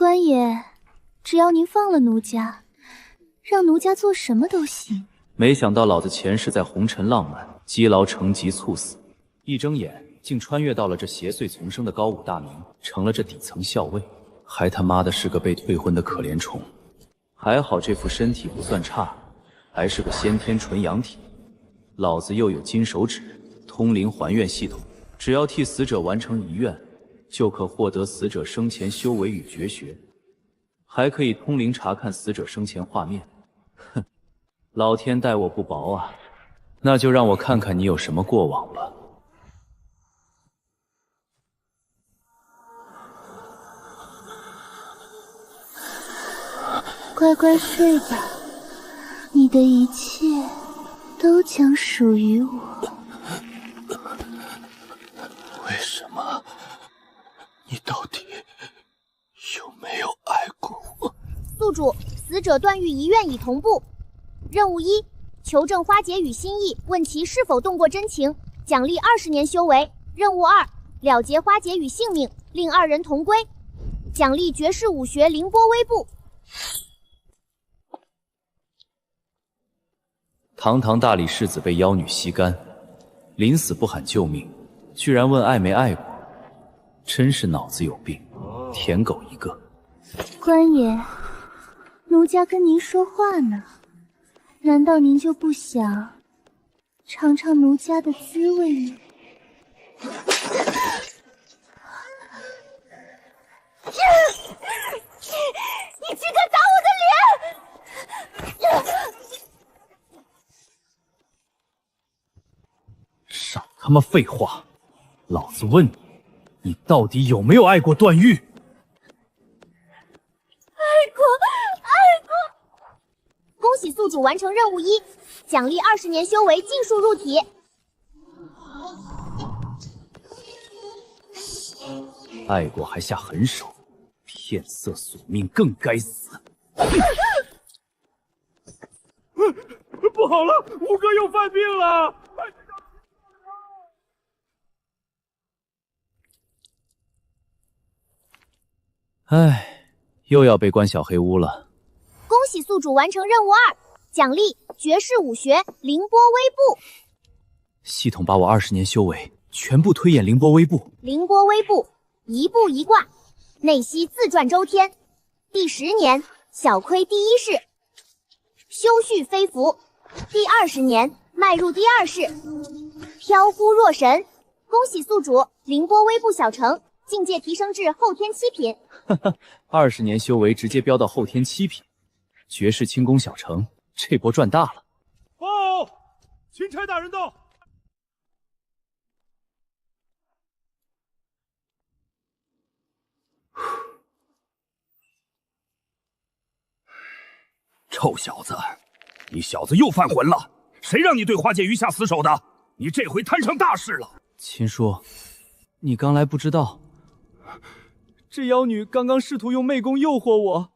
官爷，只要您放了奴家，让奴家做什么都行。没想到老子前世在红尘浪漫，积劳成疾猝死，一睁眼竟穿越到了这邪祟丛生的高武大名，成了这底层校尉，还他妈的是个被退婚的可怜虫。还好这副身体不算差，还是个先天纯阳体。老子又有金手指、通灵还愿系统，只要替死者完成遗愿，就可获得死者生前修为与绝学，还可以通灵查看死者生前画面。哼，老天待我不薄啊！那就让我看看你有什么过往吧。乖乖睡吧，你的一切都将属于我。为什么？你到底有没有爱过我？宿主，死者段誉遗愿已同步。任务1，求证花姐与心意，问其是否动过真情，奖励20年修为。任务2，了结花姐与性命，令2人同归，奖励绝世武学凌波微步。堂堂大理世子被妖女吸干，临死不喊救命，居然问爱没爱过，真是脑子有病，舔狗一个。官爷，奴家跟您说话呢，难道您就不想尝尝奴家的滋味吗？你竟敢打我的脸！少他妈废话！老子问你，你到底有没有爱过段誉？爱过！恭喜宿主完成任务1，奖励20年修为尽数入体。爱过还下狠手，骗色索命更该死！不好了，五哥又犯病了！唉，又要被关小黑屋了。恭喜宿主完成任务2，奖励绝世武学凌波微步。系统把我20年修为全部推演凌波微步。凌波微步，一步一卦，内息自转周天。第10年，小亏第1世，修绪飞浮。第20年，迈入第2世，飘忽若神。恭喜宿主凌波微步小成，境界提升至后天7品。哈哈，20年修为直接飙到后天7品，绝世轻功小成，这波赚大了。报，钦差大人到。臭小子，你小子又犯浑了！谁让你对花姐鱼下死手的？你这回摊上大事了！秦叔，你刚来不知道，这妖女刚刚试图用媚功诱惑我。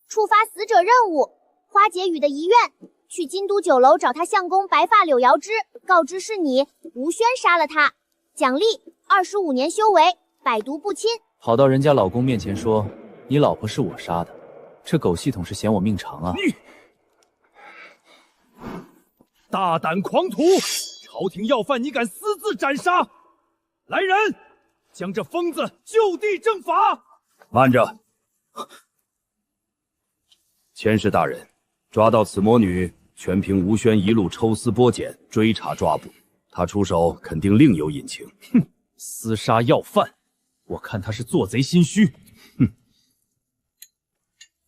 触发死者任务，花解语的遗愿，去金都酒楼找他相公白发柳瑶枝，告知是你吴轩杀了他，奖励25年修为，百毒不侵。跑到人家老公面前说你老婆是我杀的，这狗系统是嫌我命长啊！你大胆狂徒，朝廷要犯你敢私自斩杀！来人，将这疯子就地正法！慢着，千世大人，抓到此魔女，全凭吴轩一路抽丝剥茧追查抓捕，他出手肯定另有隐情。哼，厮杀要犯，我看他是做贼心虚。哼，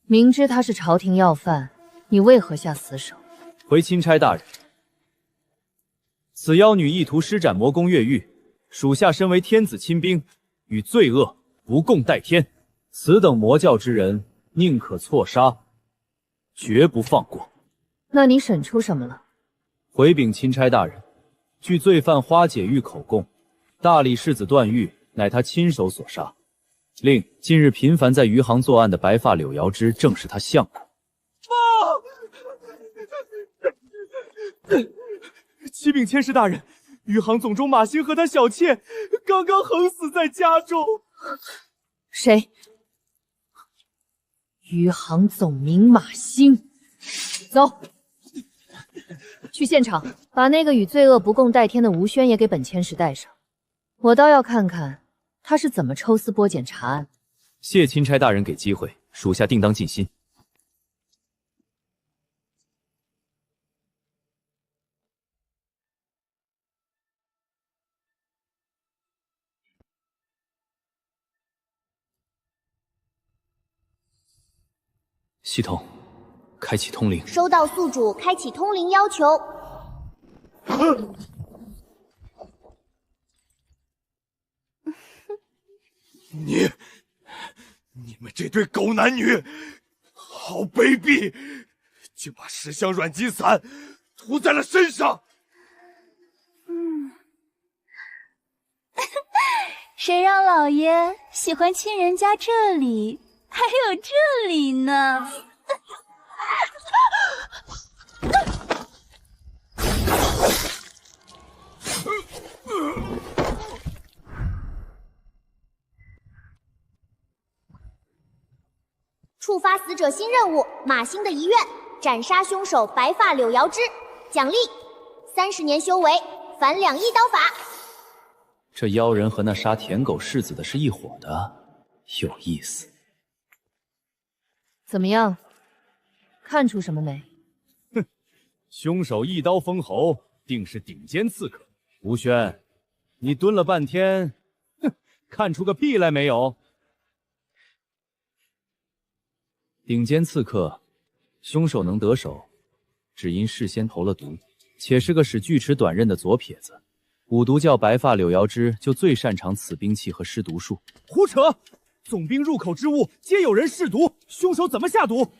明知他是朝廷要犯，你为何下死手？回钦差大人，此妖女意图施展魔功越狱，属下身为天子亲兵，与罪恶不共戴天。此等魔教之人，宁可错杀，绝不放过。那你审出什么了？回禀钦差大人，据罪犯花解玉口供，大理世子段誉乃他亲手所杀。另近日频繁在余杭作案的白发柳瑶枝，正是他相公。启禀千世大人，余杭总中马兴和他小妾刚刚横死在家中。谁？余杭总名马兴。走，去现场把那个与罪恶不共戴天的吴轩也给本千石带上。我倒要看看他是怎么抽丝剥茧查案。谢钦差大人给机会，属下定当尽心。系统，开启通灵。收到宿主开启通灵要求。你们这对狗男女，好卑鄙！竟把10香软筋散涂在了身上。谁让老爷喜欢亲人家这里，还有这里呢？触发死者新任务：马兴的遗愿，斩杀凶手白发柳瑶枝。奖励：30年修为，返2亿刀法。这妖人和那杀舔狗世子的是一伙的，有意思。怎么样？看出什么没？凶手一刀封喉，定是顶尖刺客。吴轩，你蹲了半天，看出个屁来没有？顶尖刺客，凶手能得手，只因事先投了毒，且是个使锯齿短刃的左撇子。五毒教白发柳瑶枝就最擅长此兵器和施毒术。胡扯！总兵入口之物皆有人试毒，凶手怎么下毒？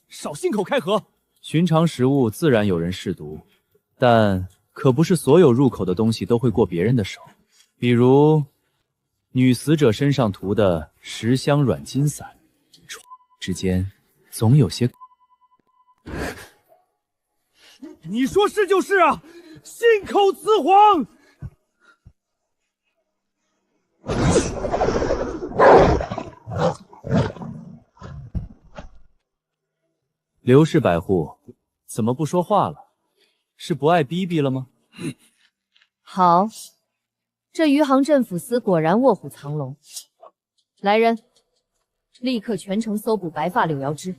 少信口开河。寻常食物自然有人试毒，但可不是所有入口的东西都会过别人的手。比如女死者身上涂的10香软筋散，之间总有些。你说是就是啊，信口雌黄。刘氏百户怎么不说话了？是不爱逼逼了吗？好，这余杭镇抚司果然卧虎藏龙。来人，立刻全城搜捕白发柳瑶枝。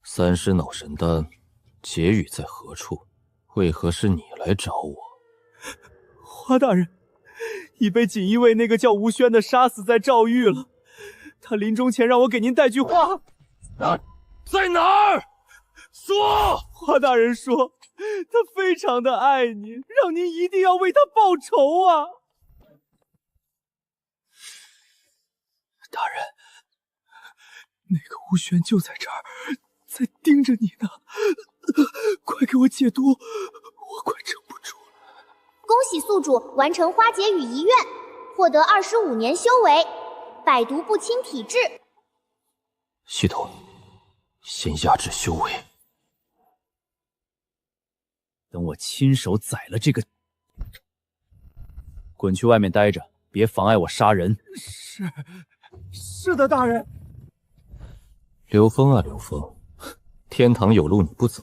三尸脑神丹，结语在何处？为何是你来找我？花大人，已被锦衣卫那个叫吴轩的杀死在赵狱了。他临终前让我给您带句话。在哪儿？说。花大人说，他非常的爱您，让您一定要为他报仇啊！大人，那个吴轩就在这儿，在盯着你呢。快给我解毒，我快撑不住了。恭喜宿主完成花解语遗愿，获得25年修为，百毒不侵体质。系统，先压制修为。等我亲手宰了这个，滚去外面待着，别妨碍我杀人。是的，大人。刘峰啊，刘峰，天堂有路你不走，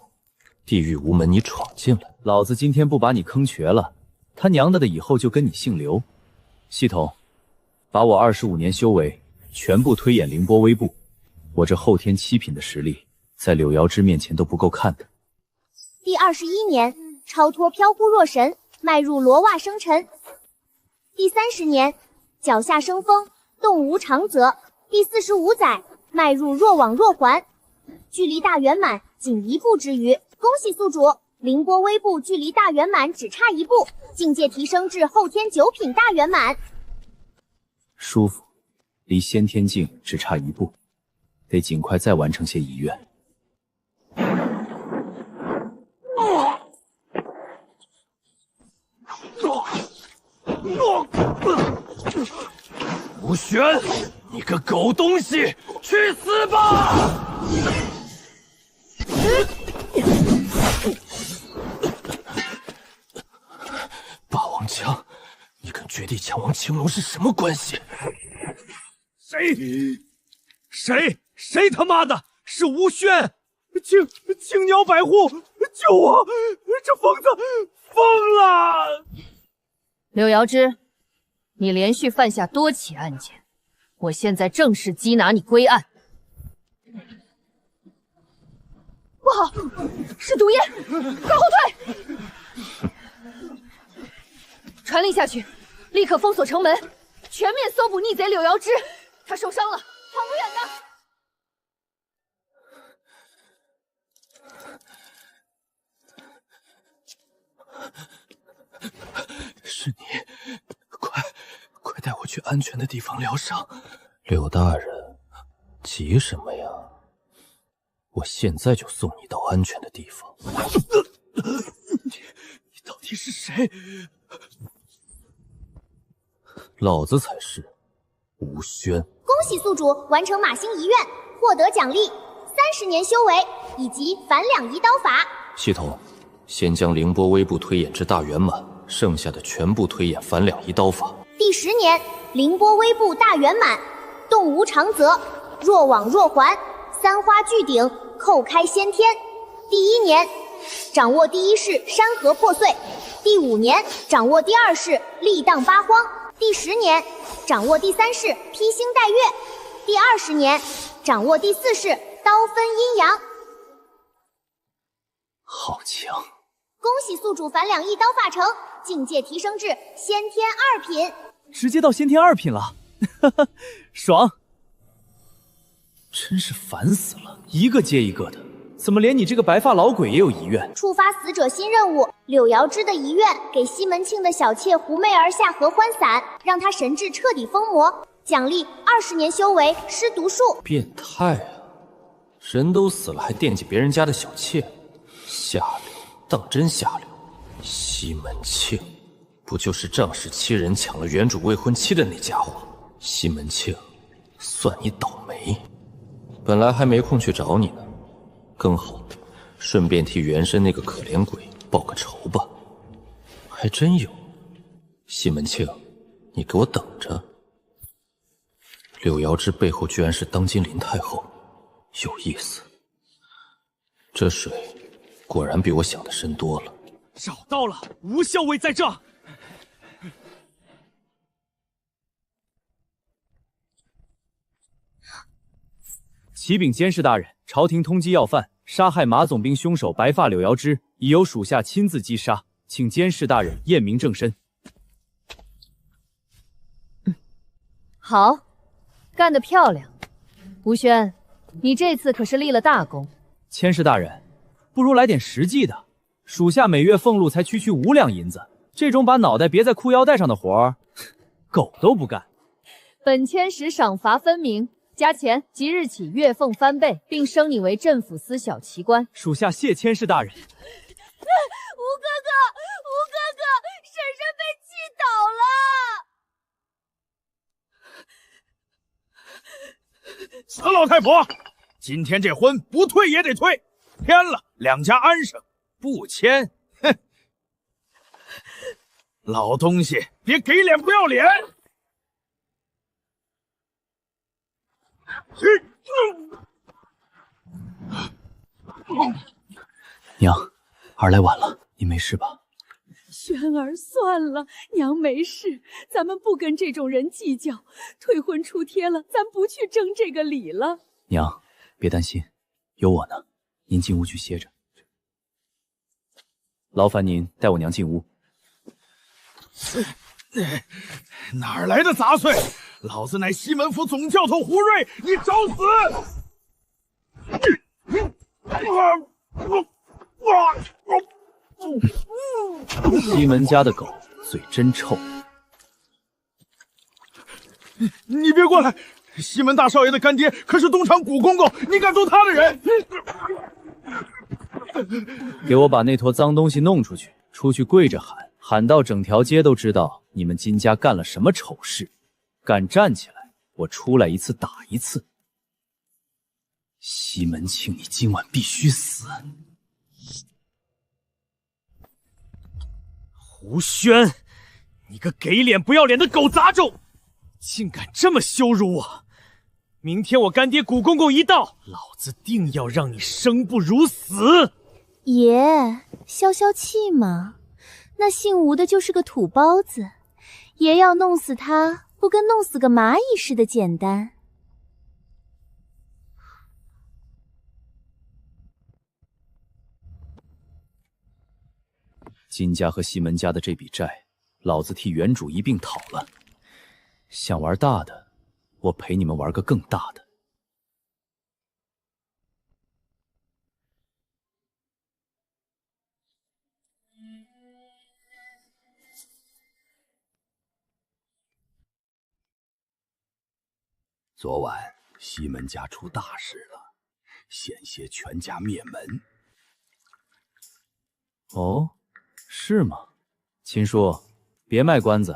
地狱无门你闯进来。老子今天不把你坑瘸了，他娘的以后就跟你姓刘。系统，把我25年修为全部推演凌波微步，我这后天7品的实力，在柳瑶枝面前都不够看的。第21年，超脱飘忽若神，迈入罗袜生辰。第30年，脚下生风，动无常则。第45载，迈入若往若还，距离大圆满仅1步之余。恭喜宿主，凌波微步距离大圆满只差1步，境界提升至后天9品大圆满。舒服，离先天境只差1步，得尽快再完成些遗愿。吴轩，你个狗东西，去死吧！霸王枪，你跟绝地强王青龙是什么关系？谁他妈的是吴轩？青鸟百户，救我！这疯子疯了！柳瑶枝，你连续犯下多起案件，我现在正式缉拿你归案。不好，是毒烟，快后退！传令下去，立刻封锁城门，全面搜捕逆贼柳瑶枝。他受伤了，跑不远的。是你，快带我去安全的地方疗伤。柳大人，急什么呀？我现在就送你到安全的地方。你到底是谁？老子才是吴轩。恭喜宿主完成马星遗愿，获得奖励30年修为以及反两仪刀法。系统，先将凌波微步推演至大圆满，剩下的全部推演反两仪刀法。第10年，凌波微步大圆满，动无常则，若往若还，三花聚顶，扣开先天。第1年，掌握第1式山河破碎；第5年，掌握第2式力荡八荒；第10年，掌握第3式披星戴月；第20年，掌握第4式刀分阴阳。好强！恭喜宿主反两仪刀法成，境界提升至先天2品。直接到先天2品了，哈哈，爽！真是烦死了，一个接一个的，怎么连你这个白发老鬼也有遗愿？触发死者新任务，柳瑶枝的遗愿，给西门庆的小妾胡媚儿下合欢散，让她神智彻底疯魔，奖励20年修为施毒术。变态啊！人都死了还惦记别人家的小妾，下流，当真下流！西门庆，不就是仗势欺人抢了原主未婚妻的那家伙？西门庆，算你倒霉！本来还没空去找你呢，更好，顺便替原身那个可怜鬼报个仇吧。还真有，西门庆，你给我等着！柳瑶枝背后居然是当今林太后，有意思。这水果然比我想的深多了。找到了，吴校尉在这。启禀监事大人，朝廷通缉要犯，杀害马总兵凶手白发柳瑶枝，已由属下亲自击杀，请监事大人验明正身。好，干得漂亮，吴轩，你这次可是立了大功。监事大人，不如来点实际的，属下每月俸禄才区5两银子，这种把脑袋别在裤腰带上的活儿，狗都不干。本签时赏罚分明。加钱，即日起月俸翻倍，并升你为镇抚司小旗官。属下谢监事大人。吴哥哥，婶婶被气倒了。死老太婆，今天这婚不退也得退，签了两家安生，不签，哼！老东西，别给脸不要脸！娘，儿来晚了，你没事吧？轩儿，算了，娘没事，咱们不跟这种人计较。退婚出帖了，咱不去争这个理了。娘，别担心，有我呢。您进屋去歇着。劳烦您带我娘进屋。哪儿来的杂碎？老子乃西门府总教头胡瑞，你找死！西门家的狗嘴真臭。你别过来！西门大少爷的干爹可是东厂古公公，你敢动他的人？给我把那坨脏东西弄出去，出去跪着喊，喊到整条街都知道你们金家干了什么丑事。敢站起来，我出来一次打一次。西门庆，你今晚必须死！胡轩，你个给脸不要脸的狗杂种，竟敢这么羞辱我！明天我干爹谷公公一到，老子定要让你生不如死！爷，消消气嘛。那姓吴的就是个土包子，爷要弄死他，不跟弄死个蚂蚁似的简单。金家和西门家的这笔债，老子替原主一并讨了。想玩大的，我陪你们玩个更大的。昨晚西门家出大事了，险些全家灭门。哦，是吗？秦叔，别卖关子，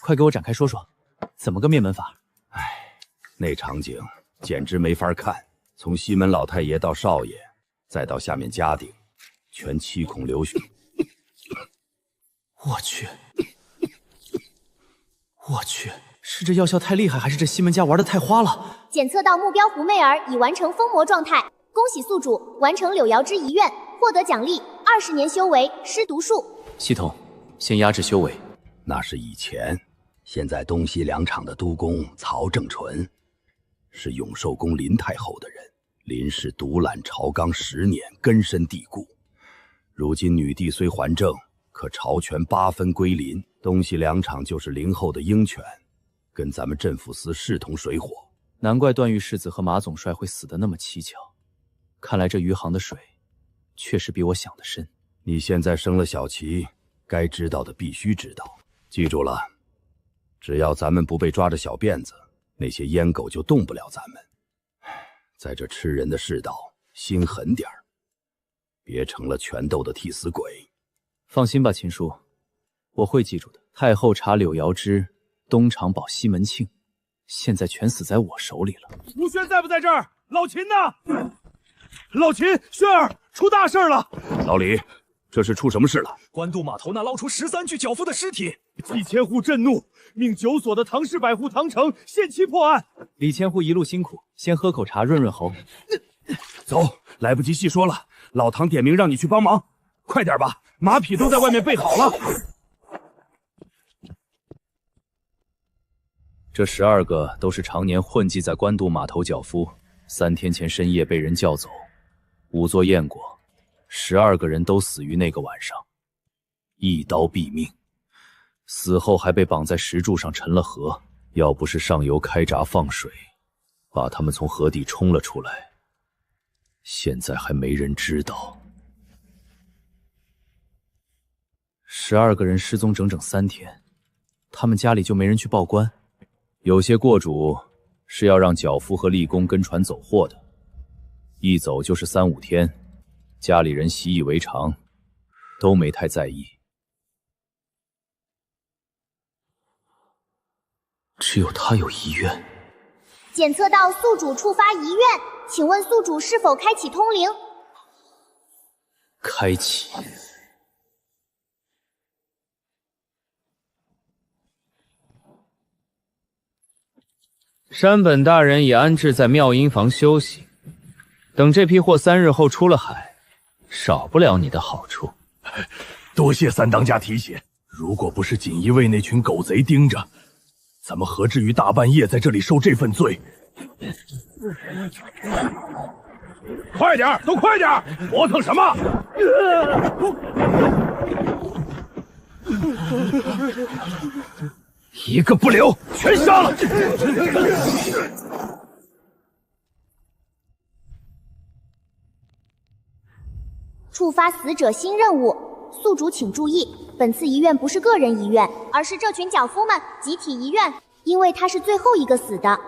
快给我展开说说，怎么个灭门法？那场景简直没法看，从西门老太爷到少爷，再到下面家丁，全七孔流血。我去，是这药效太厉害，还是这西门家玩的太花了？检测到目标狐媚儿已完成封魔状态，恭喜宿主完成柳瑶之遗愿，获得奖励20年修为施毒术。系统，先压制修为。那是以前，现在东西两厂的督工曹正纯，是永寿宫林太后的人。林氏独揽朝纲10年，根深蒂固。如今女帝虽还政，可朝权8分归林，东西两厂就是林后的鹰犬，跟咱们镇抚司势同水火。难怪段誉世子和马总帅会死得那么蹊跷，看来这余杭的水确实比我想的深。你现在升了小旗，该知道的必须知道，记住了，只要咱们不被抓着小辫子，那些阉狗就动不了咱们。在这吃人的世道，心狠点儿，别成了拳斗的替死鬼。放心吧，秦叔，我会记住的。太后查柳瑶之，东厂保西门庆，现在全死在我手里了。吴轩在不在这儿？老秦呢？老秦，轩儿，出大事了！老李，这是出什么事了？官渡码头那捞出13具脚夫的尸体，季千户震怒，命9所的唐氏百户唐城限期破案。李千户一路辛苦，先喝口茶润润喉。走，来不及细说了，老唐点名让你去帮忙，快点吧，马匹都在外面备好了。这12个都是常年混迹在官渡码头脚夫，3天前深夜被人叫走，5座验过，12个人都死于那个晚上，一刀毙命，死后还被绑在石柱上沉了河。要不是上游开闸放水，把他们从河底冲了出来，现在还没人知道。12个人失踪整整3天，他们家里就没人去报官。有些过主是要让脚夫和力工跟船走货的，一走就是3、5天，家里人习以为常，都没太在意。只有他有遗愿。检测到宿主触发遗愿，请问宿主是否开启通灵？开启。山本大人已安置在妙音房休息，等这批货3日后出了海，少不了你的好处。多谢三当家提醒，如果不是锦衣卫那群狗贼盯着，咱们何至于大半夜在这里受这份罪？快点，都快点！磨蹭什么？一个不留，全杀了！触发死者新任务，宿主请注意，本次遗愿不是个人遗愿，而是这群脚夫们集体遗愿，因为他是最后一个死的，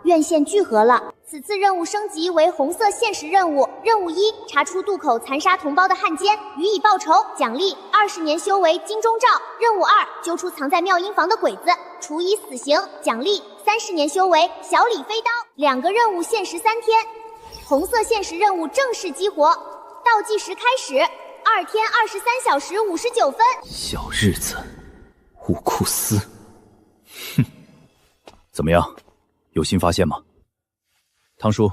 愿线聚合了。此次任务升级为红色限时任务。任务1：查出渡口残杀同胞的汉奸，予以报仇。奖励20年修为金钟罩。任务2：揪出藏在妙音房的鬼子，处以死刑。奖励30年修为小李飞刀。2个任务限时3天。红色限时任务正式激活，倒计时开始，2天23小时59分。小日子，乌库斯，哼，怎么样，有新发现吗？汤叔，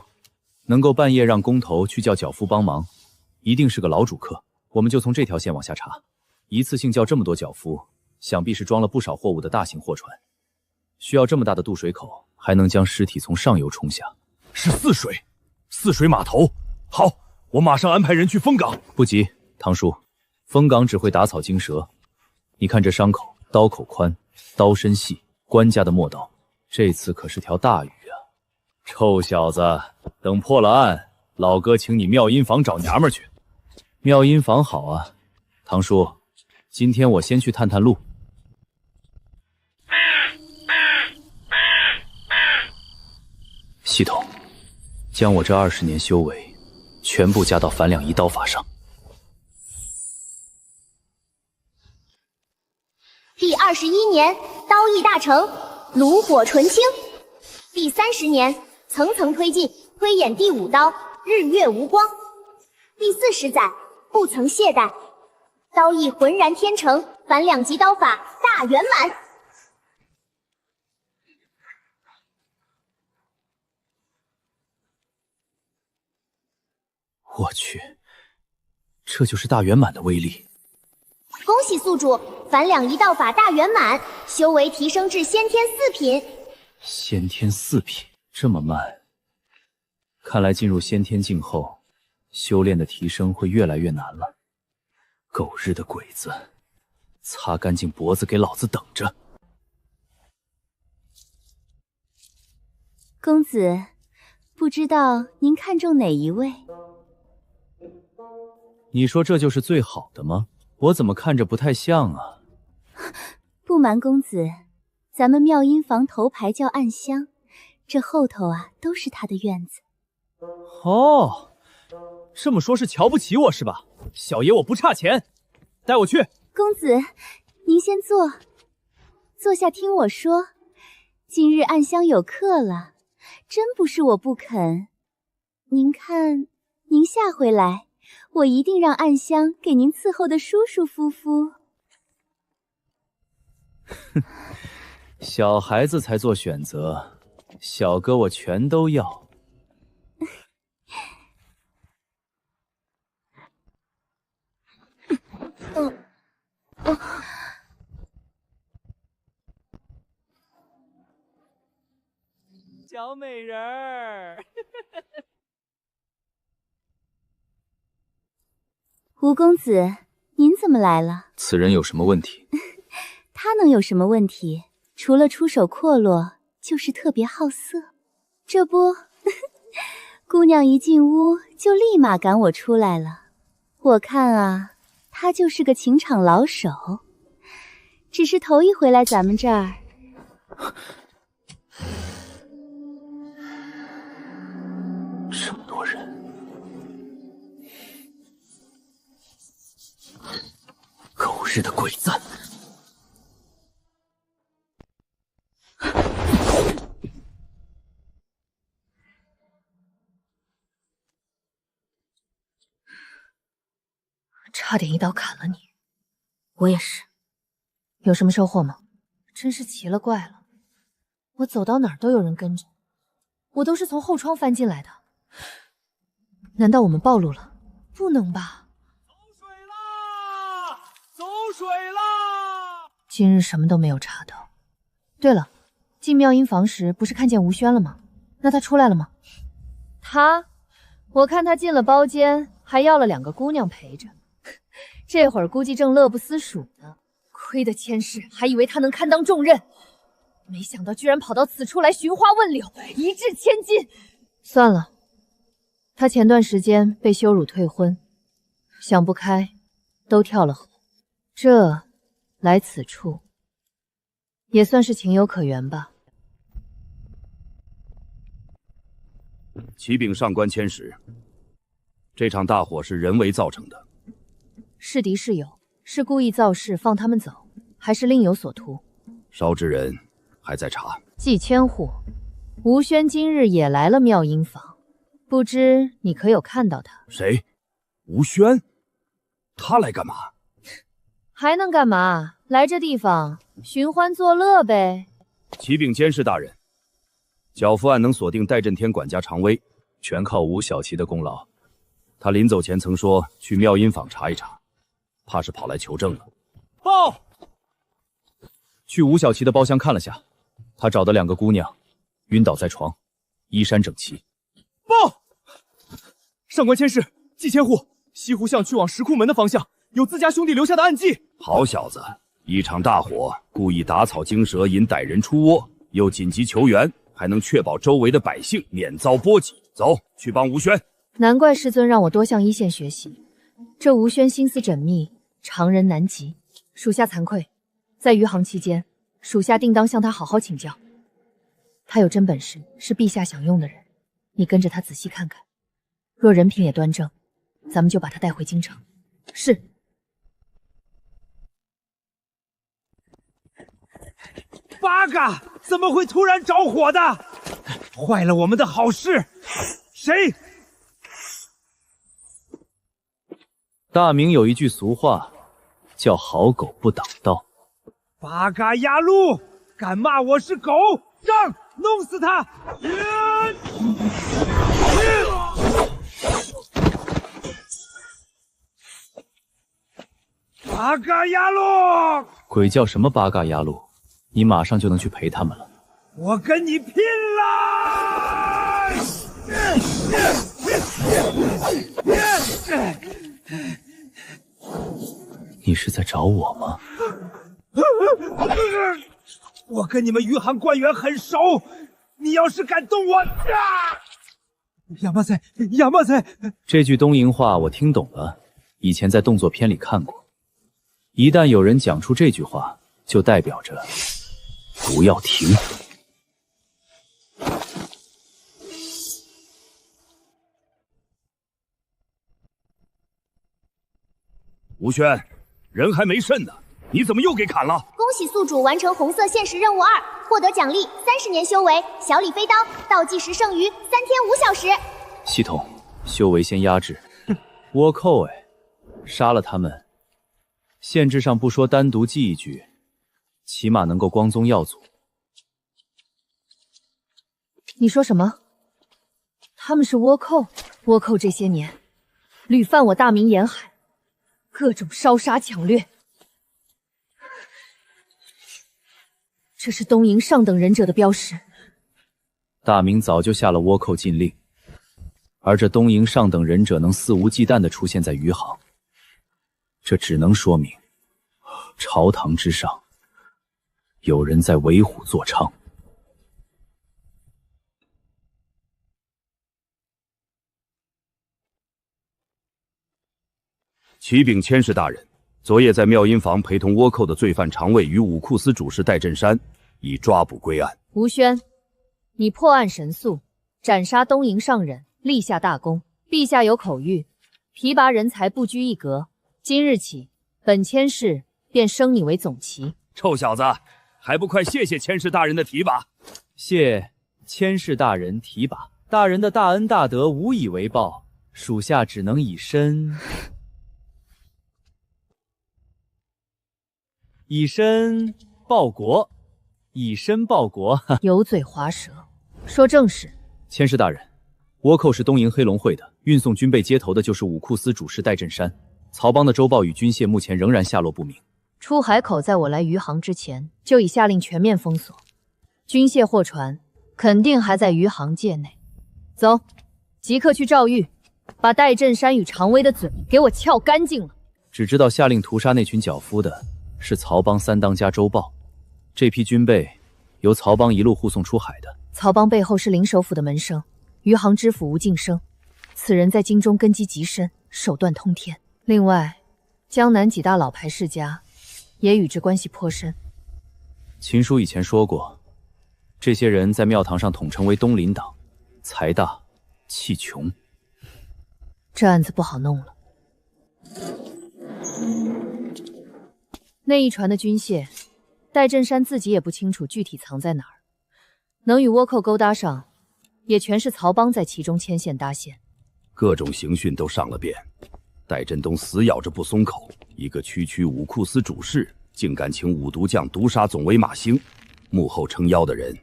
能够半夜让工头去叫脚夫帮忙，一定是个老主客。我们就从这条线往下查，一次性叫这么多脚夫，想必是装了不少货物的大型货船。需要这么大的渡水口，还能将尸体从上游冲下。是泗水码头。好，我马上安排人去丰港。不急，汤叔，丰港只会打草惊蛇。你看这伤口，刀口宽，刀身细，官家的陌刀，这次可是条大鱼啊！臭小子，等破了案，老哥请你妙音坊找娘们去。妙音坊好啊，汤叔，今天我先去探探路。系统，将我这20年修为全部加到反两仪刀法上。第21年，刀艺大成，炉火纯青。第30年，层层推进，推演第5刀，日月无光。第40载，不曾懈怠，刀艺浑然天成，反两级刀法大圆满。我去，这就是大圆满的威力！恭喜宿主，反两仪道法大圆满，修为提升至先天4品。先天4品，这么慢，看来进入先天境后，修炼的提升会越来越难了。狗日的鬼子，擦干净脖子给老子等着！公子，不知道您看中哪一位？你说这就是最好的吗？我怎么看着不太像啊？不瞒公子，咱们妙音坊头牌叫暗香，这后头啊都是他的院子。哦，这么说是瞧不起我是吧？小爷我不差钱，带我去。公子，您先坐下听我说。今日暗香有客了，真不是我不肯。您看，您下回来，我一定让暗香给您伺候的舒舒服服。哼，小孩子才做选择，小哥我全都要。小美人儿。吴公子，您怎么来了？此人有什么问题？他能有什么问题？除了出手阔落，就是特别好色。这不，姑娘一进屋就立马赶我出来了。我看啊，他就是个情场老手，只是头一回来咱们这儿。这么多人，狗日的鬼子！差点一刀砍了你。我也是。有什么收获吗？真是奇了怪了，我走到哪儿都有人跟着，我都是从后窗翻进来的。难道我们暴露了？不能吧。走水啦！走水啦！今日什么都没有查到。对了，进妙音房时不是看见吴轩了吗？那他出来了吗？我看他进了包间，还要了2个姑娘陪着。这会儿估计正乐不思蜀呢。亏得千世还以为他能堪当重任，没想到居然跑到此处来寻花问柳，一掷千金。算了，他前段时间被羞辱退婚，想不开，都跳了河。这来此处也算是情有可原吧。启禀上官千石，这场大火是人为造成的。是敌是友？是故意造势放他们走，还是另有所图？烧之人还在查。季千户，吴轩今日也来了妙音坊，不知你可有看到他？谁？吴轩？他来干嘛？还能干嘛？来这地方寻欢作乐呗。启禀监视大人，剿夫案能锁定戴震天管家常威，全靠吴小琪的功劳。他临走前曾说去妙音坊查一查，怕是跑来求证了。报！去吴小琪的包厢看了下，他找的2个姑娘晕倒在床，衣衫整齐。报！上官千世，季千户，西湖巷去往石库门的方向有自家兄弟留下的暗记。好小子，一场大火，故意打草惊蛇，引歹人出窝，又紧急求援，还能确保周围的百姓免遭波及。走，去帮吴轩。难怪师尊让我多向一线学习，这吴轩心思缜密，常人难及，属下惭愧。在余杭期间，属下定当向他好好请教。他有真本事，是陛下想用的人，你跟着他仔细看看，若人品也端正，咱们就把他带回京城。是。八嘎，怎么会突然着火的？坏了我们的好事！谁？大明有一句俗话，叫好狗不挡道。八嘎压路，敢骂我是狗，让弄死他！八嘎压路！鬼叫什么八嘎压路？你马上就能去陪他们了。我跟你拼了！你是在找我吗？我跟你们余杭官员很熟，你要是敢动我，亚麻塞，亚麻塞！这句东瀛话我听懂了，以前在动作片里看过。一旦有人讲出这句话，就代表着不要停。吴轩，人还没甚呢，你怎么又给砍了？恭喜宿主完成红色限时任务2，获得奖励30年修为，小李飞刀，倒计时剩余3天5小时。系统，修为先压制。倭寇哎，杀了他们，限制上不说单独记一句，起码能够光宗耀祖。你说什么？他们是倭寇？倭寇这些年屡犯我大明沿海，各种烧杀抢掠，这是东瀛上等忍者的标识。大明早就下了倭寇禁令，而这东瀛上等忍者能肆无忌惮地出现在余杭，这只能说明朝堂之上有人在为虎作伥。启禀千世大人，昨夜在妙音坊陪同倭寇的罪犯常卫与武库司主事戴震山已抓捕归案。吴轩，你破案神速，斩杀东瀛上忍，立下大功。陛下有口谕，提拔人才不拘一格。今日起，本千世便升你为总旗。臭小子，还不快谢谢千世大人的提拔！谢千世大人提拔，大人的大恩大德无以为报，属下只能以身报国，以身报国。油嘴滑舌，说正事。千世大人，倭寇是东瀛黑龙会的，运送军备接头的就是武库司主事戴震山。曹帮的周报与军械目前仍然下落不明。出海口在我来余杭之前就已下令全面封锁，军械货船肯定还在余杭界内。走，即刻去诏狱，把戴震山与常威的嘴给我撬干净了。只知道下令屠杀那群剿夫的是曹帮三当家周豹，这批军备由曹帮一路护送出海的。曹帮背后是林首府的门生，余杭知府吴敬生，此人在京中根基极深，手段通天。另外，江南几大老牌世家也与之关系颇深。秦叔以前说过，这些人在庙堂上统称为东林党，财大气穷。这案子不好弄了。那一船的军械，戴震山自己也不清楚具体藏在哪儿，能与倭寇勾搭上，也全是曹帮在其中牵线搭线。各种刑讯都上了遍，戴振东死咬着不松口，一个区区武库司主事，竟敢请五毒将毒杀总尉马兴，幕后撑腰的人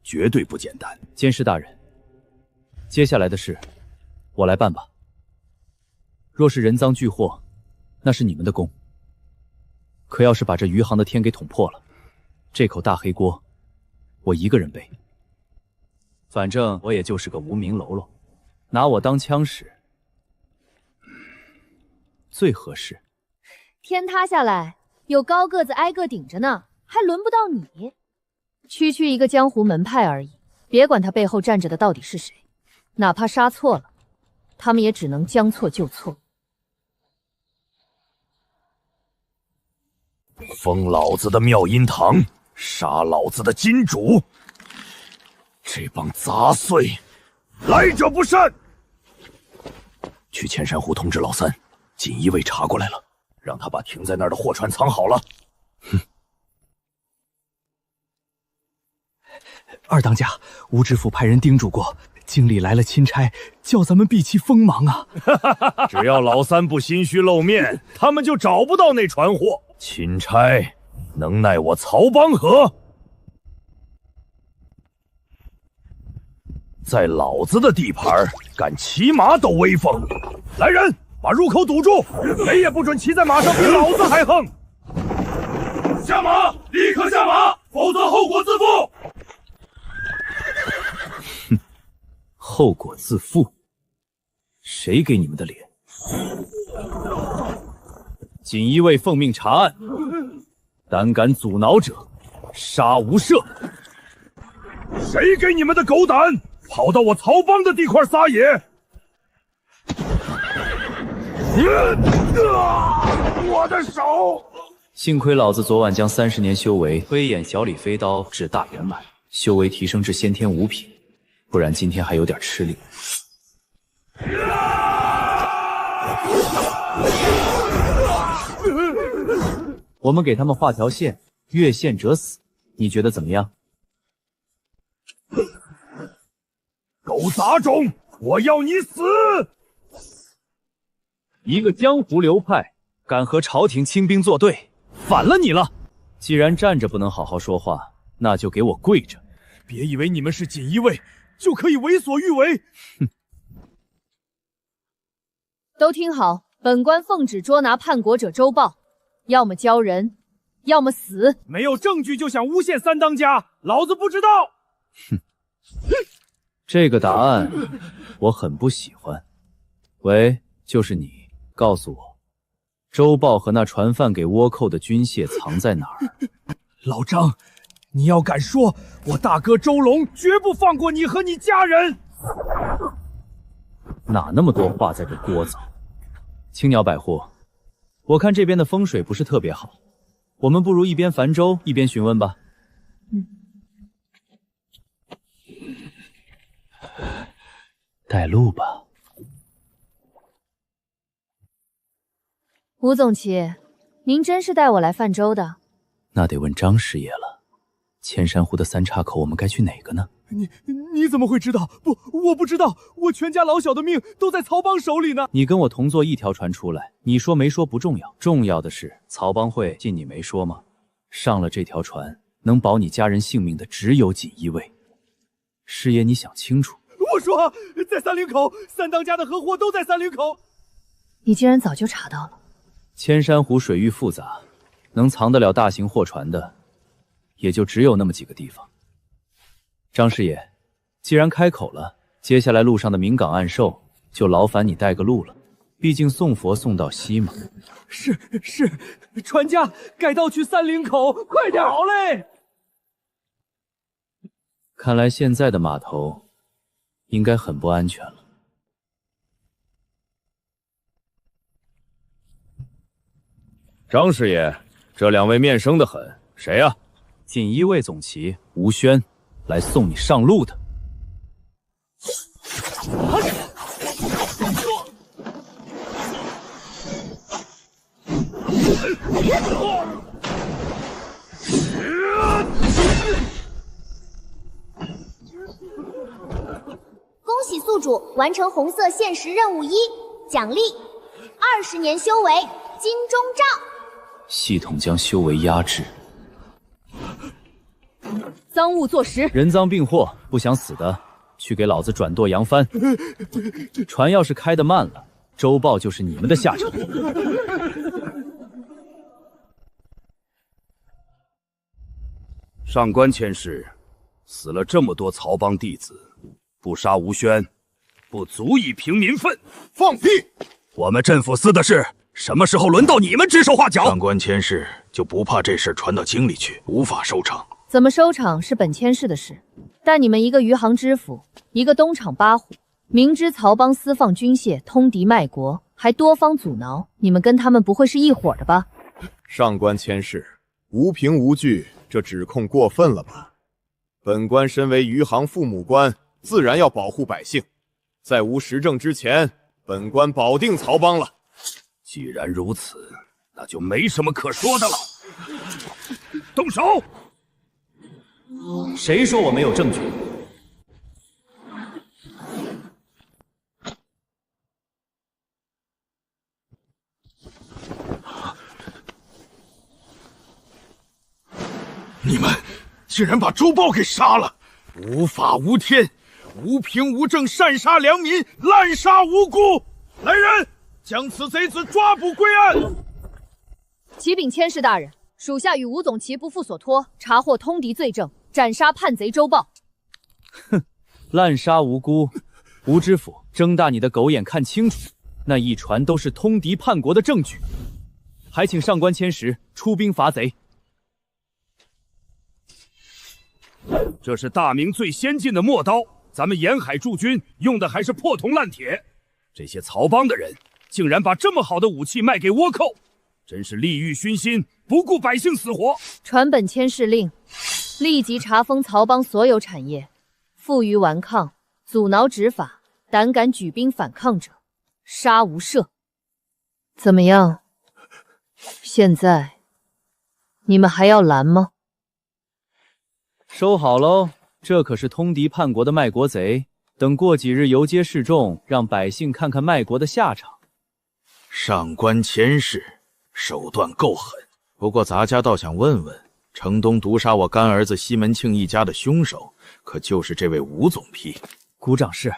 绝对不简单。监视大人，接下来的事我来办吧。若是人赃俱获，那是你们的功。可要是把这余杭的天给捅破了，这口大黑锅我一个人背。反正我也就是个无名喽啰，拿我当枪使最合适。天塌下来有高个子挨个顶着呢，还轮不到你。区区一个江湖门派而已，别管他背后站着的到底是谁，哪怕杀错了，他们也只能将错就错。封老子的妙音堂，杀老子的金主，这帮杂碎，来者不善！去千山湖通知老三，锦衣卫查过来了，让他把停在那儿的货船藏好了。哼！二当家，吴知府派人叮嘱过，经理来了钦差，叫咱们避其锋芒啊！只要老三不心虚露面，他们就找不到那船货。钦差能奈我曹帮何？在老子的地盘敢骑马抖威风！来人，把入口堵住，谁也不准骑在马上比老子还横！下马，立刻下马，否则后果自负！哼，后果自负？谁给你们的脸？锦衣卫奉命查案，胆敢阻挠者，杀无赦。谁给你们的狗胆，跑到我曹帮的地块撒野？我的手！幸亏老子昨晚将30年修为推演小李飞刀至大圆满，修为提升至先天5品，不然今天还有点吃力。我们给他们画条线，越线者死，你觉得怎么样？狗杂种，我要你死！一个江湖流派敢和朝廷亲兵作对，反了你了！既然站着不能好好说话，那就给我跪着！别以为你们是锦衣卫就可以为所欲为！哼！都听好，本官奉旨捉拿叛国者周豹，要么交人，要么死。没有证据就想诬陷三当家，老子不知道！哼！这个答案我很不喜欢。喂，就是你，告诉我，周豹和那传贩给倭寇的军械藏在哪儿？老张，你要敢说，我大哥周龙绝不放过你和你家人！哪那么多话在这聒噪？青鸟百户，我看这边的风水不是特别好，我们不如一边繁州一边询问吧。带路吧。吴总旗，您真是带我来泛舟的？那得问张师爷了。千山湖的3岔口，我们该去哪个呢？你怎么会知道？不，我不知道，我全家老小的命都在曹帮手里呢。你跟我同坐一条船出来，你说没说不重要，重要的是曹帮会进你没说吗？上了这条船，能保你家人性命的只有锦衣卫。师爷，你想清楚。我说，在三林口，三当家的合伙都在三林口。你竟然早就查到了。千山湖水域复杂，能藏得了大型货船的，也就只有那么几个地方。张师爷，既然开口了，接下来路上的明岗暗授就劳烦你带个路了。毕竟送佛送到西嘛。是，船家改道去三林口，快点！好嘞。看来现在的码头应该很不安全了。张师爷，这2位面生得很，谁呀？锦衣卫总旗吴轩，来送你上路的。恭喜宿主完成红色限时任务1，奖励20年修为金钟罩。系统将修为压制。赃物坐实，人赃并获，不想死的，去给老子转舵扬帆。船要是开得慢了，周报就是你们的下场。上官千世，死了这么多曹帮弟子，不杀吴宣，不足以平民愤。放屁！我们镇抚司的事，什么时候轮到你们指手画脚？上官千世就不怕这事传到京里去，无法收场？怎么收场是本千世的事，但你们一个余杭知府，一个东厂八虎，明知曹帮私放军械，通敌卖国，还多方阻挠，你们跟他们不会是一伙的吧？上官千世，无凭无据，这指控过分了吧？本官身为余杭父母官，自然要保护百姓。在无实证之前，本官保定曹帮了。既然如此，那就没什么可说的了。动手！谁说我没有证据？你们竟然把周豹给杀了！无法无天，无凭无证，擅杀良民，滥杀无辜！来人，将此贼子抓捕归案！启禀千世大人，属下与吴总旗不负所托，查获通敌罪证，斩杀叛贼周豹。哼，滥杀无辜！吴知府，睁大你的狗眼看清楚，那一船都是通敌叛国的证据，还请上官千石出兵伐贼。这是大明最先进的陌刀，咱们沿海驻军用的还是破铜烂铁。这些曹帮的人竟然把这么好的武器卖给倭寇，真是利欲熏心，不顾百姓死活。传本千世令，立即查封曹帮所有产业，负隅顽抗，阻挠执法，胆敢举兵反抗者，杀无赦。怎么样？现在你们还要拦吗？收好喽，这可是通敌叛国的卖国贼，等过几日游街示众，让百姓看看卖国的下场。上官千世手段够狠，不过咱家倒想问问，城东毒杀我干儿子西门庆一家的凶手，可就是这位吴总批？谷长是，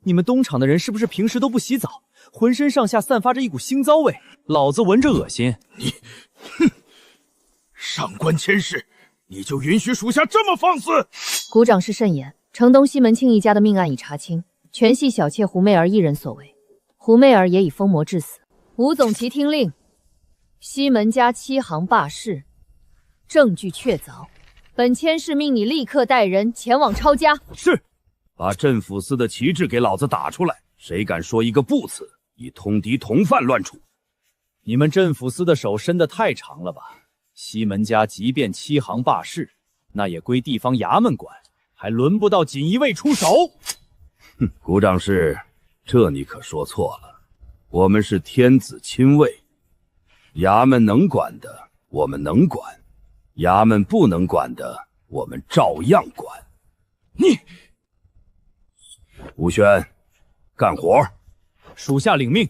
你们东厂的人是不是平时都不洗澡，浑身上下散发着一股腥臊味，老子闻着恶心。哼！上官千世，你就允许属下这么放肆？谷长是慎言，城东西门庆一家的命案已查清，全系小妾胡媚儿一人所为，胡媚儿也已疯魔致死。吴总旗听令，西门家7行罢市，证据确凿，本千世命你立刻带人前往抄家。是，把镇抚司的旗帜给老子打出来，谁敢说一个不字，以通敌同犯乱处。你们镇抚司的手伸得太长了吧？西门家即便7行罢市，那也归地方衙门管，还轮不到锦衣卫出手。哼，谷长是，这你可说错了。我们是天子亲卫，衙门能管的我们能管，衙门不能管的我们照样管。你，吴宣，干活！属下领命。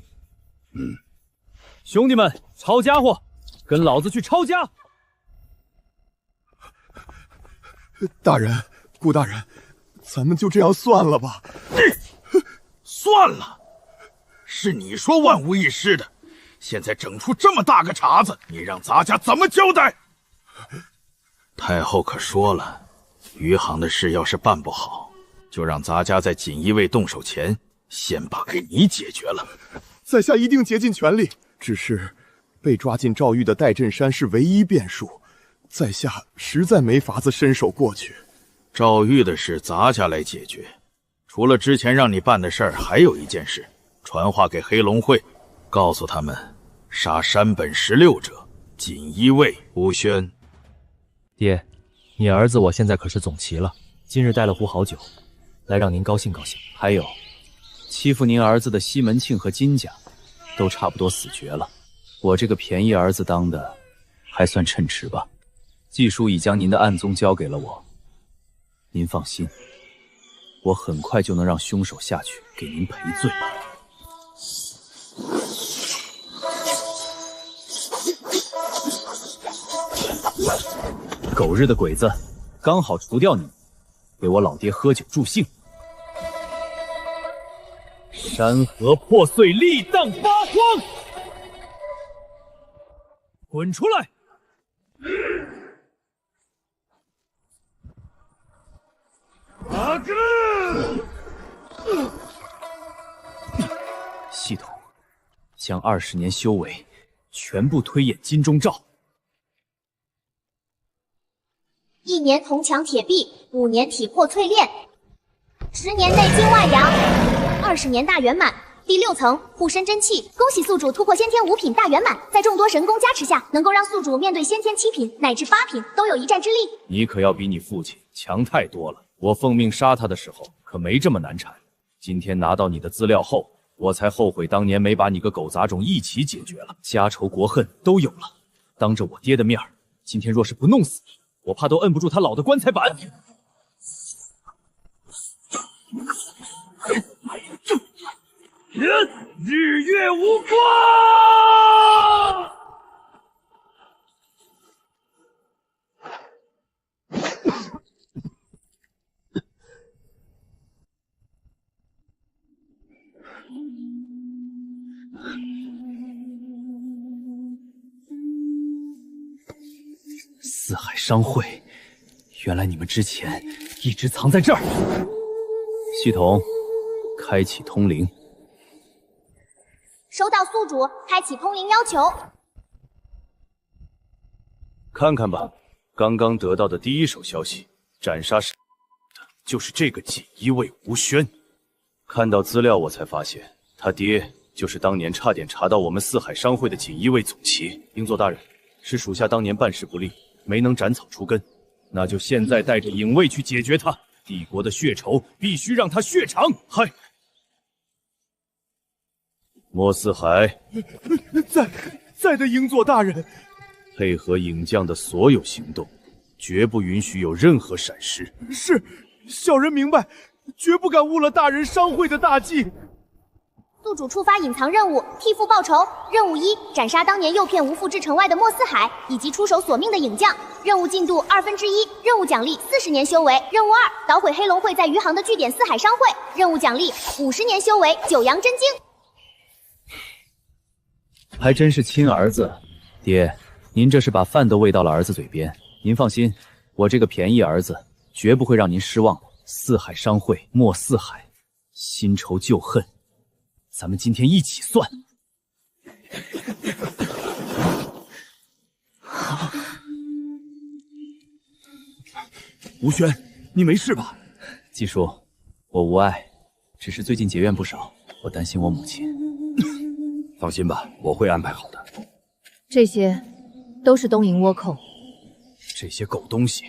兄弟们，抄家伙，跟老子去抄家！大人，顾大人，咱们就这样算了吧。算了，是你说万无一失的，现在整出这么大个茬子，你让咱家怎么交代？太后可说了，余杭的事要是办不好，就让咱家在锦衣卫动手前，先把给你解决了。在下一定竭尽全力，只是被抓进赵狱的戴震山是唯一变数，在下实在没法子伸手过去。赵狱的事咱家来解决，除了之前让你办的事儿，还有一件事，传话给黑龙会，告诉他们杀山本16者，锦衣卫吴宣。爹，你儿子我现在可是总旗了，今日带了壶好酒，来让您高兴高兴。还有，欺负您儿子的西门庆和金家，都差不多死绝了。我这个便宜儿子当的，还算称职吧？季叔已将您的案宗交给了我，您放心，我很快就能让凶手下去给您赔罪。狗日的鬼子，刚好除掉你，给我老爹喝酒助兴。山河破碎，力荡八荒，滚出来！阿哥，系统将20年修为全部推演金钟罩。1年铜墙铁壁，5年体魄淬炼，10年内境外扬，20年大圆满。第6层护身真气，恭喜宿主突破先天5品大圆满，在众多神功加持下，能够让宿主面对先天7品乃至8品都有一战之力。你可要比你父亲强太多了。我奉命杀他的时候可没这么难缠。今天拿到你的资料后，我才后悔当年没把你个狗杂种一起解决了，家仇国恨都有了。当着我爹的面，今天若是不弄死你，我怕都摁不住他老的棺材板。日月无光，四海商会，原来你们之前一直藏在这儿。系统，开启通灵。收到宿主开启通灵要求。看看吧，刚刚得到的第一手消息，斩杀的就是这个锦衣卫吴轩。看到资料，我才发现他爹就是当年差点查到我们四海商会的锦衣卫总旗。英座大人，是属下当年办事不力，没能斩草除根，那就现在带着影卫去解决他。帝国的血仇必须让他血偿。嗨，莫四海，在的英座大人，配合影将的所有行动，绝不允许有任何闪失。是，小人明白，绝不敢误了大人商会的大计。宿主触发隐藏任务，替父报仇。任务1：斩杀当年诱骗吴父至城外的莫四海，以及出手索命的影将。任务进度1/2。任务奖励40年修为。任务2：捣毁黑龙会在余杭的据点四海商会。任务奖励50年修为九阳真经。还真是亲儿子，爹，您这是把饭都喂到了儿子嘴边。您放心，我这个便宜儿子绝不会让您失望的。四海商会莫四海，新仇旧恨，咱们今天一起算。吴轩，你没事吧？季叔，我无碍，只是最近结怨不少，我担心我母亲。放心吧，我会安排好的。这些都是东瀛倭寇，这些狗东西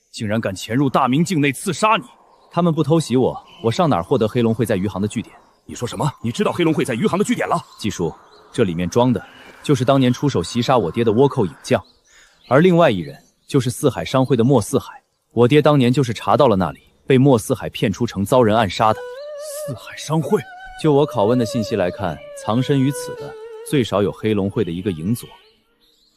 竟然敢潜入大明境内刺杀你！他们不偷袭我，我上哪儿获得黑龙会在余杭的据点？你说什么？你知道黑龙会在余杭的据点了？季叔，这里面装的就是当年出手袭杀我爹的倭寇影将，而另外一人就是四海商会的莫四海。我爹当年就是查到了那里，被莫四海骗出城遭人暗杀的。四海商会，就我拷问的信息来看，藏身于此的最少有黑龙会的一个影佐，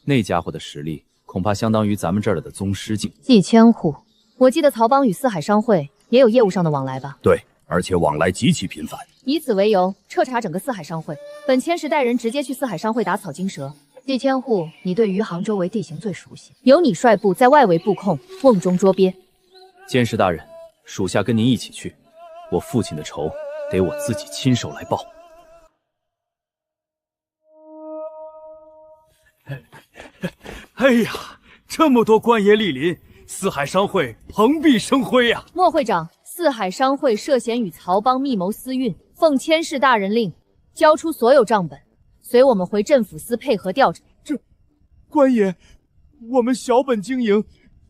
那家伙的实力恐怕相当于咱们这儿的宗师境。季千户，我记得曹帮与四海商会也有业务上的往来吧？对，而且往来极其频繁。以此为由，彻查整个四海商会。本千时带人直接去四海商会打草惊蛇。季千户，你对余杭周围地形最熟悉，由你率部在外围布控，瓮中捉鳖。监视大人，属下跟您一起去。我父亲的仇得我自己亲手来报。哎呀，这么多官爷莅临，四海商会蓬荜生辉呀！莫会长，四海商会涉嫌与曹帮密谋私运，奉千世大人令，交出所有账本，随我们回镇抚司配合调查。这，官爷，我们小本经营，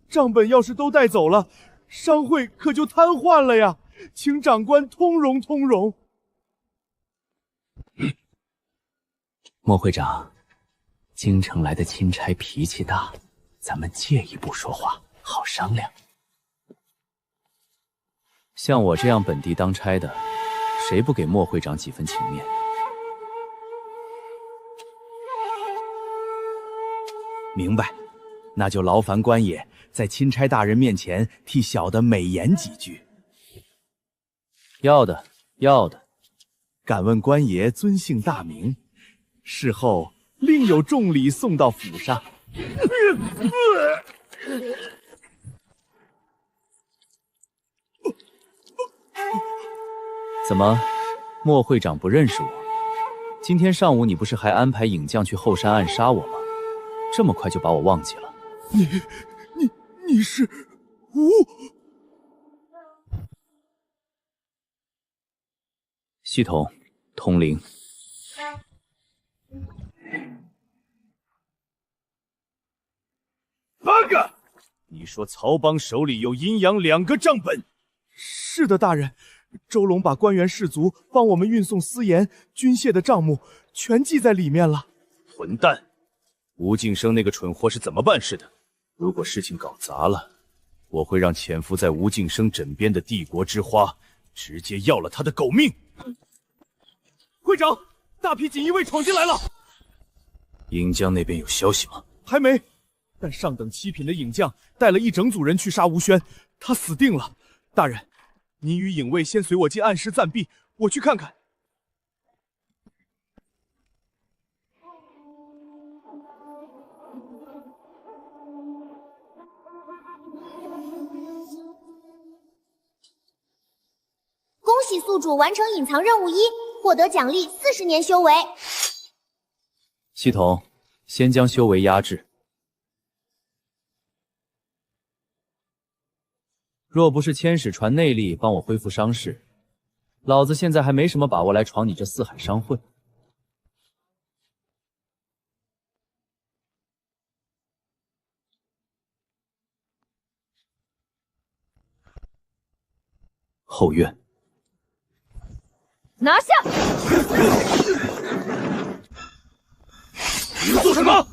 账本要是都带走了，商会可就瘫痪了呀！请长官通融通融。莫会长，京城来的钦差脾气大，咱们借一步说话，好商量。像我这样本地当差的，谁不给莫会长几分情面？明白，那就劳烦官爷在钦差大人面前替小的美言几句。要的，要的。敢问官爷尊姓大名？事后另有重礼送到府上。怎么，莫会长不认识我？今天上午你不是还安排影将去后山暗杀我吗？这么快就把我忘记了？你是吴？系统通灵。八个！你说曹帮手里有阴阳2个账本？是的，大人。周龙把官员士卒帮我们运送私盐、军械的账目全记在里面了。混蛋！吴敬生那个蠢货是怎么办事的？如果事情搞砸了，我会让潜伏在吴敬生枕边的帝国之花直接要了他的狗命。会长，大批锦衣卫闯进来了。影将那边有消息吗？还没，但上等7品的影将带了一整组人去杀吴宣，他死定了。大人，您与影卫先随我进暗室暂避，我去看看。恭喜宿主完成隐藏任务1，获得奖励40年修为。系统，先将修为压制。若不是千使传内力帮我恢复伤势，老子现在还没什么把握来闯你这四海商会。后院。拿下！你们做什么？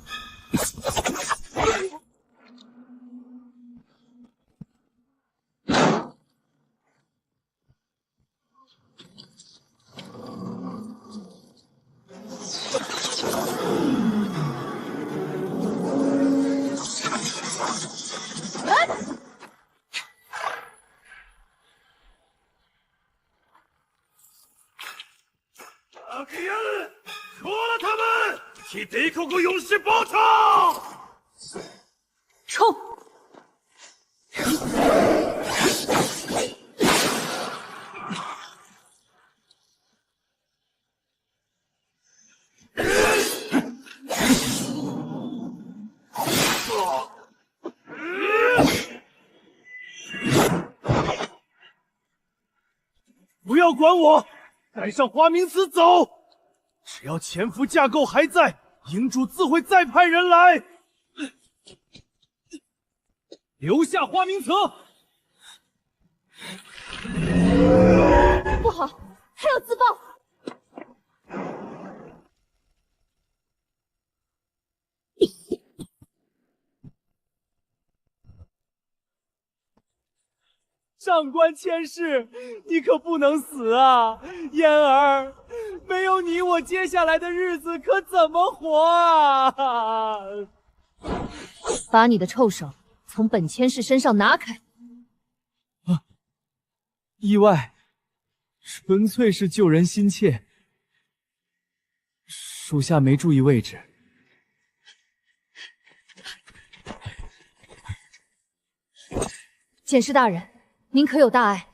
阿克恩，捉了他们，替敌寇国勇士报仇！冲！不要管我，带上花名祠走。只要潜伏架构还在，营主自会再派人来。留下花名册。不好，他要自爆！上官千世，你可不能死啊！嫣儿，没有你，我接下来的日子可怎么活啊！把你的臭手从本千世身上拿开！啊！意外，纯粹是救人心切，属下没注意位置。检视大人，您可有大碍？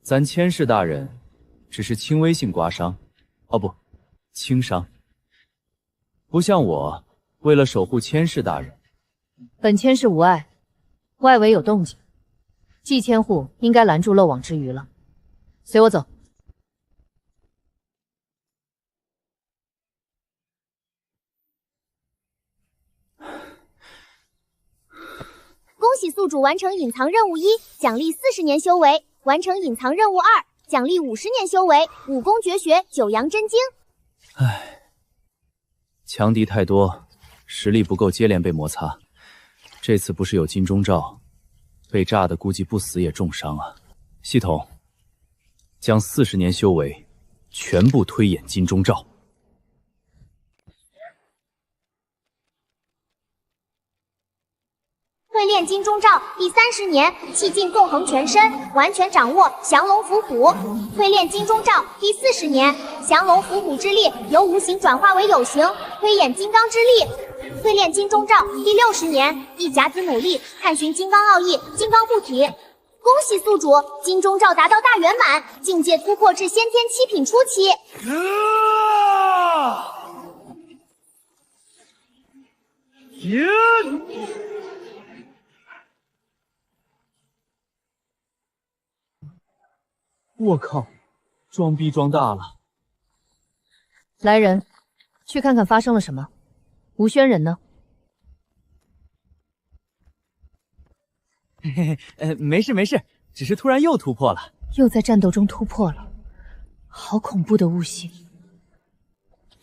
咱千世大人只是轻微性刮伤，哦不，轻伤。不像我，为了守护千世大人，本千世无碍。外围有动静，季千户应该拦住漏网之鱼了。随我走。恭喜宿主完成隐藏任务1，奖励40年修为；完成隐藏任务2，奖励50年修为。武功绝学九阳真经。唉，强敌太多，实力不够，接连被摩擦。这次不是有金钟罩，被炸的估计不死也重伤啊。系统，将40年修为全部推演金钟罩。蜕炼金钟罩第30年，气劲纵横全身，完全掌握降龙伏虎。蜕炼金钟罩第40年，降龙伏虎之力由无形转化为有形，推演金刚之力。蜕炼金钟罩第60年，一甲子努力探寻金刚奥义，金刚护体。恭喜宿主，金钟罩达到大圆满，境界突破至先天7品初期。我靠，装逼装大了！来人，去看看发生了什么。吴轩人呢？嘿嘿，没事没事，只是突然又突破了。又在战斗中突破了，好恐怖的悟性！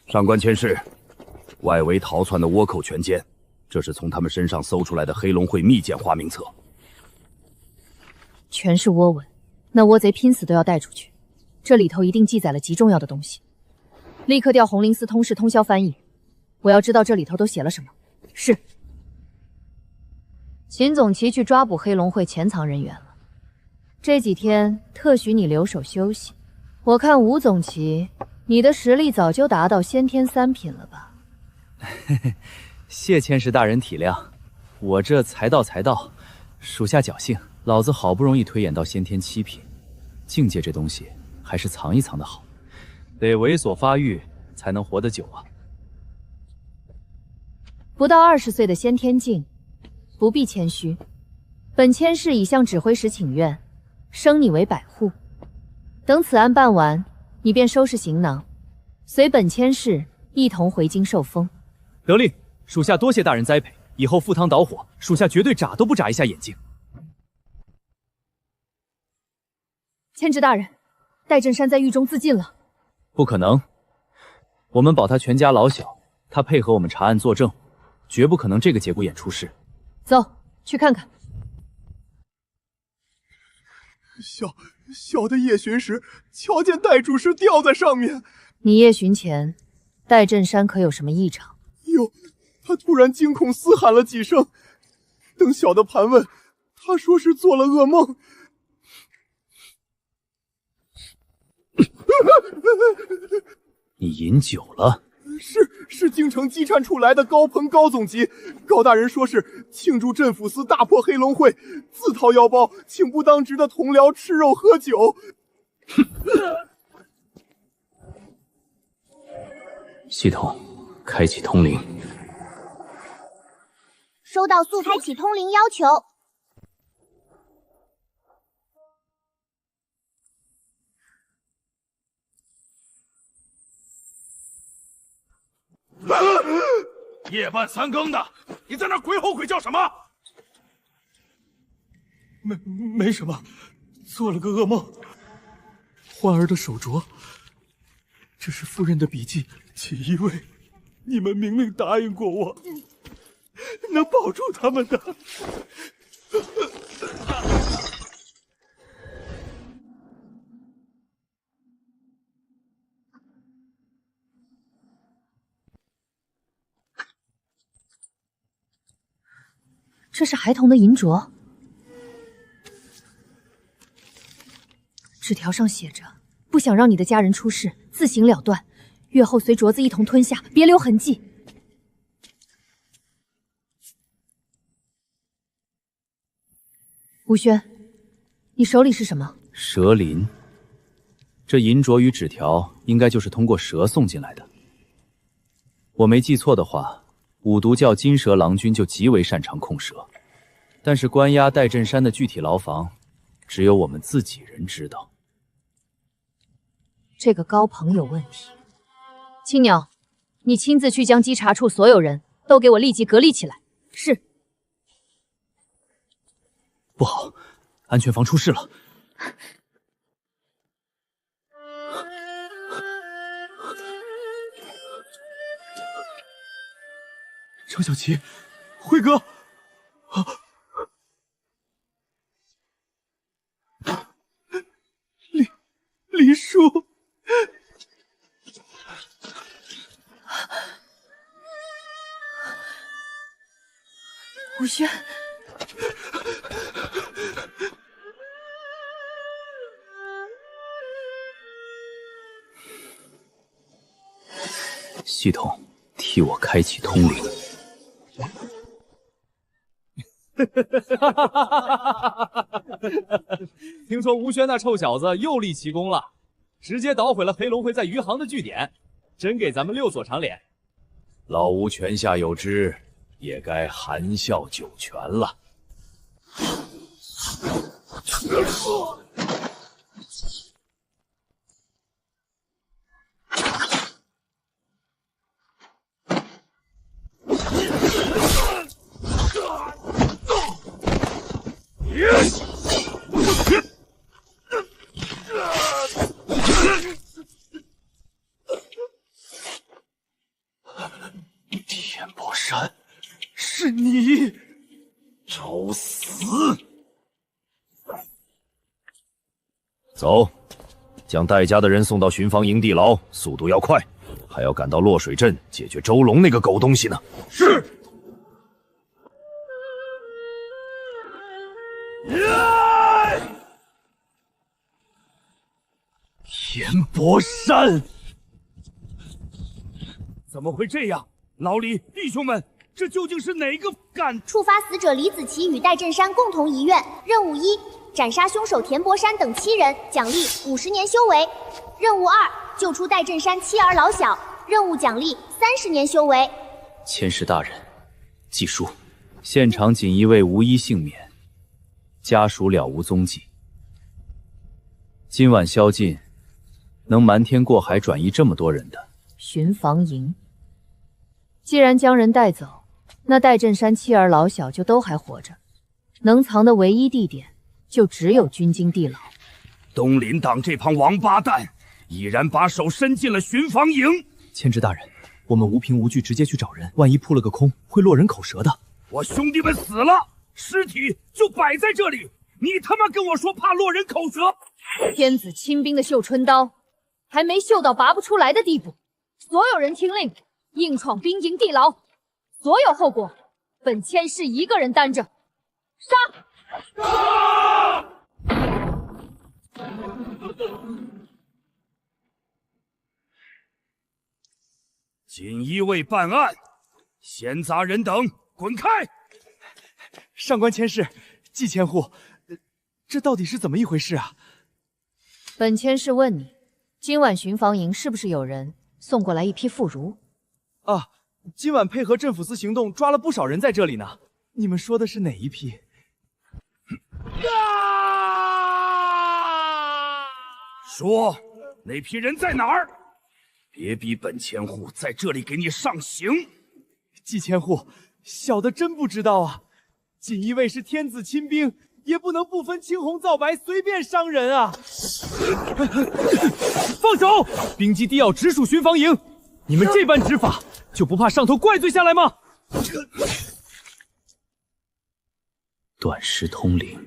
上官千世，外围逃窜的倭寇全歼，这是从他们身上搜出来的黑龙会密件花名册，全是倭文。那倭贼拼死都要带出去，这里头一定记载了极重要的东西。立刻调红灵司通事通宵翻译，我要知道这里头都写了什么。是。秦总旗去抓捕黑龙会潜藏人员了，这几天特许你留守休息。我看吴总旗，你的实力早就达到先天3品了吧？谢千石大人体谅，我这才到，属下侥幸。老子好不容易推演到先天7品，境界这东西还是藏一藏的好，得猥琐发育才能活得久啊。不到20岁的先天境，不必谦虚。本千世已向指挥使请愿，升你为百户。等此案办完，你便收拾行囊，随本千世一同回京受封。得令，属下多谢大人栽培，以后赴汤蹈火，属下绝对眨都不眨一下眼睛。千职大人，戴震山在狱中自尽了。不可能，我们保他全家老小，他配合我们查案作证，绝不可能这个节骨眼出事。走，去看看。小的夜巡时，瞧见戴主事吊在上面。你夜巡前，戴震山可有什么异常？有，他突然惊恐嘶喊了几声。等小的盘问，他说是做了噩梦。你饮酒了？是京城稽查处来的高鹏高总级，高大人说是庆祝镇抚司大破黑龙会，自掏腰包请不当值的同僚吃肉喝酒。系统，开启通灵。收到速开启通灵要求。夜半3更的，你在那鬼吼鬼叫什么？没什么，做了个噩梦。欢儿的手镯，这是夫人的笔记，锦衣卫，你们明明答应过我，能保住他们的。这是孩童的银镯，纸条上写着：不想让你的家人出事，自行了断，月后随镯子一同吞下，别留痕迹。吴轩，你手里是什么？蛇鳞。这银镯与纸条应该就是通过蛇送进来的。我没记错的话，五毒教金蛇郎君就极为擅长控蛇，但是关押戴震山的具体牢房，只有我们自己人知道。这个高鹏有问题。青鸟，你亲自去将稽查处所有人都给我立即隔离起来。是。不好，安全房出事了。程小琪，辉哥，李叔，吴轩，系统替我开启通灵。听说吴轩那臭小子又立奇功了，直接捣毁了黑龙会在余杭的据点，真给咱们六所长脸。老吴泉下有知，也该含笑九泉了。天波山，是你！找死！走，将戴家的人送到巡防营地牢，速度要快，还要赶到落水镇解决周龙那个狗东西呢。是。天波山，怎么会这样？老李，弟兄们，这究竟是哪个干？触发死者李子琪与戴振山共同遗愿。任务1：斩杀凶手田伯山等7人，奖励50年修为。任务2：救出戴振山妻儿老小，任务奖励30年修为。千世大人，记书，现场仅1位无一幸免，家属了无踪迹。今晚宵禁，能瞒天过海转移这么多人的巡防营。既然将人带走，那戴振山妻儿老小就都还活着，能藏的唯一地点就只有军经地牢。东林党这帮王八蛋已然把手伸进了巡防营。千职大人，我们无凭无据直接去找人，万一扑了个空，会落人口舌的。我兄弟们死了，尸体就摆在这里，你他妈跟我说怕落人口舌？天子亲兵的绣春刀还没绣到拔不出来的地步，所有人听令，硬闯兵营地牢，所有后果本千世一个人担着。杀！锦衣卫办案，闲杂人等滚开！上官千世，季千户，这到底是怎么一回事啊？本千世问你，今晚巡防营是不是有人送过来一批妇孺？啊，今晚配合镇抚司行动，抓了不少人在这里呢。你们说的是哪一批？说，那批人在哪儿？别逼本千户在这里给你上刑。季千户，小的真不知道啊。锦衣卫是天子亲兵，也不能不分青红皂白随便伤人啊！放手！兵基地要直属巡防营，你们这般执法，就不怕上头怪罪下来吗？断尸通灵。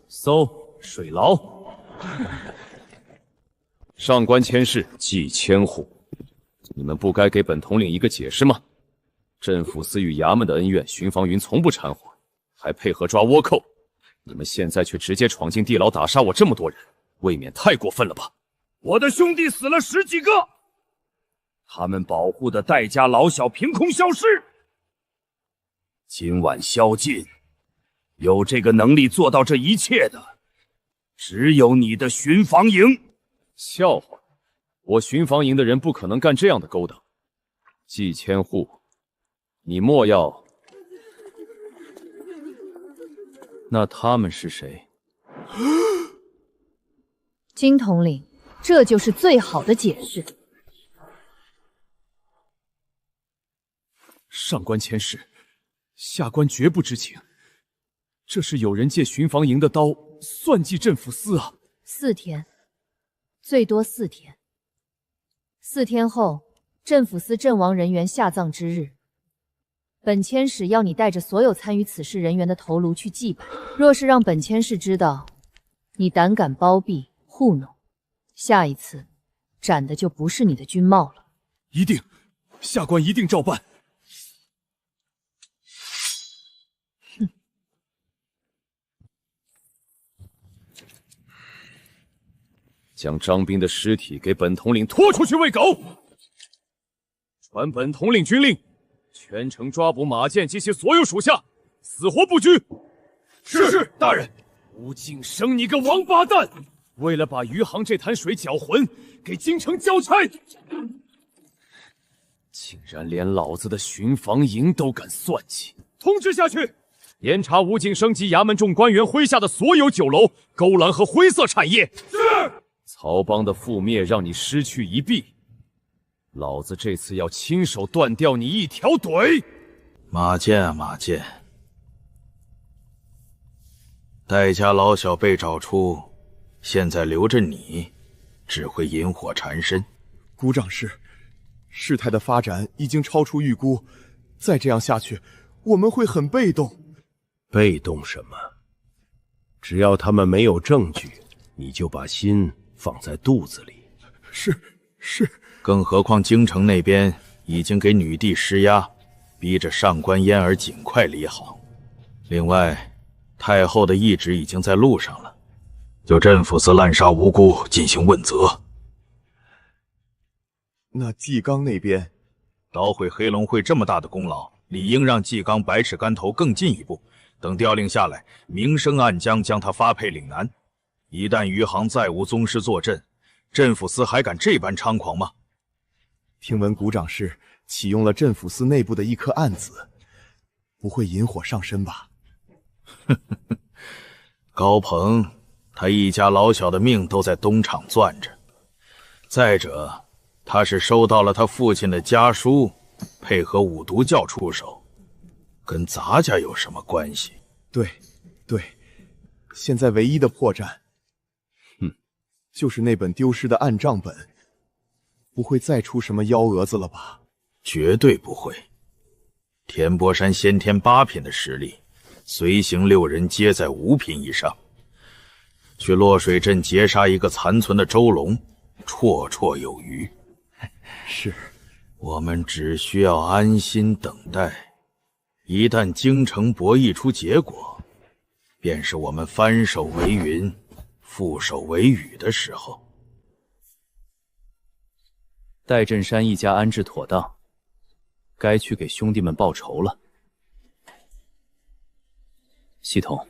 搜水牢。上官千世、季千户，你们不该给本统领一个解释吗？镇抚司与衙门的恩怨，巡防营从不掺和，还配合抓倭寇。你们现在却直接闯进地牢，打杀我这么多人，未免太过分了吧？我的兄弟死了10几个，他们保护的戴家老小凭空消失。今晚宵禁，有这个能力做到这一切的，只有你的巡防营。笑话，我巡防营的人不可能干这样的勾当。季千户，你莫要……那他们是谁？金统领，这就是最好的解释。上官千世，下官绝不知情。这是有人借巡防营的刀算计镇抚司啊！4天，最多4天。4天后，镇抚司阵亡人员下葬之日，本千使要你带着所有参与此事人员的头颅去祭拜。若是让本千使知道你胆敢包庇糊弄，下一次斩的就不是你的军帽了。一定，下官一定照办。哼！将张斌的尸体给本统领拖出去喂狗。传本统领军令，全城抓捕马建及其所有属下，死活不拘。是，大人。吴敬生，你个王八蛋！为了把余杭这潭水搅浑，给京城交差，竟然连老子的巡防营都敢算计！通知下去，严查吴敬生及衙门众官员麾下的所有酒楼、勾栏和灰色产业。是。曹帮的覆灭让你失去一臂，老子这次要亲手断掉你一条腿！马建啊，马建，戴家老小被找出，现在留着你，只会引火缠身。股长是，事态的发展已经超出预估，再这样下去，我们会很被动。被动什么？只要他们没有证据，你就把心放在肚子里。是。更何况京城那边已经给女帝施压，逼着上官嫣儿尽快离行。另外，太后的懿旨已经在路上了，就镇抚司滥杀无辜进行问责。那纪纲那边，捣毁黑龙会这么大的功劳，理应让纪纲百尺竿头更进一步。等调令下来，明升暗降，将他发配岭南。一旦余杭再无宗师坐镇，镇抚司还敢这般猖狂吗？听闻股长是启用了镇抚司内部的一颗暗子，不会引火上身吧？高鹏，他一家老小的命都在东厂攥着。再者，他是收到了他父亲的家书，配合五毒教出手，跟咱家有什么关系？对，现在唯一的破绽，就是那本丢失的暗账本。不会再出什么幺蛾子了吧？绝对不会。田伯山先天8品的实力，随行6人皆在5品以上。去落水镇截杀一个残存的周龙，绰绰有余。是，我们只需要安心等待。一旦京城博弈出结果，便是我们翻手为云，覆手为雨的时候。戴震山一家安置妥当，该去给兄弟们报仇了。系统，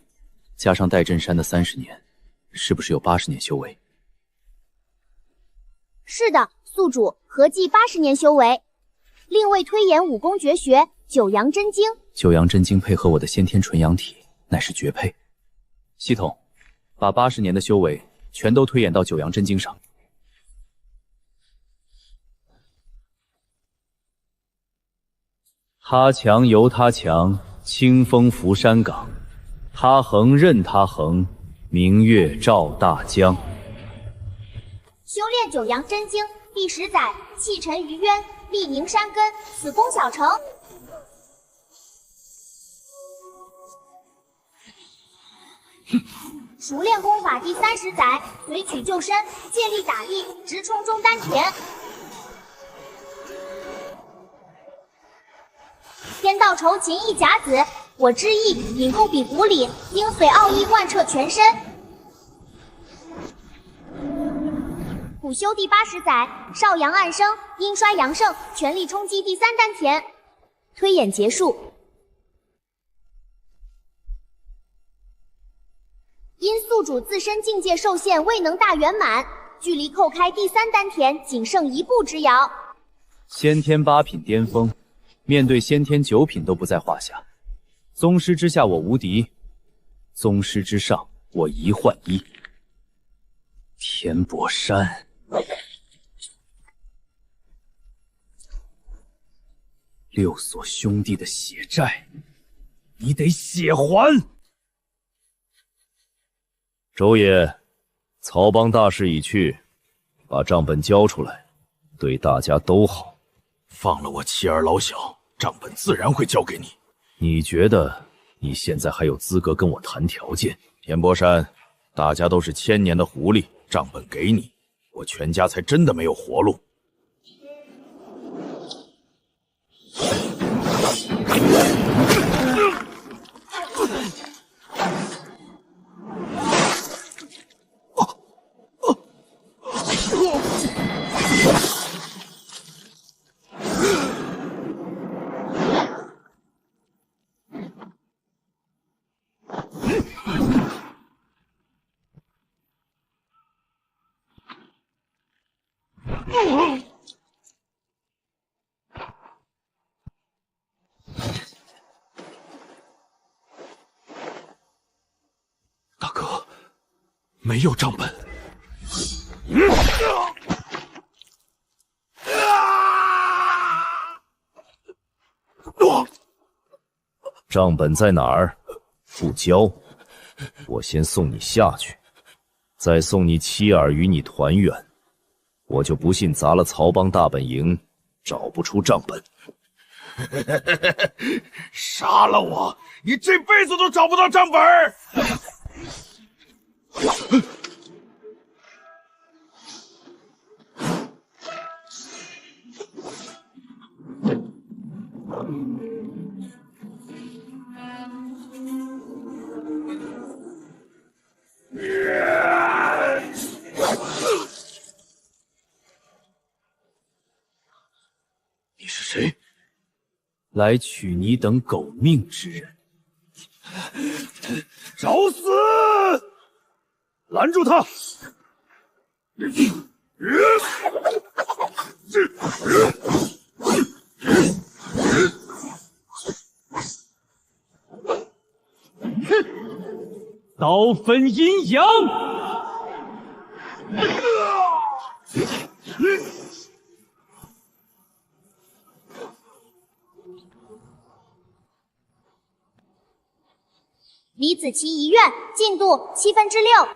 加上戴震山的30年，是不是有80年修为？是的，宿主合计80年修为。另为推演武功绝学九阳真经。九阳真经配合我的先天纯阳体，乃是绝配。系统，把80年的修为全都推演到九阳真经上。他强由他强，清风拂山岗；他横任他横，明月照大江。修炼九阳真经第10载，气沉于渊，力凝山根，此功小成。熟练功法第30载，随取就身，借力打力，直冲中丹田。天道酬勤一甲子，我之意引入比骨里，应随奥义贯彻全身。补修第80载，少阳暗生，阴衰阳盛，全力冲击第3丹田。推演结束。因宿主自身境界受限，未能大圆满，距离叩开第3丹田仅剩1步之遥。先天8品巅峰，面对先天9品都不在话下。宗师之下我无敌，宗师之上我1换1。田伯山，六所兄弟的血债，你得血还！周爷，曹帮大势已去，把账本交出来，对大家都好。放了我妻儿老小，账本自然会交给你。你觉得你现在还有资格跟我谈条件？田伯山，大家都是1000年的狐狸，账本给你，我全家才真的没有活路。大哥，没有账本。账本在哪儿？不交，我先送你下去，再送你妻儿与你团圆。我就不信砸了曹帮大本营，找不出账本。杀了我，你这辈子都找不到账本。你是谁？来取你等狗命之人！找死！拦住他！刀分阴阳。李子琪遗愿进度6/7。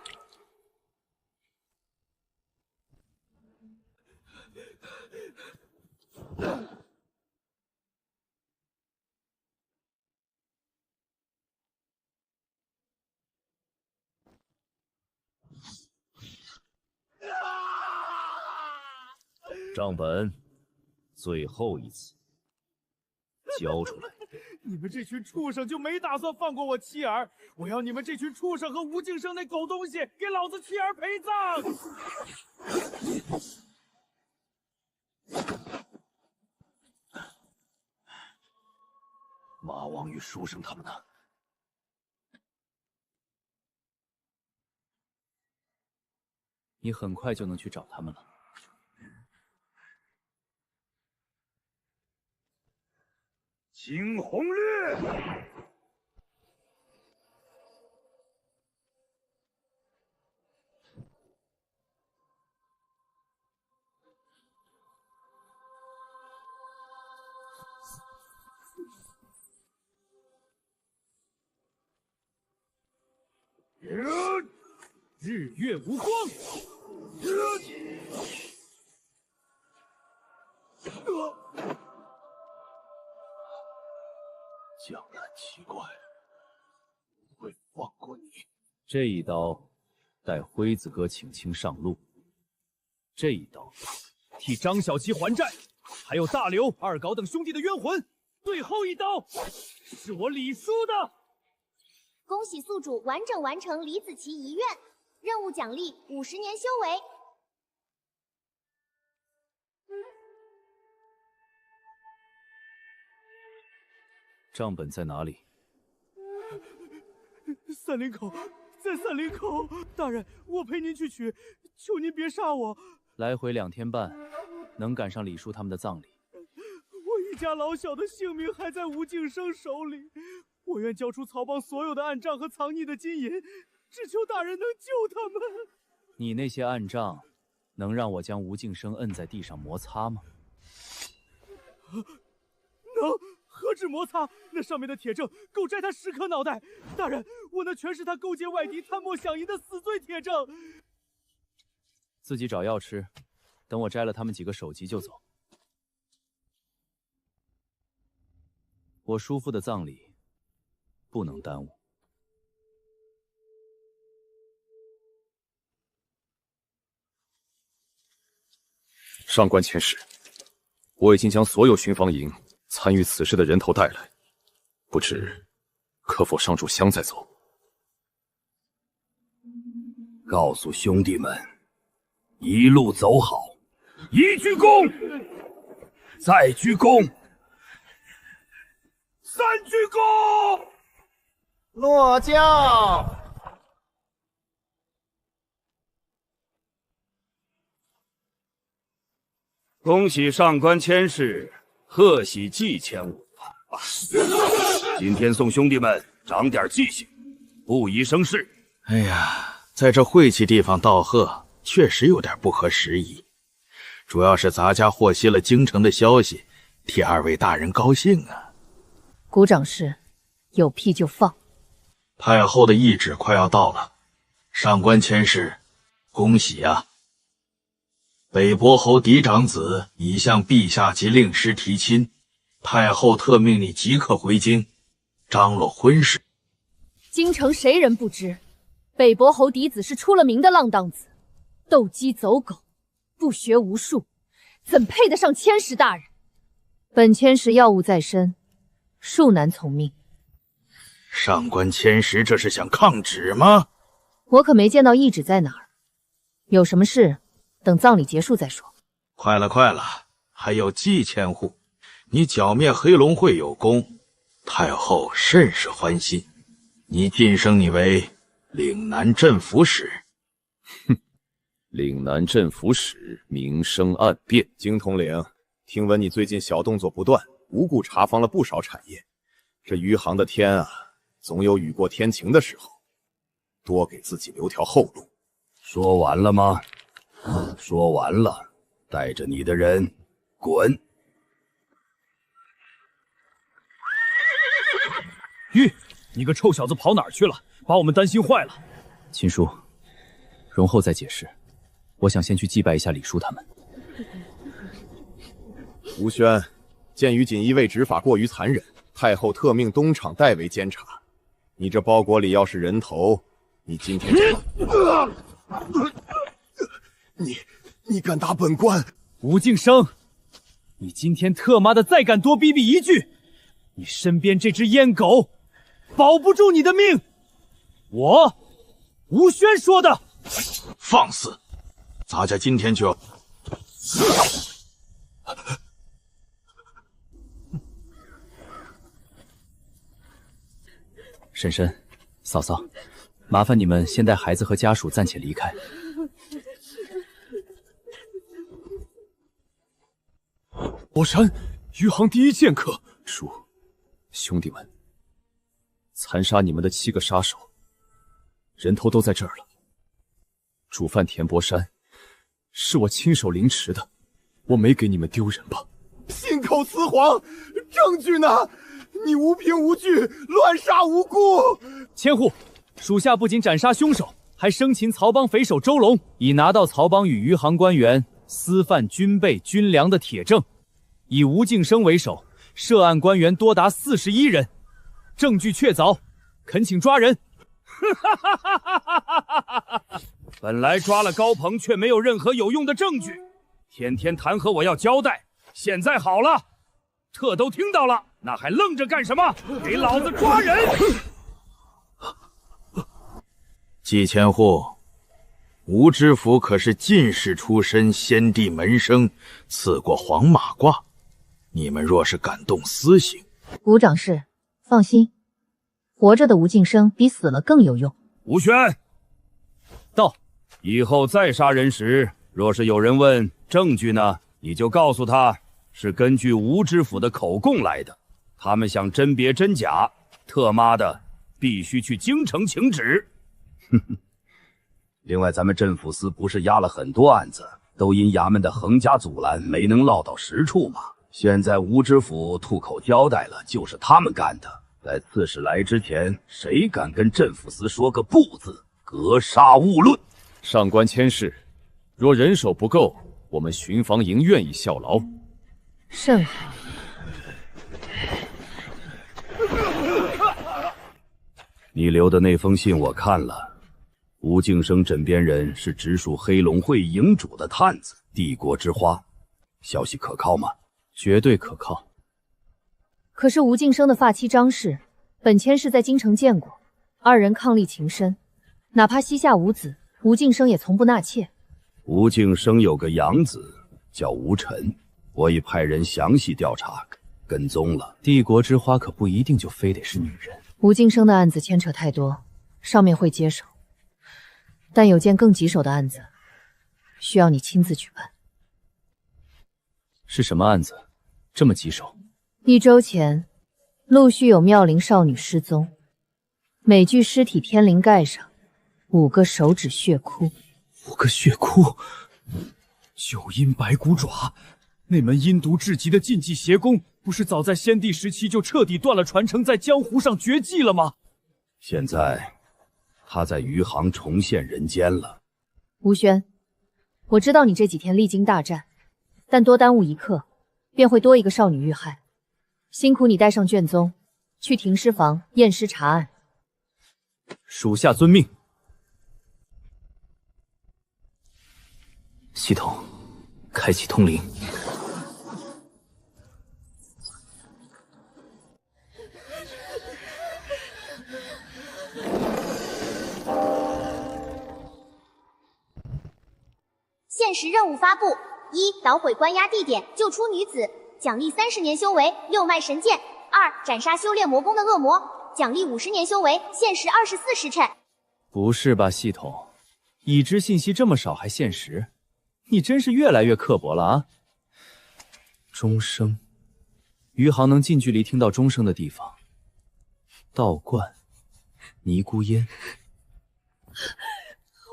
账本，最后一次，交出来！你们这群畜生就没打算放过我妻儿！我要你们这群畜生和吴敬生那狗东西给老子妻儿陪葬！马王与书生他们呢？你很快就能去找他们了。惊鸿略。日月无光。江南奇怪，不会放过你。这一刀，带辉子哥请亲上路；这一刀，替张小琪还债，还有大刘、二搞等兄弟的冤魂。最后一刀，是我李叔的。恭喜宿主完整完成李子琪遗愿，任务奖励50年修为。账本在哪里？三林口，在三林口。大人，我陪您去取，求您别杀我。来回2天半，能赶上李叔他们的葬礼。我一家老小的性命还在吴敬生手里，我愿交出曹帮所有的暗账和藏匿的金银，只求大人能救他们。你那些暗账，能让我将吴敬生摁在地上摩擦吗？能！何止摩擦，那上面的铁证够摘他10颗脑袋。大人，我那全是他勾结外敌、贪墨饗淫的死罪铁证。自己找药吃，等我摘了他们几个首级就走。我叔父的葬礼不能耽误。上官千使，我已经将所有巡防营参与此事的人头带来，不知可否上炷香再走？告诉兄弟们，一路走好，一鞠躬，再鞠躬，3鞠躬，落轿。恭喜上官千使，贺喜祭千户。今天送兄弟们长点记性，不宜生事。哎呀，在这晦气地方道贺，确实有点不合时宜。主要是咱家获悉了京城的消息，替2位大人高兴啊。谷长室，有屁就放。太后的懿旨快要到了，上官千使，恭喜啊！北伯侯嫡长子已向陛下及令师提亲，太后特命你即刻回京，张罗婚事。京城谁人不知，北伯侯嫡子是出了名的浪荡子，斗鸡走狗，不学无术，怎配得上千使大人？本千使要务在身，恕难从命。上官千使这是想抗旨吗？我可没见到懿旨在哪儿，有什么事等葬礼结束再说。快了，快了，还有季千户，你剿灭黑龙会有功，太后甚是欢心，你晋升你为岭南镇抚使。哼，岭南镇抚使名声暗变。京统领，听闻你最近小动作不断，无故查封了不少产业。这余杭的天啊，总有雨过天晴的时候，多给自己留条后路。说完了吗？说完了，带着你的人滚！玉，你个臭小子跑哪儿去了？把我们担心坏了。秦叔，容后再解释。我想先去祭拜一下李叔他们。吴轩，鉴于锦衣卫执法过于残忍，太后特命东厂代为监察。你这包裹里要是人头，你今天就……你敢打本官？吴敬生，你今天特妈的再敢多逼逼一句，你身边这只阉狗保不住你的命！我吴轩说的。放肆！咱家今天就要……婶婶、嫂嫂，麻烦你们先带孩子和家属暂且离开。博山，余杭第一剑客。叔，兄弟们，残杀你们的7个杀手，人头都在这儿了。主犯田伯山，是我亲手凌迟的，我没给你们丢人吧？信口雌黄，证据呢？你无凭无据，乱杀无辜。千户，属下不仅斩杀凶手，还生擒曹帮匪首周龙，已拿到曹帮与余杭官员私贩军备军粮的铁证。以吴敬生为首，涉案官员多达41人，证据确凿，恳请抓人。本来抓了高鹏，却没有任何有用的证据，天天弹劾我要交代。现在好了，特都听到了，那还愣着干什么？给老子抓人！季千户，吴知府可是进士出身，先帝门生，赐过黄马褂。你们若是敢动私刑，谷长室，放心，活着的吴敬生比死了更有用。吴轩，到。以后再杀人时，若是有人问证据呢，你就告诉他是根据吴知府的口供来的。他们想甄别真假，特妈的必须去京城请旨。另外，咱们镇抚司不是压了很多案子，都因衙门的横加阻拦，没能落到实处吗？现在吴知府吐口交代了，就是他们干的。在刺史来之前，谁敢跟镇抚司说个不字，格杀勿论。上官千事，若人手不够，我们巡防营愿意效劳。甚好。你留的那封信我看了，吴敬生枕边人是直属黑龙会营主的探子帝国之花，消息可靠吗？绝对可靠。可是吴敬生的发妻张氏，本千世在京城见过，二人伉俪情深，哪怕膝下无子，吴敬生也从不纳妾。吴敬生有个养子叫吴晨，我已派人详细调查，跟踪了。帝国之花可不一定就非得是女人。吴敬生的案子牵扯太多，上面会接手，但有件更棘手的案子，需要你亲自去办。是什么案子？这么棘手？1周前，陆续有妙龄少女失踪，每具尸体天灵盖上5个手指血窟。5个血窟，9阴白骨爪，那门阴毒至极的禁忌邪功，不是早在先帝时期就彻底断了传承，在江湖上绝迹了吗？现在，他在余杭重现人间了。吴轩，我知道你这几天历经大战，但多耽误一刻，便会多一个少女遇害。辛苦你带上卷宗，去停尸房验尸查案。属下遵命。系统，开启通灵。限时任务发布：1. 捣毁关押地点，救出女子，奖励30年修为，六脉神剑； 2. 斩杀修炼魔功的恶魔，奖励50年修为，限时24时辰。不是吧，系统？已知信息这么少还限时？你真是越来越刻薄了啊！钟声，余杭能近距离听到钟声的地方，道观、尼姑烟。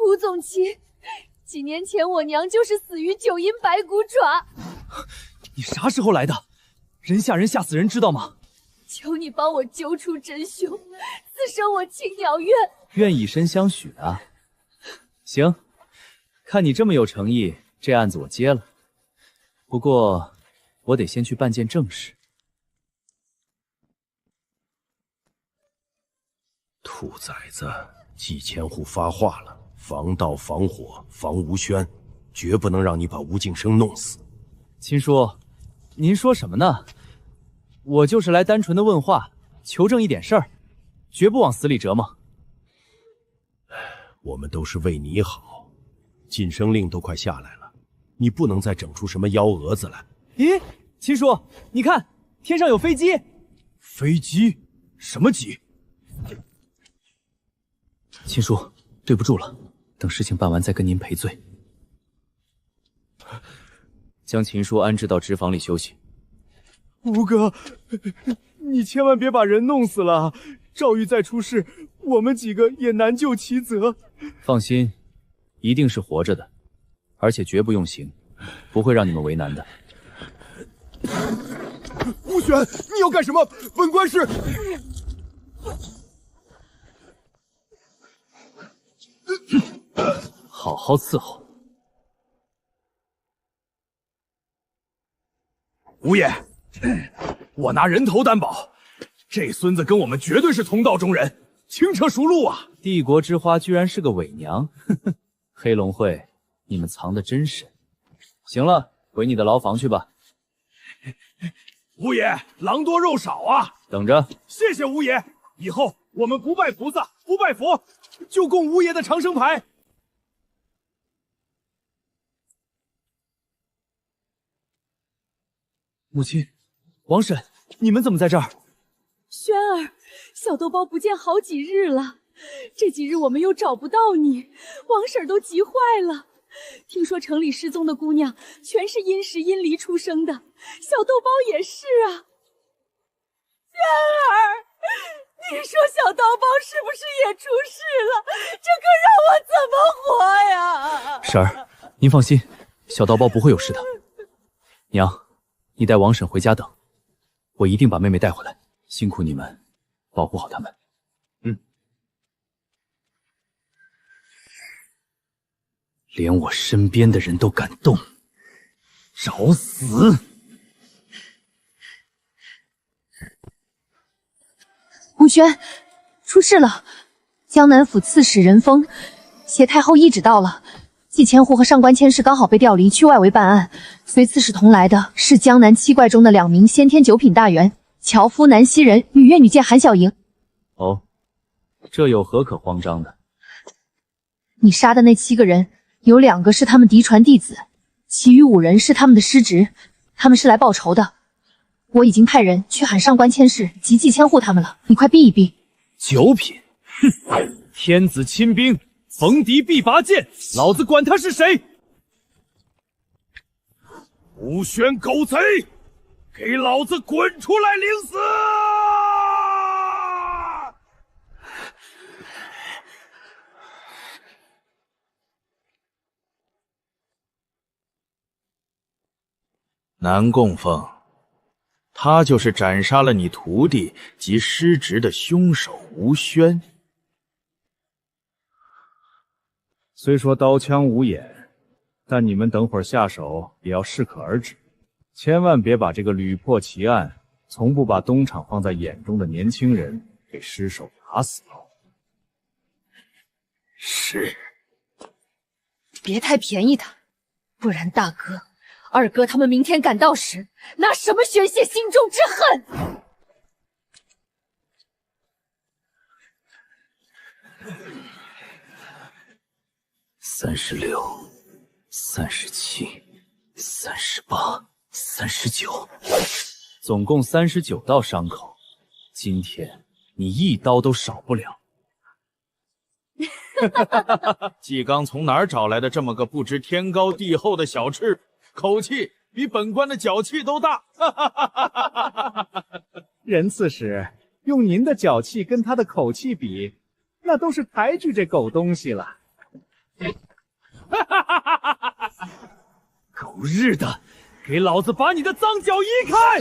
吴总旗，几年前我娘就是死于9阴白骨爪。你啥时候来的？人吓人吓死人，知道吗？求你帮我揪出真凶，自生我青鸟院。愿以身相许啊！行，看你这么有诚意，这案子我接了。不过，我得先去办件正事。兔崽子，季千户发话了，防盗、防火、防吴轩，绝不能让你把吴敬生弄死。秦叔，您说什么呢？我就是来单纯的问话，求证一点事儿，绝不往死里折磨。我们都是为你好，禁声令都快下来了，你不能再整出什么幺蛾子来。咦，秦叔，你看天上有飞机。飞机？什么机？秦叔，对不住了，等事情办完再跟您赔罪。将秦叔安置到职房里休息。吴哥，你千万别把人弄死了，赵玉再出事，我们几个也难救其责。放心，一定是活着的，而且绝不用刑，不会让你们为难的。吴玄，你要干什么？本官是……好好伺候。吴爷，我拿人头担保，这孙子跟我们绝对是同道中人，轻车熟路啊！帝国之花居然是个伪娘，呵呵，黑龙会，你们藏得真深。行了，回你的牢房去吧。吴爷，狼多肉少啊！等着。谢谢吴爷，以后我们不拜菩萨，不拜佛，就供吴爷的长生牌。母亲，王婶，你们怎么在这儿？轩儿，小豆包不见好几日了，这几日我们又找不到你，王婶都急坏了。听说城里失踪的姑娘全是阴时阴离出生的，小豆包也是啊。轩儿，你说小豆包是不是也出事了？这可让我怎么活呀？婶儿，您放心，小刀包不会有事的。娘，你带王婶回家等，我一定把妹妹带回来。辛苦你们，保护好他们。连我身边的人都敢动，找死！吴轩，出事了！江南府刺史任峰携太后懿旨到了，季千户和上官千世刚好被调离去外围办案，随刺史同来的是江南七怪中的2名先天九品大员，樵夫南溪人与越女剑韩小莹。哦，这有何可慌张的？你杀的那7个人，有2个是他们嫡传弟子，其余5人是他们的师侄，他们是来报仇的。我已经派人去喊上官千世及季千户他们了，你快避一避。9品，哼！天子亲兵，逢敌必拔剑，老子管他是谁！吴轩狗贼，给老子滚出来领死！南供奉，他就是斩杀了你徒弟及师侄的凶手吴轩。虽说刀枪无眼，但你们等会儿下手也要适可而止，千万别把这个屡破奇案、从不把东厂放在眼中的年轻人给失手打死了。是，别太便宜他，不然大哥、二哥他们明天赶到时，拿什么宣泄心中之恨？36、37、38、39，总共39道伤口。今天你1刀都少不了。纪刚从哪儿找来的这么个不知天高地厚的小赤？口气比本官的脚气都大。任刺史，用您的脚气跟他的口气比，那都是抬举这狗东西了。狗日的，给老子把你的脏脚移开！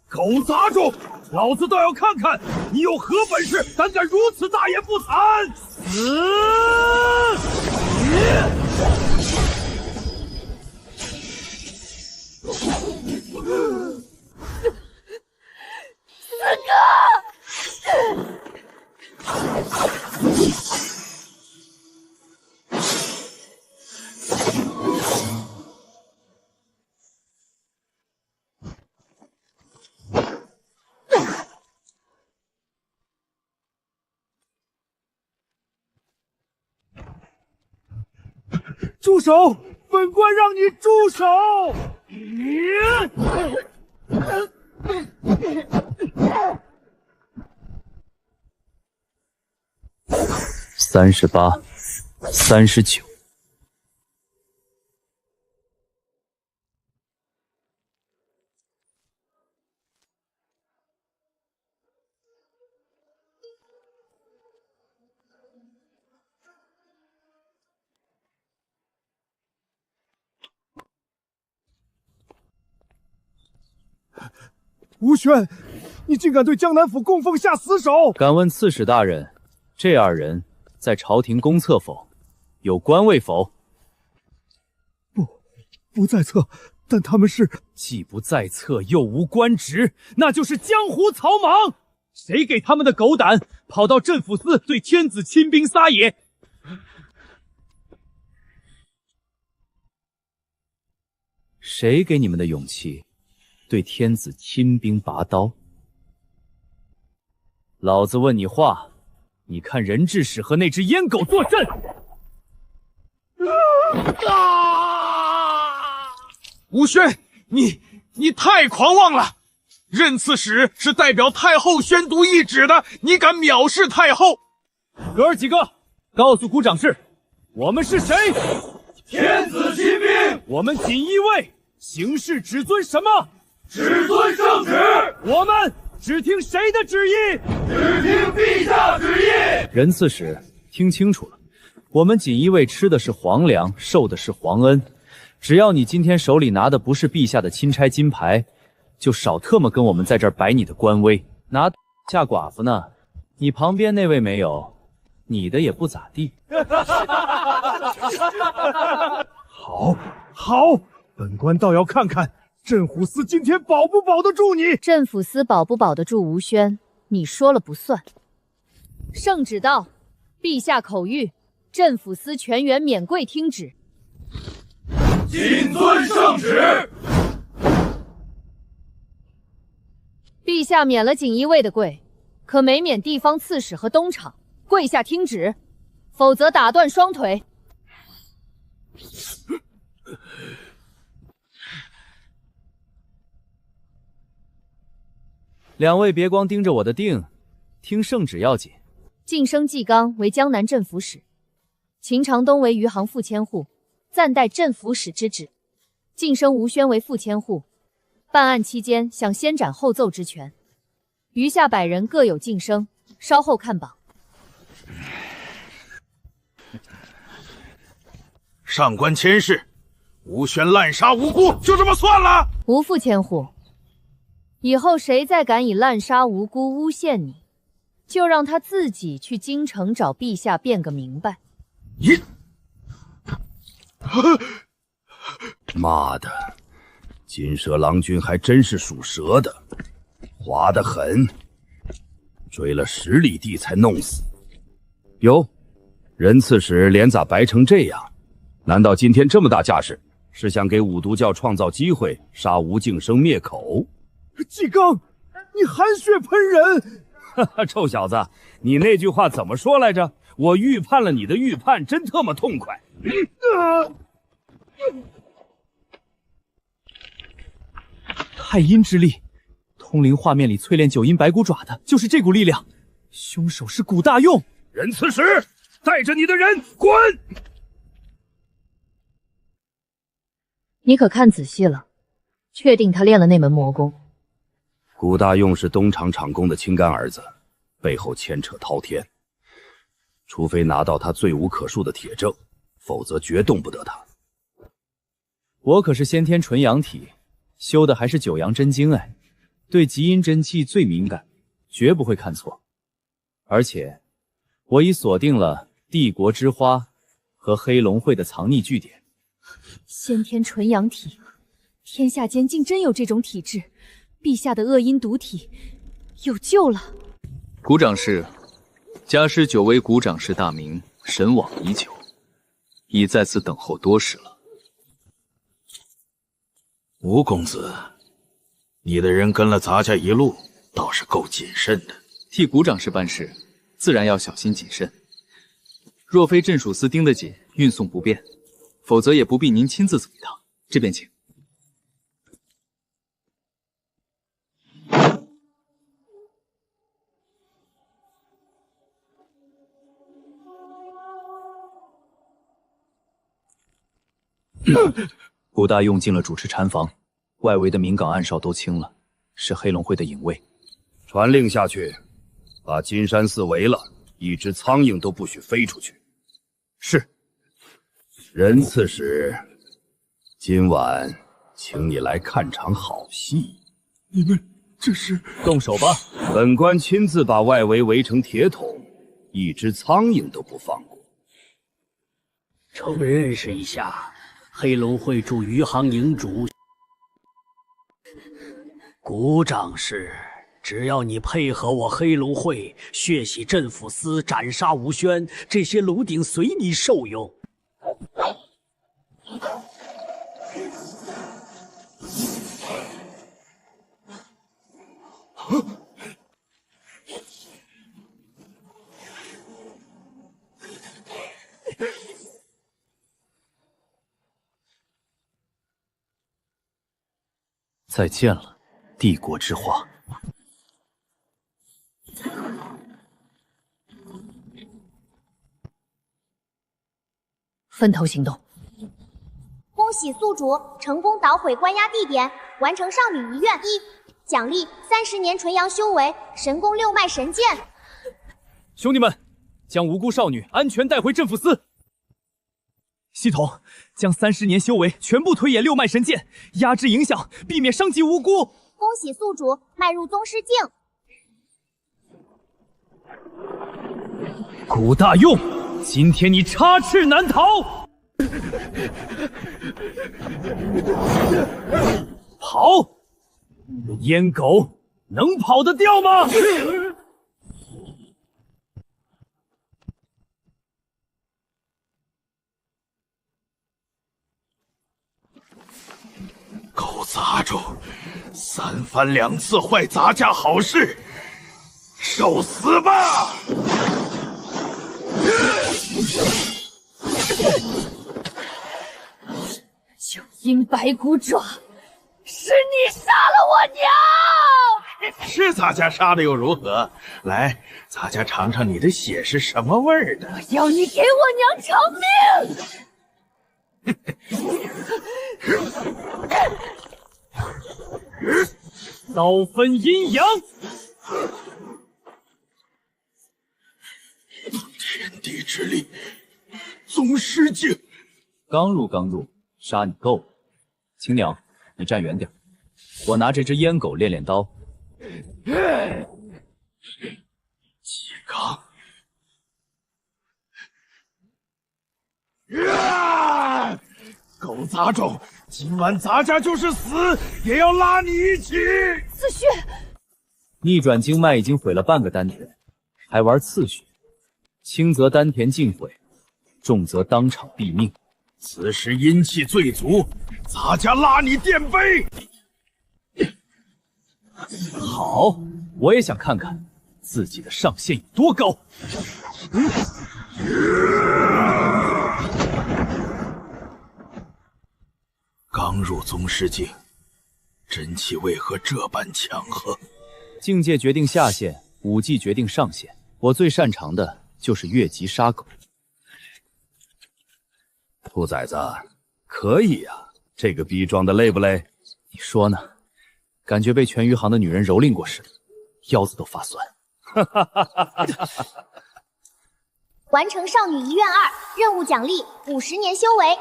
狗杂种，老子倒要看看你有何本事，胆敢如此大言不惭！死！四哥！住手！本官让你住手！38、39。吴轩，你竟敢对江南府供奉下死手！敢问刺史大人，这2人在朝廷公册否？有官位否？不在册，但他们是……既不在册，又无官职，那就是江湖草莽。谁给他们的狗胆，跑到镇抚司对天子亲兵撒野？谁给你们的勇气？对天子亲兵拔刀，老子问你话，你看任志使和那只阉狗作甚？吴轩，你太狂妄了！任刺史是代表太后宣读懿旨的，你敢藐视太后？哥儿几个，告诉姑掌事，我们是谁？天子亲兵。我们锦衣卫，行事只遵什么？只遵圣旨。我们只听谁的旨意？只听陛下旨意。任刺史，听清楚了，我们锦衣卫吃的是皇粮，受的是皇恩。只要你今天手里拿的不是陛下的钦差金牌，就少特么跟我们在这儿摆你的官威。拿下寡妇呢？你旁边那位没有，你的也不咋地。好，好，本官倒要看看镇抚司今天保不保得住你。镇抚司保不保得住吴宣，你说了不算。圣旨到，陛下口谕，镇抚司全员免跪听旨。谨遵圣旨。陛下免了锦衣卫的跪，可没免地方刺史和东厂，跪下听旨，否则打断双腿。两位别光盯着我的腚，听圣旨要紧。晋升纪纲为江南镇抚使，秦长东为余杭副千户，暂代镇抚使之职。晋升吴宣为副千户，办案期间享先斩后奏之权。余下100人各有晋升，稍后看榜。上官千事，吴宣滥杀无辜，就这么算了？吴副千户，以后谁再敢以滥杀无辜诬陷你，就让他自己去京城找陛下辩个明白。你，妈的，金蛇郎君还真是属蛇的，滑得很，追了10里地才弄死。哟，任刺史脸咋白成这样？难道今天这么大架势，是想给五毒教创造机会杀吴敬生灭口？纪纲，你含血喷人！哈哈，臭小子，你那句话怎么说来着？我预判了你的预判，真特么痛快！太阴之力，通灵画面里淬炼9阴白骨爪的就是这股力量。凶手是古大用。任刺史，带着你的人滚！你可看仔细了，确定他练了那门魔功？古大用是东厂厂公的亲干儿子，背后牵扯滔天，除非拿到他罪无可恕的铁证，否则绝动不得他。我可是先天纯阳体，修的还是九阳真经哎，对极阴真气最敏感，绝不会看错。而且我已锁定了帝国之花和黑龙会的藏匿据点。先天纯阳体，天下间竟真有这种体质，陛下的恶阴毒体有救了。谷长氏，家师久违谷长氏大名，神往已久，已在此等候多时了。吴公子，你的人跟了咱家一路，倒是够谨慎的。替谷长氏办事，自然要小心谨慎。若非镇属司盯得紧，运送不便，否则也不必您亲自走一趟。这边请。古大用进了主持禅房，外围的明岗暗哨都清了，是黑龙会的隐卫。传令下去，把金山寺围了，一只苍蝇都不许飞出去。是。任刺史，今晚请你来看场好戏。你们这是？动手吧！本官亲自把外围围成铁桶，一只苍蝇都不放过。承认识一下，黑龙会驻余杭营主谷长氏。只要你配合我黑龙会血洗镇抚司，斩杀吴宣，这些炉鼎随你受用。再见了，帝国之花。分头行动。恭喜宿主成功捣毁关押地点，完成少女遗愿。奖励30年纯阳修为，神功6脉神剑。兄弟们，将无辜少女安全带回镇抚司。系统将30年修为全部推演六脉神剑，压制影响，避免伤及无辜。恭喜宿主迈入宗师境。古大用，今天你插翅难逃。跑！阉狗能跑得掉吗？狗杂种，3番2次坏咱家好事，受死吧！九阴白骨爪，是你杀了我娘！是咱家杀的又如何？来，咱家尝尝你的血是什么味儿的。我要你给我娘偿命！早分阴阳，天地之力，宗师境。刚入，杀你够了。青娘，你站远点，我拿这只阉狗练练刀。纪刚，狗杂种，今晚咱家就是死，也要拉你一起。刺血，逆转经脉已经毁了半个丹田，还玩刺血，轻则丹田尽毁，重则当场毙命。此时阴气最足，咱家拉你垫背。好，我也想看看自己的上限有多高。刚入宗师境，真气为何这般强横？境界决定下限，武技决定上限。我最擅长的就是越级杀狗。兔崽子，可以呀、这个逼装的累不累？你说呢？感觉被全余杭的女人蹂躏过似的，腰子都发酸。完成少女遗愿2任务奖励50年修为。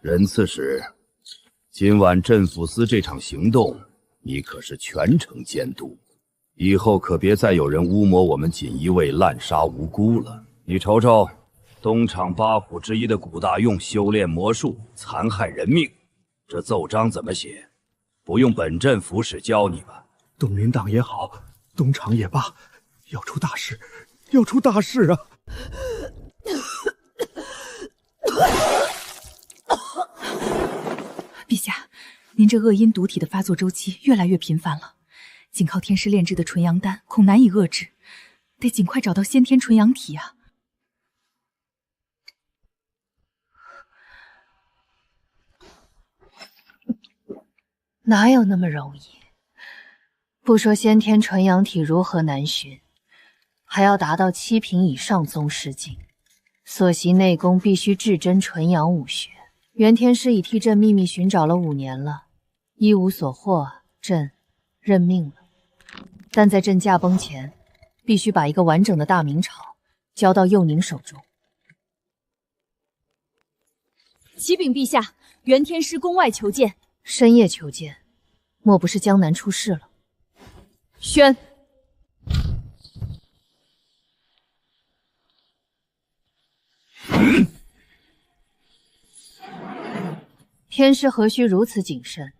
任刺史，今晚镇抚司这场行动，你可是全程监督，以后可别再有人污抹我们锦衣卫滥杀无辜了。你瞅瞅，东厂8虎之一的古大用修炼魔术，残害人命，这奏章怎么写？不用本镇抚使教你吧？东林党也好，东厂也罢，要出大事，要出大事啊！陛下，您这恶阴毒体的发作周期越来越频繁了，仅靠天师炼制的纯阳丹恐难以遏制，得尽快找到先天纯阳体啊！哪有那么容易？不说先天纯阳体如何难寻，还要达到7品以上宗师境，所习内功必须至真纯阳武学。袁天师已替朕秘密寻找了5年了，一无所获，朕认命了。但在朕驾崩前，必须把一个完整的大明朝交到幼宁手中。启禀陛下，袁天师宫外求见。深夜求见，莫不是江南出事了？宣。天师何须如此谨慎？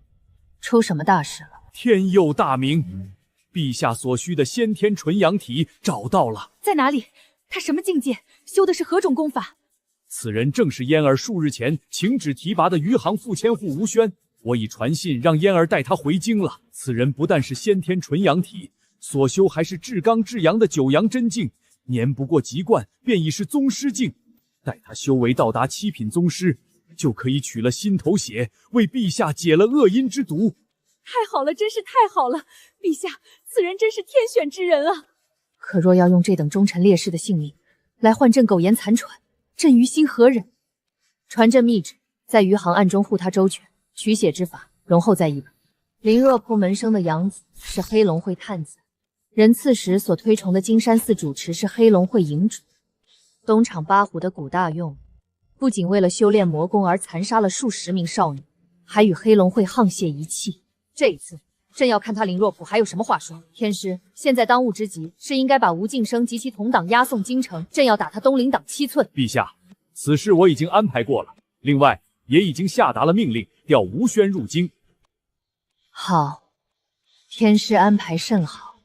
出什么大事了？天佑大明，陛下所需的先天纯阳体找到了。在哪里？他什么境界？修的是何种功法？此人正是嫣儿数日前请旨提拔的余杭副千户吴轩。我已传信让嫣儿带他回京了。此人不但是先天纯阳体，所修还是至刚至阳的9阳真境，年不过籍贯，便已是宗师境。待他修为到达7品宗师，就可以取了心头血，为陛下解了恶阴之毒。太好了，真是太好了！陛下，此人真是天选之人啊！可若要用这等忠臣烈士的性命来换朕苟延残喘，朕于心何忍？传朕密旨，在余杭暗中护他周全，取血之法容后再议吧。林若铺门生的养子是黑龙会探子，任刺史所推崇的金山寺主持是黑龙会营主，东厂8虎的古大用不仅为了修炼魔功而残杀了数十名少女，还与黑龙会沆瀣一气。这一次，朕要看他林若甫还有什么话说。天师，现在当务之急是应该把吴敬生及其同党押送京城，朕要打他东林党7寸。陛下，此事我已经安排过了，另外也已经下达了命令，调吴宣入京。好，天师安排甚好。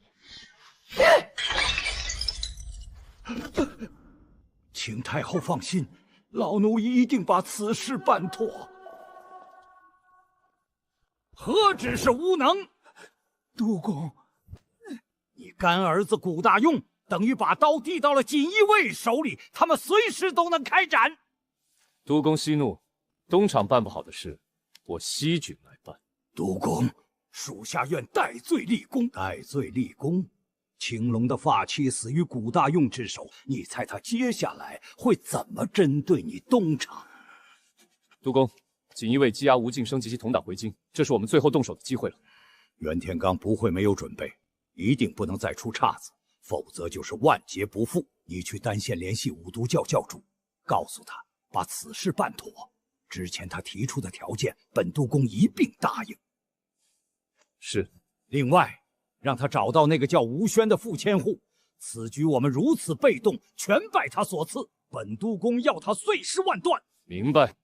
请太后放心，老奴一定把此事办妥。何止是无能，督公，你干儿子古大用等于把刀递到了锦衣卫手里，他们随时都能开斩。督公息怒，东厂办不好的事，我西郡来办。督公，属下愿戴罪立功。戴罪立功。青龙的发妻死于古大用之手，你猜他接下来会怎么针对你东厂？督公，锦衣卫羁押吴敬生及其同党回京，这是我们最后动手的机会了。袁天罡不会没有准备，一定不能再出岔子，否则就是万劫不复。你去丹县联系五毒教教主，告诉他把此事办妥。之前他提出的条件，本督公一并答应。是。另外，让他找到那个叫吴宣的副千户。此局我们如此被动，全拜他所赐。本督公要他碎尸万段。明白。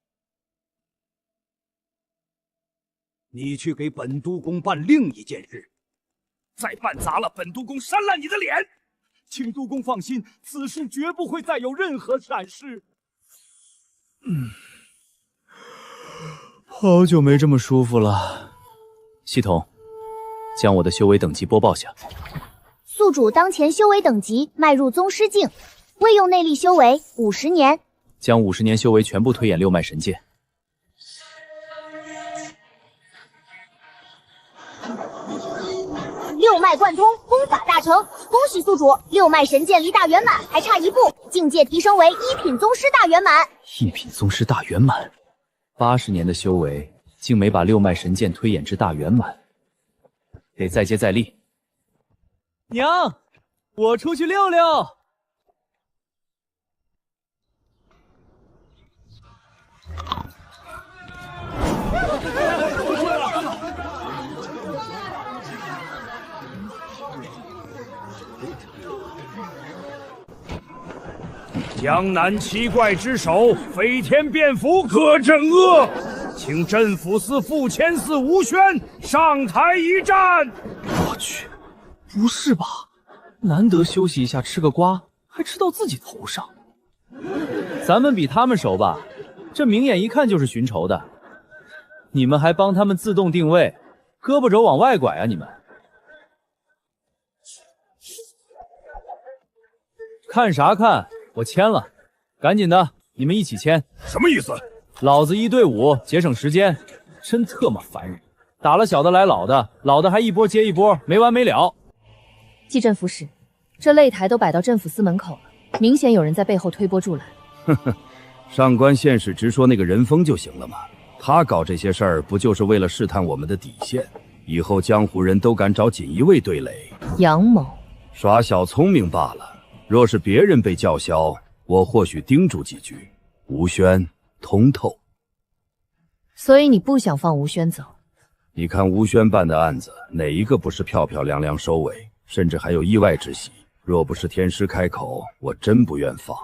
你去给本督公办另一件事，再办砸了，本督公扇烂你的脸。请督公放心，此事绝不会再有任何闪失。好久没这么舒服了。系统，将我的修为等级播报下。宿主当前修为等级迈入宗师境，未用内力修为50年。将50年修为全部推演六脉神剑。六脉贯通，功法大成，恭喜宿主，六脉神剑离大圆满还差一步，境界提升为1品宗师大圆满。1品宗师大圆满，80年的修为竟没把六脉神剑推演至大圆满，得再接再厉。娘，我出去溜溜。江南七怪之首飞天变符葛镇恶，请镇抚司副千司吴宣上台一战。我去，不是吧？难得休息一下，吃个瓜，还吃到自己头上。咱们比他们熟吧？这明眼一看就是寻仇的，你们还帮他们自动定位，胳膊肘往外拐啊！你们看啥看？我签了，赶紧的，你们一起签。什么意思？老子1对5，节省时间，真特么烦人！打了小的来老的，老的还一波接一波，没完没了。季镇抚使，这擂台都摆到镇抚司门口了，明显有人在背后推波助澜。呵呵，上官县使直说那个任峰就行了嘛，他搞这些事儿不就是为了试探我们的底线？以后江湖人都敢找锦衣卫对垒。杨某耍小聪明罢了。若是别人被叫嚣，我或许叮嘱几句。吴宣通透，所以你不想放吴宣走？你看吴宣办的案子，哪一个不是漂漂亮亮收尾，甚至还有意外之喜？若不是天师开口，我真不愿放。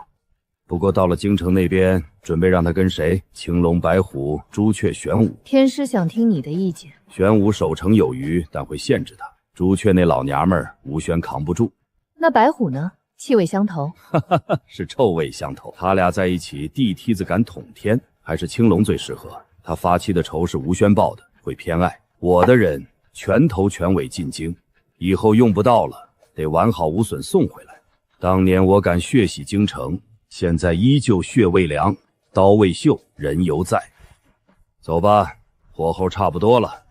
不过到了京城那边，准备让他跟谁？青龙、白虎、朱雀、玄武。天师想听你的意见。玄武守城有余，但会限制他。朱雀那老娘们儿，吴宣扛不住。那白虎呢？气味相投，是臭味相投。他俩在一起，地梯子敢捅天，还是青龙最适合。他发妻的仇是吴宣报的，会偏爱我的人，全头全尾进京，以后用不到了，得完好无损送回来。当年我敢血洗京城，现在依旧血未凉，刀未锈，人犹在。走吧，火候差不多了。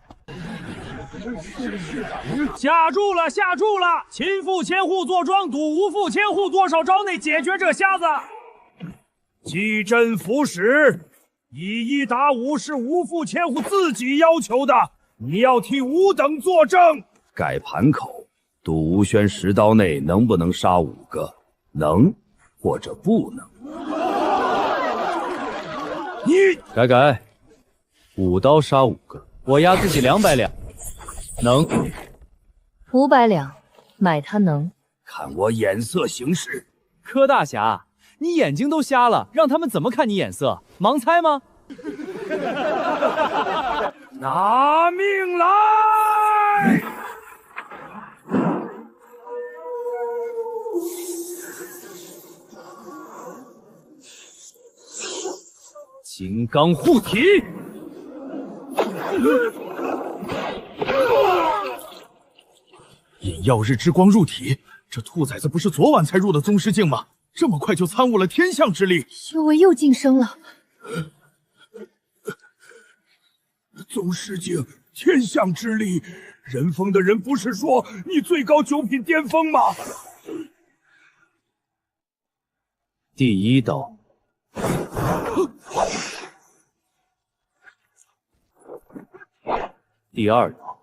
下注了，下注了！秦副千户坐庄，赌吴副千户多少招内解决这瞎子。季镇抚使以1打5是吴副千户自己要求的，你要替吾等作证。改盘口，赌吴宣10刀内能不能杀5个？能，或者不能。改，5刀杀5个，我押自己200两，能？500两，买他能。看我眼色行事。柯大侠，你眼睛都瞎了，让他们怎么看你眼色？盲猜吗？拿命来！金刚护体！引曜日之光入体，这兔崽子不是昨晚才入的宗师境吗？这么快就参悟了天象之力，修为又晋升了。宗师境，天象之力，人峰的人不是说你最高9品巅峰吗？第1刀。第2刀，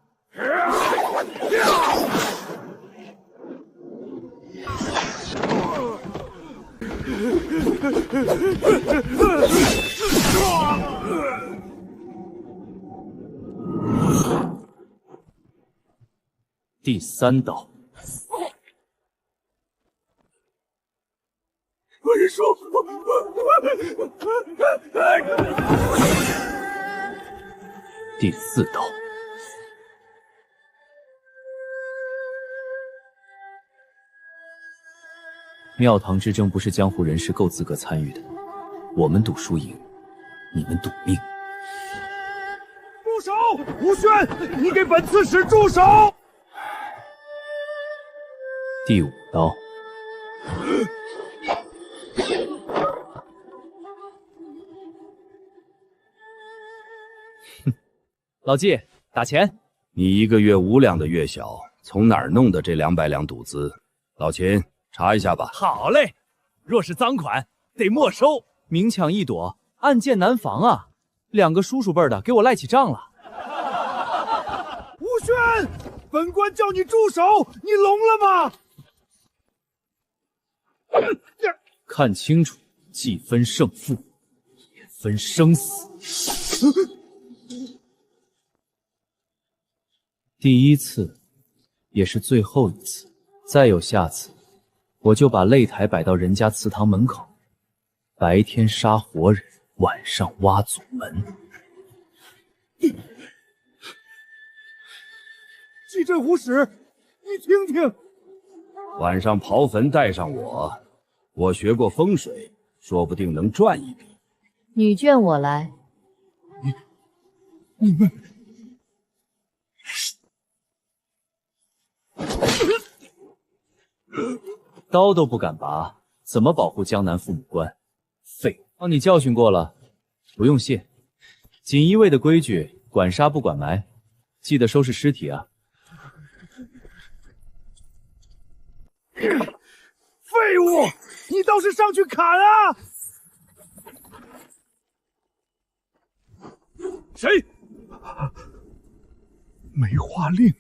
第3刀。我说，第4刀。庙堂之争不是江湖人士够资格参与的，我们赌输赢，你们赌命。住手！吴轩，你给本刺史住手！第5刀。哼，老纪，打钱。你1个月5两的月小，从哪儿弄的这200两赌资？老秦，查一下吧。好嘞，若是赃款，得没收。明抢一躲，暗箭难防啊！2个叔叔辈的给我赖起账了。吴轩，本官叫你住手，你聋了吗？看清楚，既分胜负，也分生死。第1次，也是最后一次。再有下次，我就把擂台摆到人家祠堂门口，白天杀活人，晚上挖祖门。祭镇虎使，你听听。晚上刨坟带上我学过风水，说不定能赚一笔。女眷我来。你们。刀都不敢拔，怎么保护江南父母官？废，帮你教训过了，不用谢。锦衣卫的规矩，管杀不管埋，记得收拾尸体啊。废物，你倒是上去砍啊！谁？梅花令，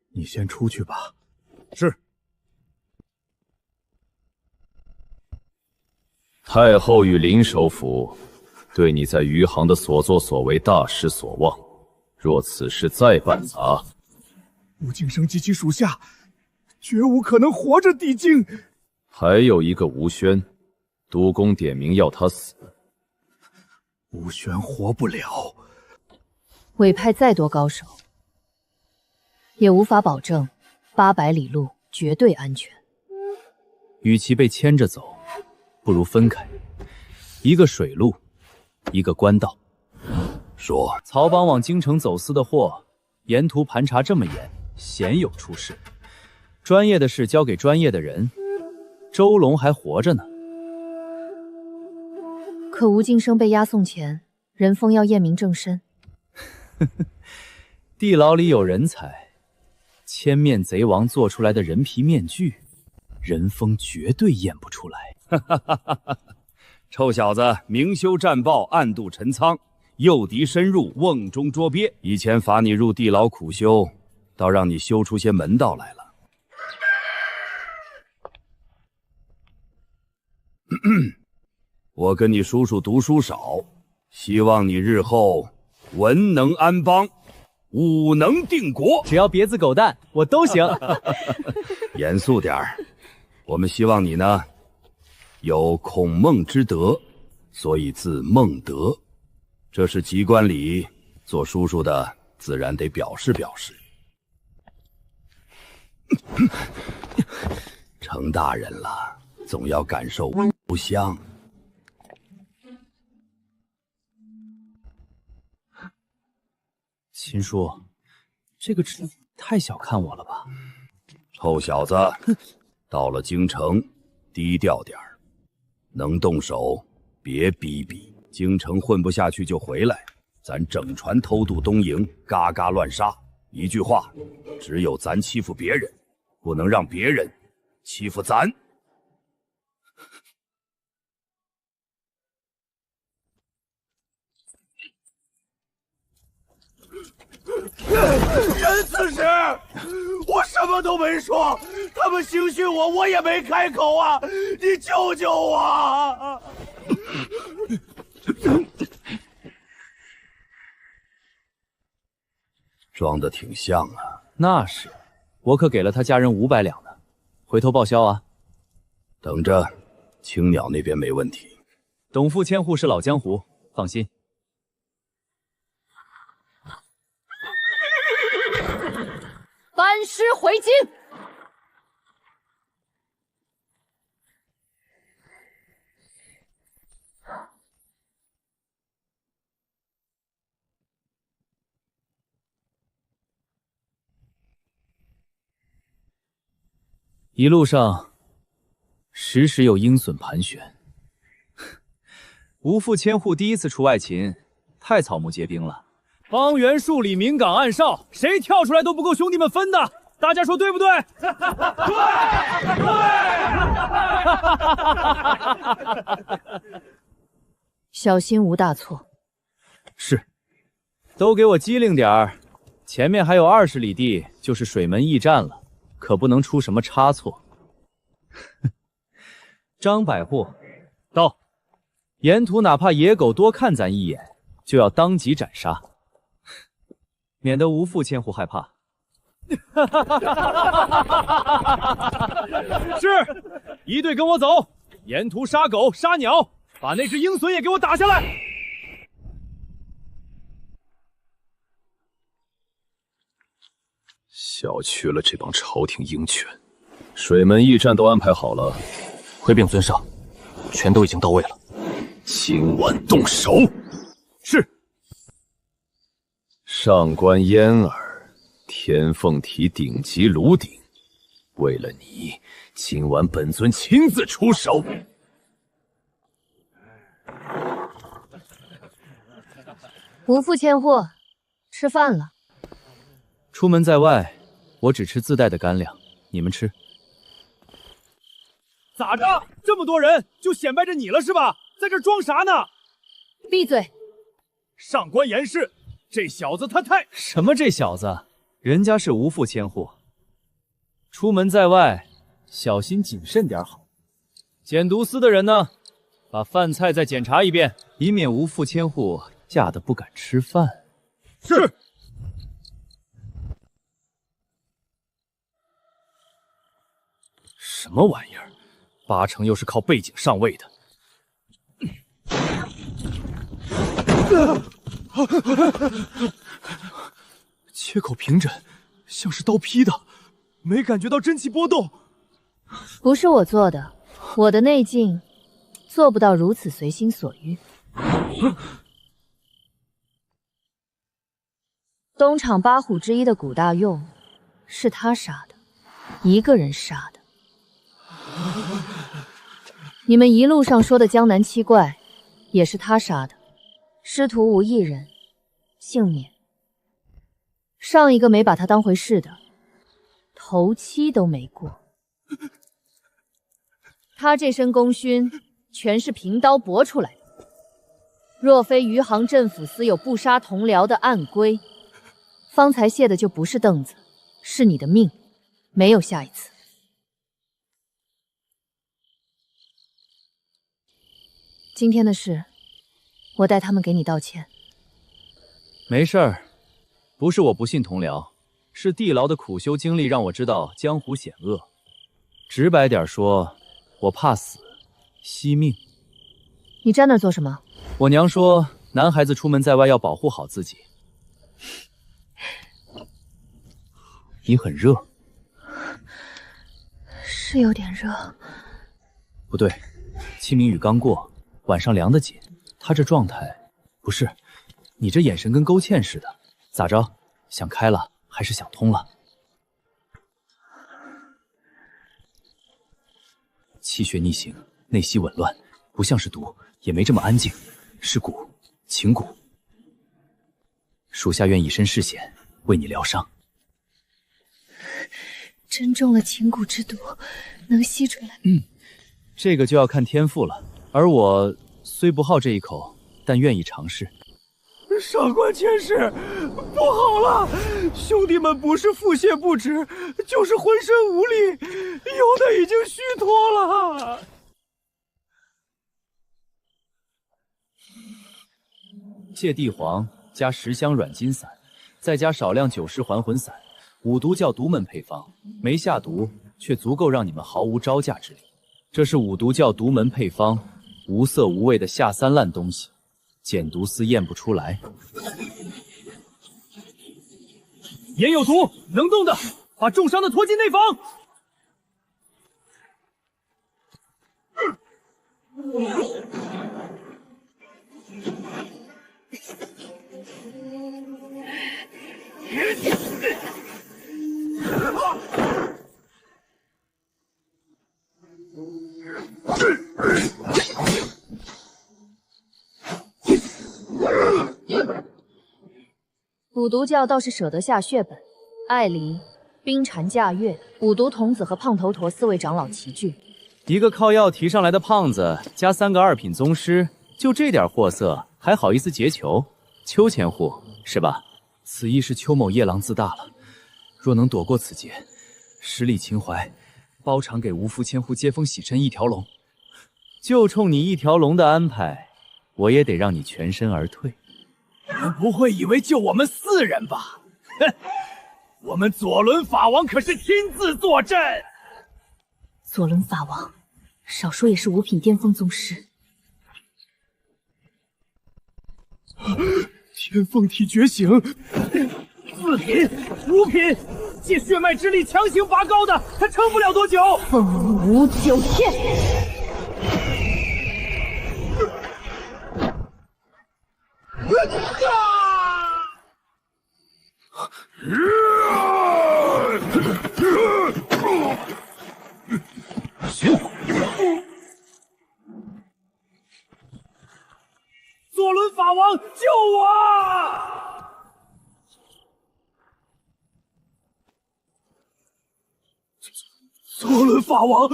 你先出去吧。是。太后与林首府对你在余杭的所作所为大失所望，若此事再办砸，吴敬生及其属下绝无可能活着抵京。还有一个吴轩，督公点名要他死。吴轩活不了，委派再多高手，也无法保证800里路绝对安全。与其被牵着走，不如分开，一个水路，一个官道。说，曹帮往京城走私的货，沿途盘查这么严，鲜有出事。专业的事交给专业的人，周龙还活着呢。可吴敬生被押送前，任峰要验明正身。地牢里有人才，千面贼王做出来的人皮面具，任峰绝对验不出来。臭小子，明修栈报，暗度陈仓，诱敌深入，瓮中捉鳖。以前罚你入地牢苦修，倒让你修出些门道来了。我跟你叔叔读书少，希望你日后文能安邦，武能定国。只要别字狗蛋，我都行。严肃点儿，我们希望你呢有孔孟之德，所以字孟德。这是籍贯里，做叔叔的自然得表示表示。成大人了，总要感受无香。秦叔，这个太小看我了吧？臭小子，到了京城，低调点儿，能动手别逼逼。京城混不下去就回来，咱整船偷渡东营，嘎嘎乱杀。一句话，只有咱欺负别人，不能让别人欺负咱。任刺史，我什么都没说，他们刑讯我，我也没开口啊！你救救我！装的挺像啊。那是，我可给了他家人500两呢，回头报销啊。等着，青鸟那边没问题。董副千户是老江湖，放心。班师回京。一路上，时时有鹰隼盘旋。吴副千户第一次出外勤，太草木皆兵了。方圆数里明岗暗哨，谁跳出来都不够兄弟们分的，大家说对不对？对。小心无大错。是，都给我机灵点儿，前面还有20里地就是水门驿站了，可不能出什么差错。张百货，到，沿途哪怕野狗多看咱一眼，就要当即斩杀。免得吴副千户害怕。是，一队跟我走，沿途杀狗杀鸟，把那只鹰隼也给我打下来。小觑了这帮朝廷鹰犬，水门驿站都安排好了，回禀尊上，全都已经到位了。今晚动手。是。上官嫣儿，天凤体顶级炉鼎，为了你，今晚本尊亲自出手。吴副千户，吃饭了。出门在外，我只吃自带的干粮，你们吃。咋着？这么多人就显摆着你了是吧？在这装啥呢？闭嘴！上官严氏。这小子他太……什么这小子？人家是吴副千户，出门在外小心谨慎点好。检毒司的人呢，把饭菜再检查一遍，以免吴副千户吓得不敢吃饭。是。什么玩意儿？8成又是靠背景上位的。切口平整，像是刀劈的，没感觉到真气波动。不是我做的，我的内劲做不到如此随心所欲。东厂8虎之一的古大用，是他杀的，一个人杀的。你们一路上说的江南七怪，也是他杀的，师徒无一人幸免。上一个没把他当回事的，头七都没过。他这身功勋全是凭刀搏出来的。若非余杭镇抚司有不杀同僚的暗规，方才卸的就不是凳子，是你的命，没有下一次。今天的事，我代他们给你道歉。没事儿，不是我不信同僚，是地牢的苦修经历让我知道江湖险恶。直白点说，我怕死，惜命。你站那儿做什么？我娘说，男孩子出门在外要保护好自己。你很热。是有点热。不对，清明雨刚过，晚上凉得紧。他这状态，不是，你这眼神跟勾芡似的，咋着？想开了还是想通了？气血逆行，内息紊乱，不像是毒，也没这么安静，是蛊，情蛊。属下愿以身试险，为你疗伤。真中了情蛊之毒，能吸出来？这个就要看天赋了。而我虽不好这一口，但愿意尝试。上官千世，不好了！兄弟们不是腹泻不止，就是浑身无力，有的已经虚脱了。借地黄加10香软筋散，再加少量9石还魂散，五毒教独门配方，没下毒，却足够让你们毫无招架之力。这是五毒教独门配方，无色无味的下三滥东西，减毒丝验不出来。眼有毒，能动的，把重伤的拖进内房。五毒教倒是舍得下血本，艾离、冰蝉驾月、五毒童子和胖头陀4位长老齐聚。一个靠药提上来的胖子，加3个2品宗师，就这点货色，还好意思结仇？邱千户是吧？此意是邱某夜郎自大了。若能躲过此劫，实力情怀，包场给无夫千户接风洗尘1条龙。就冲你1条龙的安排，我也得让你全身而退。你们不会以为就我们4人吧？哼，我们左轮法王可是亲自坐镇。左轮法王，少说也是5品巅峰宗师。天凤体觉醒，4品、5品，借血脉之力强行拔高的，他撑不了多久。凤舞9天。左轮法王，救我！左轮法王，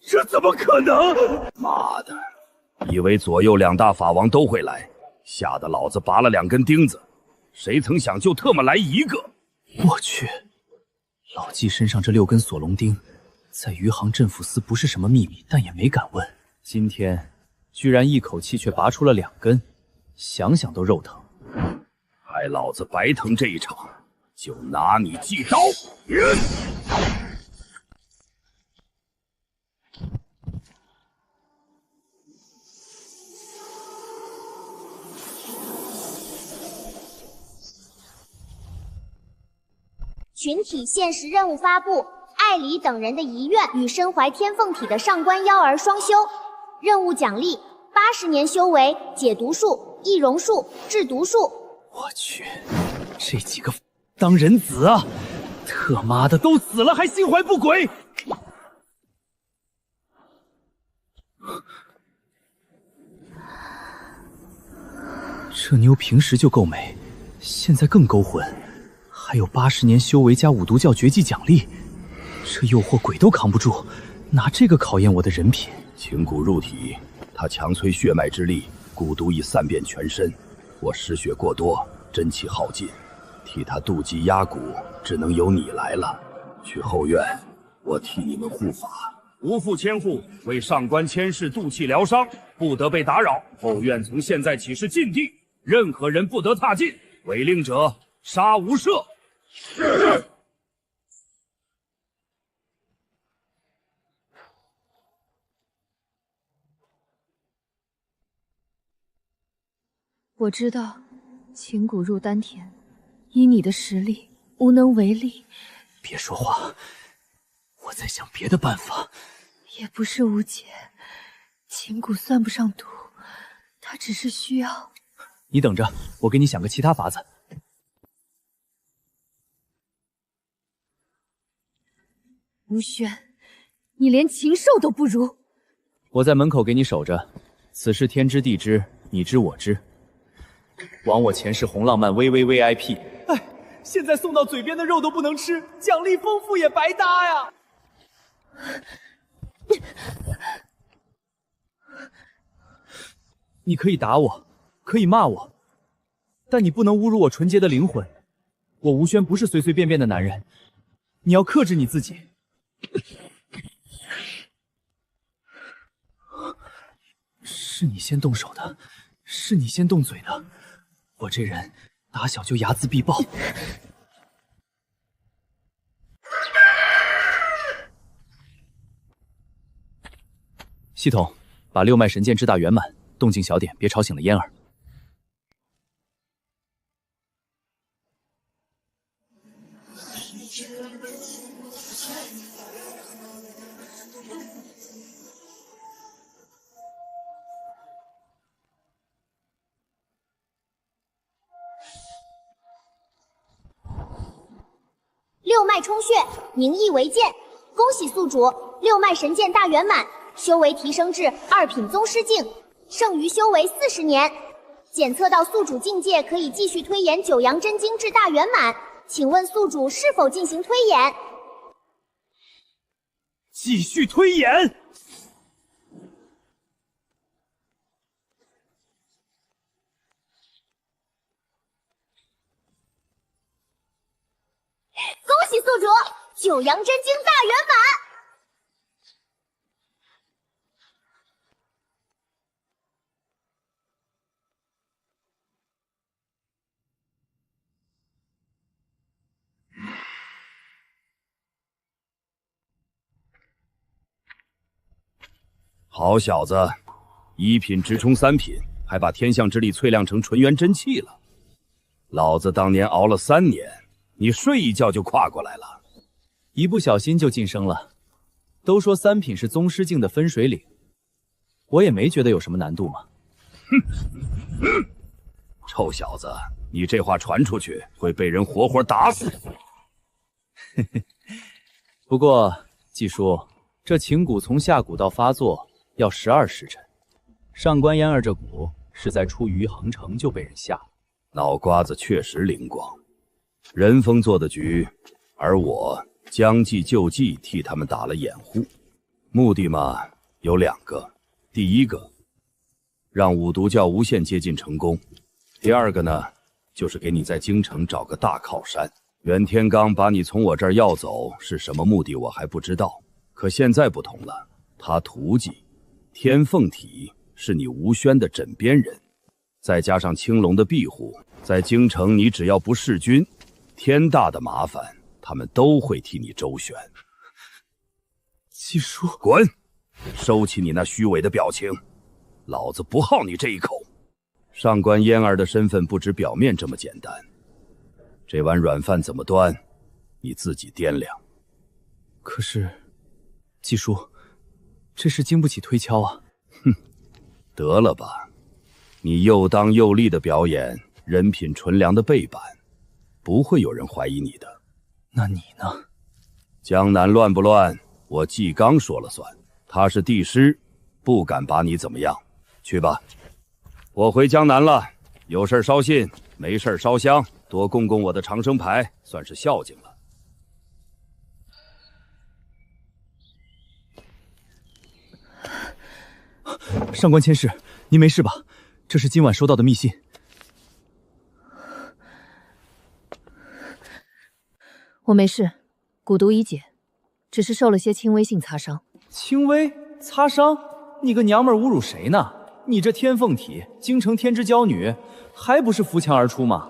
这怎么可能？妈的，以为左右2大法王都会来，吓得老子拔了2根钉子，谁曾想就特么来1个。我去，老纪身上这6根锁龙钉，在余杭镇抚司不是什么秘密，但也没敢问。今天居然一口气却拔出了2根，想想都肉疼。害老子白疼这一场，就拿你祭刀！群体限时任务发布：艾离等人的遗愿与身怀天凤体的上官妖儿双修。任务奖励：80年修为、解毒术、易容术、制毒术。我去，这几个当人子啊！特妈的都死了还心怀不轨！这妞平时就够美，现在更勾魂。还有80年修为加5毒教绝技奖励，这诱惑鬼都扛不住，拿这个考验我的人品。情蛊入体，他强催血脉之力，蛊毒已散遍全身。我失血过多，真气耗尽，替他渡劫压蛊，只能由你来了。去后院，我替你们护法。无负千户为上官千世渡气疗伤，不得被打扰。后院从现在起是禁地，任何人不得踏进，违令者杀无赦。是。我知道，情蛊入丹田，以你的实力无能为力。别说话，我在想别的办法。也不是无解，情蛊算不上毒，它只是需要……你等着，我给你想个其他法子。吴轩，你连禽兽都不如。我在门口给你守着，此事天知地知，你知我知。枉我前世红浪漫VVVIP。哎，现在送到嘴边的肉都不能吃，奖励丰富也白搭呀！你可以打我，可以骂我，但你不能侮辱我纯洁的灵魂。我吴轩不是随随便便的男人，你要克制你自己。是你先动手的，是你先动嘴的。我这人打小就睚眦必报。系统，把六脉神剑至大圆满，动静小点，别吵醒了嫣儿。六脉充血，凝意为剑。恭喜宿主，六脉神剑大圆满，修为提升至2品宗师境，剩余修为40年。检测到宿主境界，可以继续推演九阳真经至大圆满。请问宿主是否进行推演？继续推演。恭喜宿主，九阳真经大圆满。好小子，1品直冲3品，还把天象之力淬炼成纯元真气了。老子当年熬了3年，你睡一觉就跨过来了，一不小心就晋升了。都说3品是宗师境的分水岭，我也没觉得有什么难度嘛。臭小子，你这话传出去会被人活活打死。不过季叔，这情蛊从下蛊到发作要12时辰，上官嫣儿这蛊是在出余杭城就被人下了。脑瓜子确实灵光，任峰做的局，而我将计就计，替他们打了掩护。目的嘛，有2个。第一个，让五毒教无限接近成功；第二个呢，就是给你在京城找个大靠山。袁天罡把你从我这儿要走是什么目的，我还不知道。可现在不同了，他图记天凤体是你吴轩的枕边人，再加上青龙的庇护，在京城你只要不弑君，天大的麻烦他们都会替你周旋。季叔，滚！收起你那虚伪的表情，老子不好你这一口。上官嫣儿的身份不止表面这么简单，这碗软饭怎么端，你自己掂量。可是，季叔，这事经不起推敲啊。哼，得了吧，你又当又立的表演，人品纯良的背板，不会有人怀疑你的。那你呢？江南乱不乱，我季刚说了算。他是帝师，不敢把你怎么样。去吧，我回江南了。有事捎信，没事烧香，多供供我的长生牌，算是孝敬了。上官千世，您没事吧？这是今晚收到的密信。我没事，蛊毒已解，只是受了些轻微性擦伤。轻微擦伤？你个娘们儿侮辱谁呢？你这天凤体，京城天之娇女，还不是扶墙而出吗？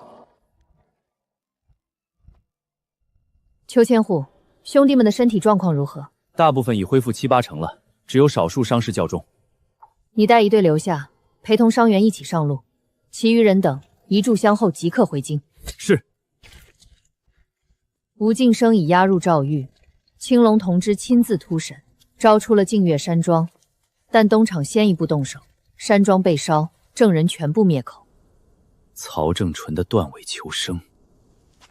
邱千户，兄弟们的身体状况如何？大部分已恢复7、8成了，只有少数伤势较重。你带一队留下，陪同伤员一起上路，其余人等一炷香后即刻回京。是。吴敬生已押入诏狱，青龙同知亲自突审，招出了净月山庄，但东厂先一步动手，山庄被烧，证人全部灭口。曹正纯的断尾求生，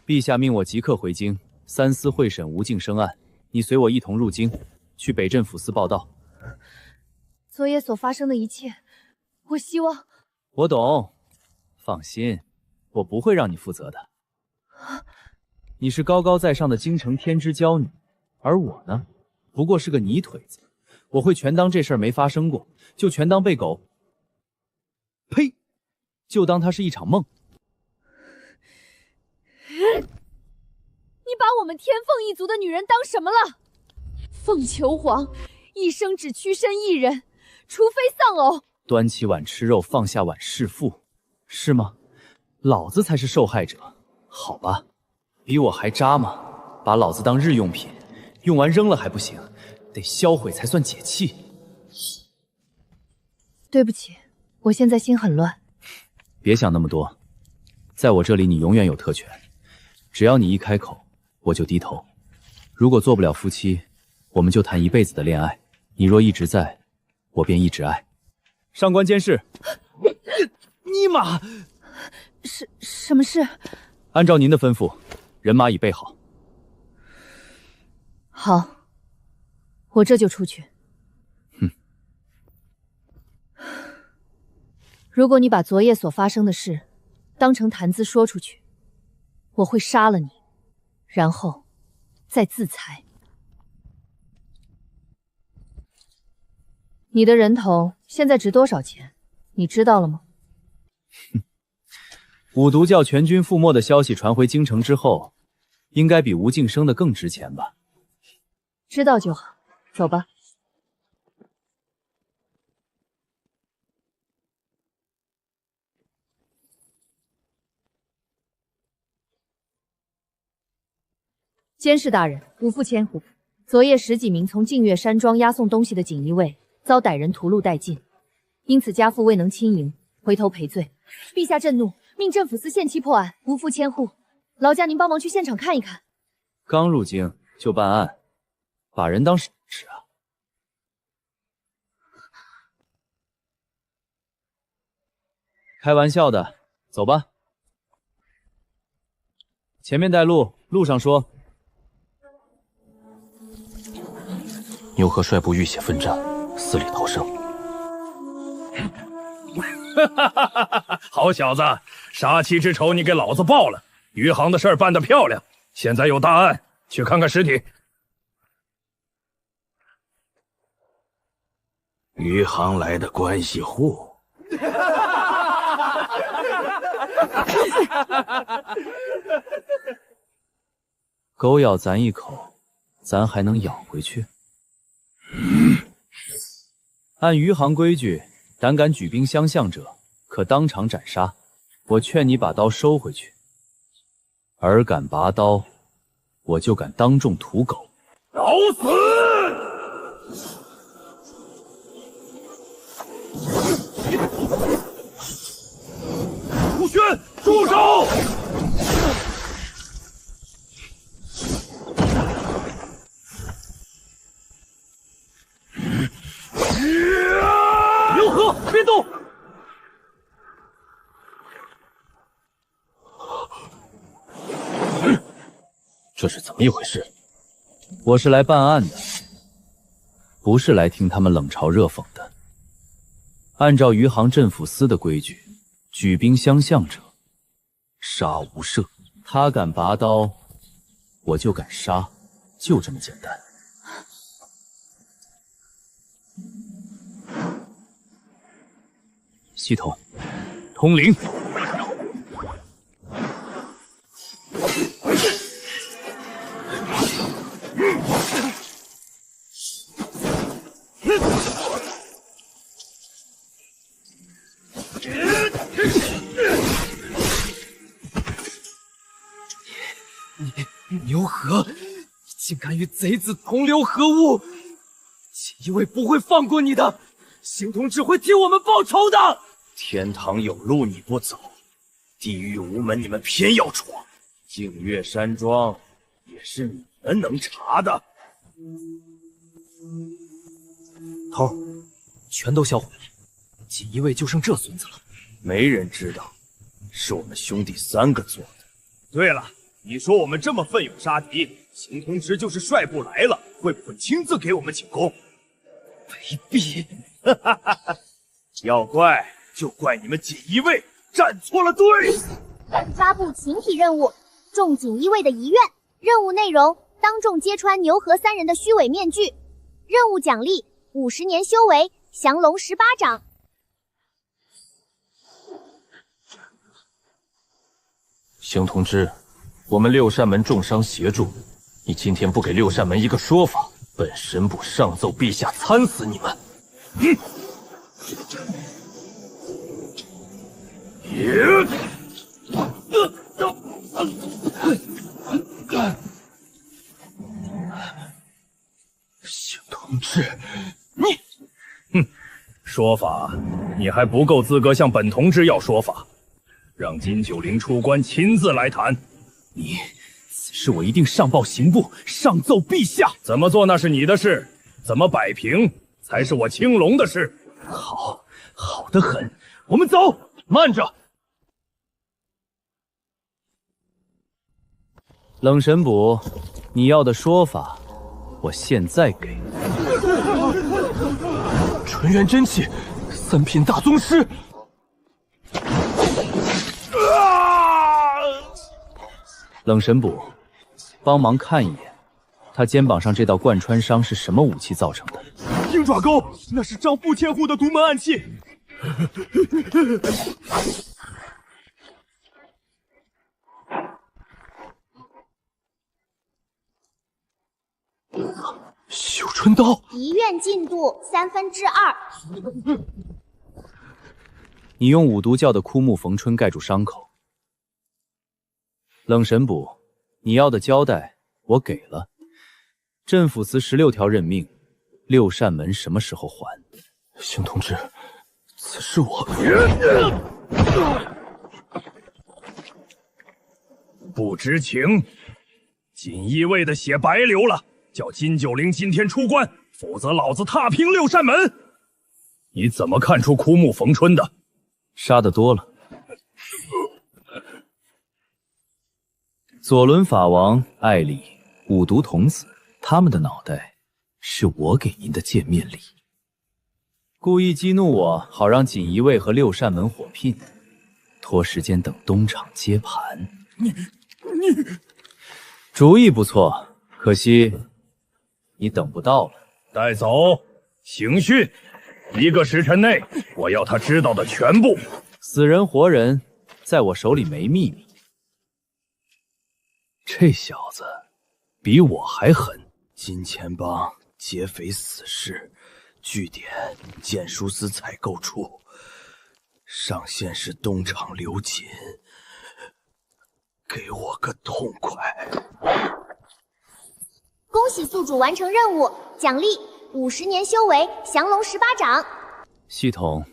陛下命我即刻回京，三司会审吴敬生案。你随我一同入京，去北镇抚司报道。昨夜所发生的一切，我希望……我懂，放心，我不会让你负责的。你是高高在上的京城天之娇女，而我呢，不过是个泥腿子。我会全当这事儿没发生过，就全当被狗……呸！就当它是一场梦。你把我们天凤一族的女人当什么了？凤求凰，一生只屈身一人，除非丧偶。端起碗吃肉，放下碗弑父，是吗？老子才是受害者。好吧，比我还渣吗？把老子当日用品，用完扔了还不行，得销毁才算解气。对不起，我现在心很乱。别想那么多，在我这里你永远有特权，只要你一开口，我就低头。如果做不了夫妻，我们就谈一辈子的恋爱。你若一直在，我便一直爱。上官监视，尼玛！什么事？按照您的吩咐，人马已备好。好，我这就出去。如果你把昨夜所发生的事当成谈资说出去，我会杀了你，然后再自裁。你的人头现在值多少钱？你知道了吗？五毒教全军覆没的消息传回京城之后，应该比吴敬生的更值钱吧？知道就好，走吧。监视大人，无负千户。昨夜10几名从净月山庄押送东西的锦衣卫遭歹人屠戮殆尽，因此家父未能亲迎，回头赔罪。陛下震怒，命镇抚司限期破案，无负千户。劳驾您帮忙去现场看一看。刚入京就办案，把人当屎啊！开玩笑的，走吧。前面带路，路上说。牛河率部浴血奋战，死里逃生。好小子，杀妻之仇你给老子报了！余杭的事儿办得漂亮，现在有大案，去看看尸体。余杭来的关系户。狗咬咱一口，咱还能咬回去？按余杭规矩，胆敢举兵相向者，可当场斩杀。我劝你把刀收回去。尔敢拔刀，我就敢当众屠狗。找死！吴轩，住手！刘和，别动！这是怎么一回事？我是来办案的，不是来听他们冷嘲热讽的。按照余杭镇抚司的规矩，举兵相向者，杀无赦。他敢拔刀，我就敢杀，就这么简单。系统，通灵。牛河，你竟敢与贼子同流合污！锦衣卫不会放过你的，邢同志会替我们报仇的。天堂有路你不走，地狱无门你们偏要闯，净月山庄也是你们能查的。头儿，全都销毁了，锦衣卫就剩这孙子了。没人知道，是我们兄弟3个做的。对了，你说我们这么奋勇杀敌，邢同志就是率部来了，会不会亲自给我们请功？卑鄙！要怪就怪你们锦衣卫站错了队。发布群体任务，众锦衣卫的遗愿。任务内容：当众揭穿牛河3人的虚伪面具。任务奖励：50年修为，降龙18掌。邢同志，我们六扇门重伤协助，你今天不给六扇门一个说法，本神捕上奏陛下参死你们！邢同志，说法，你还不够资格向本同志要说法，让金九龄出关亲自来谈。此事我一定上报刑部，上奏陛下。怎么做那是你的事，怎么摆平才是我青龙的事。好，好得很，我们走。慢着，冷神捕，你要的说法，我现在给。纯元真气，3品大宗师。冷神捕，帮忙看一眼，他肩膀上这道贯穿伤是什么武器造成的？鹰爪钩，那是张不千户的独门暗器。绣春刀。遗愿进度2/3。你用五毒教的枯木逢春盖住伤口。冷神捕，你要的交代我给了。镇抚司16条任命，六扇门什么时候还？邢同志，此事我不知情。锦衣卫的血白流了，叫金九龄今天出关，否则老子踏平六扇门。你怎么看出枯木逢春的？杀得多了。左轮法王、艾里、五毒童子，他们的脑袋是我给您的见面礼。故意激怒我，好让锦衣卫和六扇门火拼，拖时间等东厂接盘。你主意不错，可惜你等不到了。带走，刑讯，1个时辰内，我要他知道的全部。死人活人，在我手里没秘密。这小子比我还狠。金钱帮劫匪死士，据点剑书司采购处，上线是东厂刘瑾，给我个痛快！恭喜宿主完成任务，奖励50年修为，降龙18掌。系统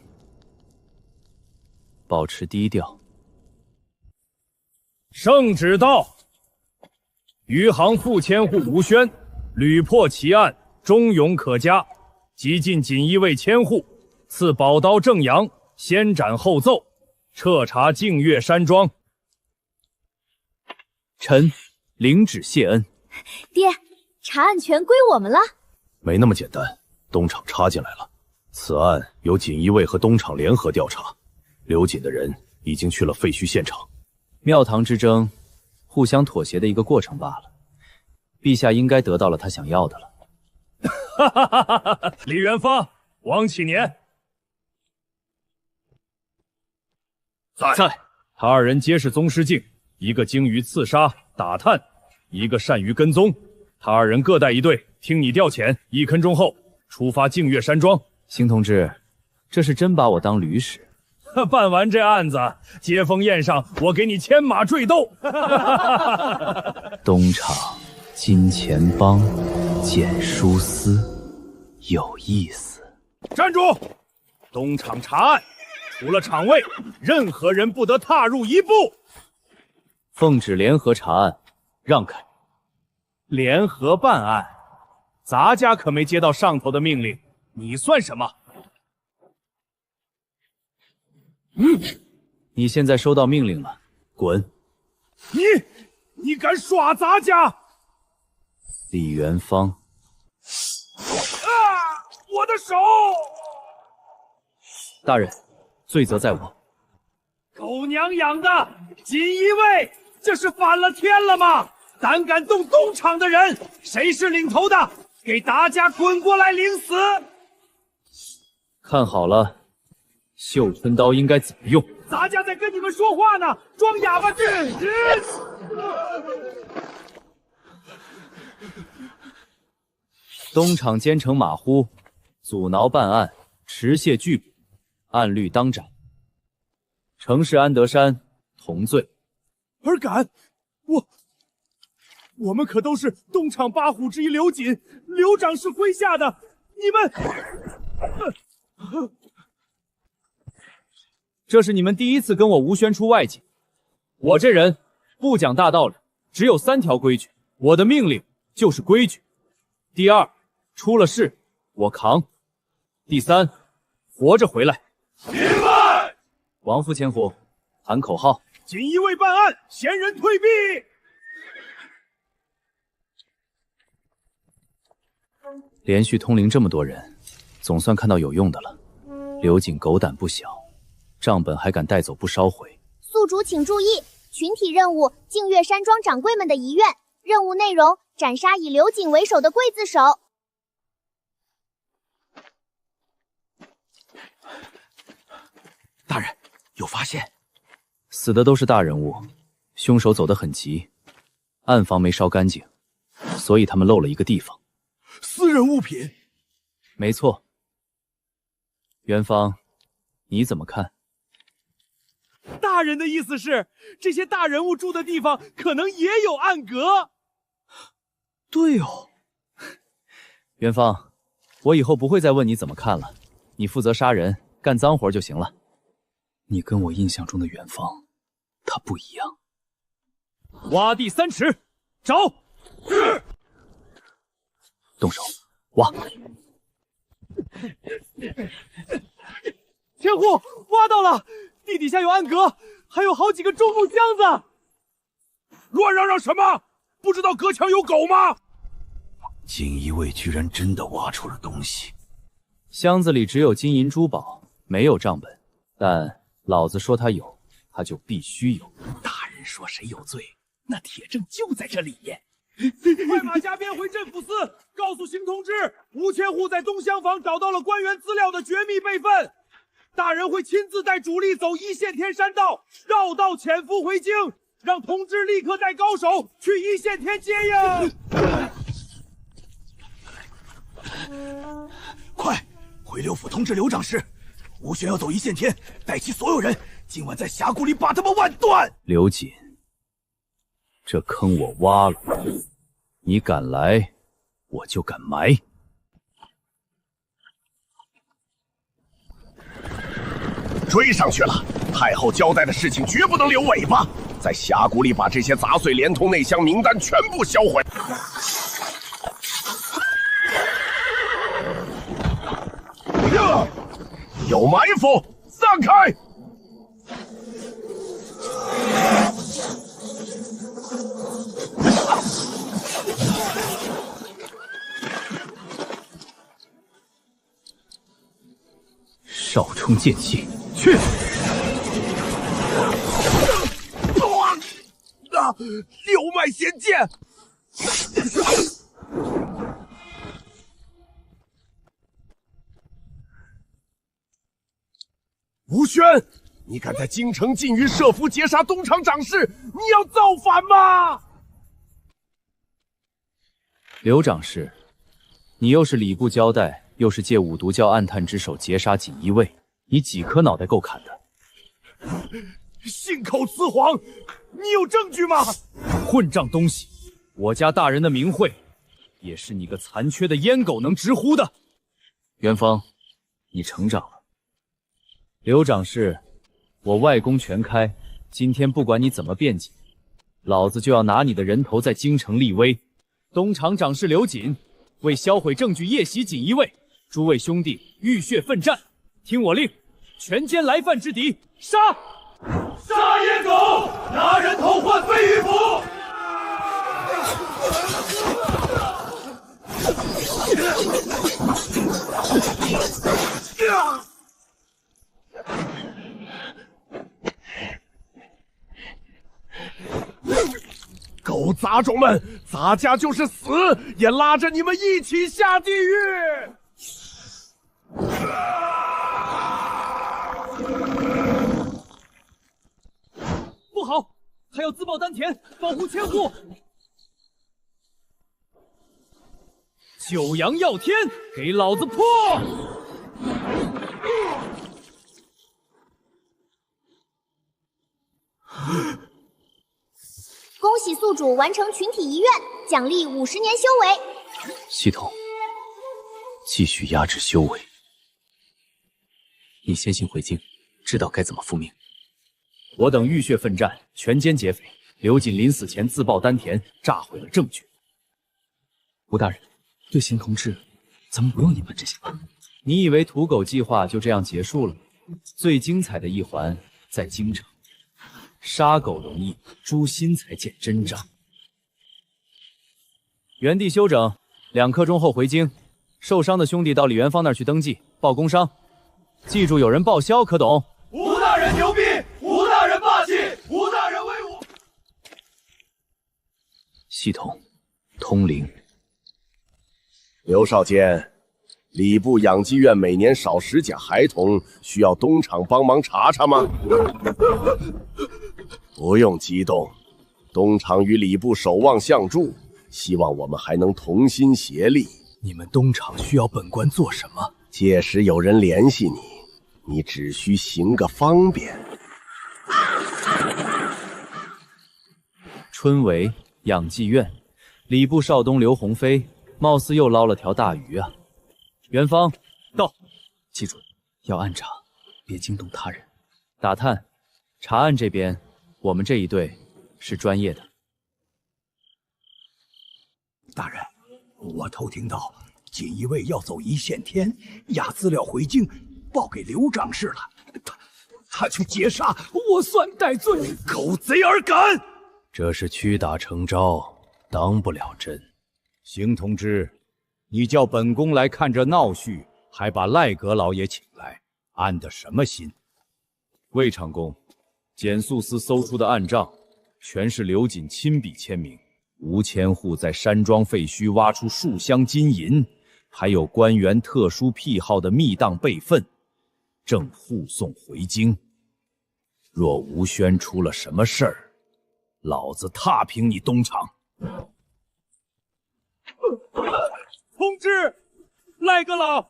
保持低调。圣旨到，余杭副千户吴轩屡破奇案，忠勇可嘉，极尽锦衣卫千户，赐宝刀正阳，先斩后奏，彻查净月山庄。臣领旨谢恩。爹，查案权归我们了。没那么简单，东厂插进来了。此案由锦衣卫和东厂联合调查，刘瑾的人已经去了废墟现场。庙堂之争，互相妥协的一个过程罢了。陛下应该得到了他想要的了。哈哈哈哈哈！李元芳、王启年在。他2人皆是宗师境，一个精于刺杀打探，一个善于跟踪。他2人各带一队，听你调遣，1分钟后出发净月山庄。邢同志，这是真把我当驴使？办完这案子，接风宴上我给你牵马坠斗。东厂金钱帮剪书丝，有意思。站住！东厂查案，除了厂卫，任何人不得踏入一步。奉旨联合查案，让开。联合办案，咱家可没接到上头的命令，你算什么？你现在收到命令了，滚！你敢耍咱家？李元芳。我的手！大人，罪责在我。狗娘养的，锦衣卫，这是反了天了吗？胆敢动东厂的人，谁是领头的？给大家滚过来领死！看好了，绣春刀应该怎么用？咱家在跟你们说话呢，装哑巴去！东厂奸臣马虎，阻挠办案，持械拒捕，按律当斩。程氏安德山同罪。尔敢！我们可都是东厂八虎之一刘瑾，刘长是麾下的，你们……这是你们第一次跟我吴宣出外景。我这人不讲大道理，只有3条规矩，我的命令就是规矩。第2，出了事我扛。第3，活着回来。明白。王府前虎，喊口号。锦衣卫办案，闲人退避。连续通灵这么多人，总算看到有用的了。刘瑾狗胆不小，账本还敢带走不烧毁。宿主请注意，群体任务净月山庄掌柜们的遗愿，任务内容斩杀以刘瑾为首的刽子手。大人，有发现？死的都是大人物，凶手走得很急，暗房没烧干净，所以他们漏了一个地方。私人物品。没错。元芳，你怎么看？大人的意思是，这些大人物住的地方可能也有暗格。对哦。元芳，我以后不会再问你怎么看了，你负责杀人，干脏活就行了。你跟我印象中的元芳，他不一样。挖地3尺，找！是。动手，挖！千户，挖到了，地底下有暗格，还有好几个重木箱子。乱嚷嚷什么？不知道隔墙有狗吗？锦衣卫居然真的挖出了东西。箱子里只有金银珠宝，没有账本，但老子说他有，他就必须有。大人说谁有罪，那铁证就在这里。快马加鞭回镇抚司，告诉邢同志，吴千户在东厢房找到了官员资料的绝密备份。大人会亲自带主力走一线天山道，绕道潜伏回京，让同志立刻带高手去一线天接应。快回刘府通知刘长史，吴宣要走一线天，带齐所有人，今晚在峡谷里把他们腕断。刘瑾，这坑我挖了，你敢来，我就敢埋。追上去了！太后交代的事情绝不能留尾巴，在峡谷里把这些杂碎连同内箱名单全部销毁。有埋伏，散开！少冲剑气，去！六脉仙剑！吴宣，你敢在京城禁于设伏截杀东厂长士，你要造反吗？刘长史，你又是礼部交代，又是借五毒教暗探之手截杀锦衣卫，你几颗脑袋够砍的？信口雌黄，你有证据吗？混账东西！我家大人的名讳，也是你个残缺的阉狗能直呼的。元芳，你成长了。刘长士，我外公全开，今天不管你怎么辩解，老子就要拿你的人头在京城立威。东厂长士刘瑾为销毁证据夜袭锦衣卫，诸位兄弟浴血奋战，听我令，全歼来犯之敌，杀！杀阉狗，拿人头换飞鱼脯。狗杂种们，咱家就是死，也拉着你们一起下地狱！不好，他要自爆丹田，保护千户。九阳耀天，给老子破！恭喜宿主完成群体遗愿，奖励50年修为。系统，继续压制修为。你先行回京，知道该怎么复命。我等浴血奋战，全歼劫匪。刘瑾临死前自爆丹田，炸毁了证据。吴大人，对邢同志，咱们不用隐瞒这些吧？你以为土狗计划就这样结束了？最精彩的一环在京城。杀狗容易，诛心才见真章。原地休整，2刻钟后回京。受伤的兄弟到李元芳那儿去登记报工伤，记住有人报销，可懂？吴大人牛逼，吴大人霸气，吴大人威武。系统，通灵。刘少监，礼部养鸡院每年少10甲孩童，需要东厂帮忙查查吗？不用激动，东厂与礼部守望相助，希望我们还能同心协力。你们东厂需要本官做什么？届时有人联系你，你只需行个方便。春闱养济院，礼部少东刘鸿飞貌似又捞了条大鱼啊！元芳，到，记住要暗查，别惊动他人。打探、查案这边，我们这一队是专业的。大人，我偷听到锦衣卫要走一线天，押资料回京，报给刘长士了。他去劫杀，我算戴罪。狗贼儿敢！这是屈打成招，当不了真。邢同志，你叫本宫来看这闹剧，还把赖阁老爷请来，安的什么心？魏长公，检肃司搜出的案账，全是刘瑾亲笔签名。吴千户在山庄废墟挖出数箱金银，还有官员特殊癖好的密档备份，正护送回京。若吴轩出了什么事儿，老子踏平你东厂！同志，赖阁老，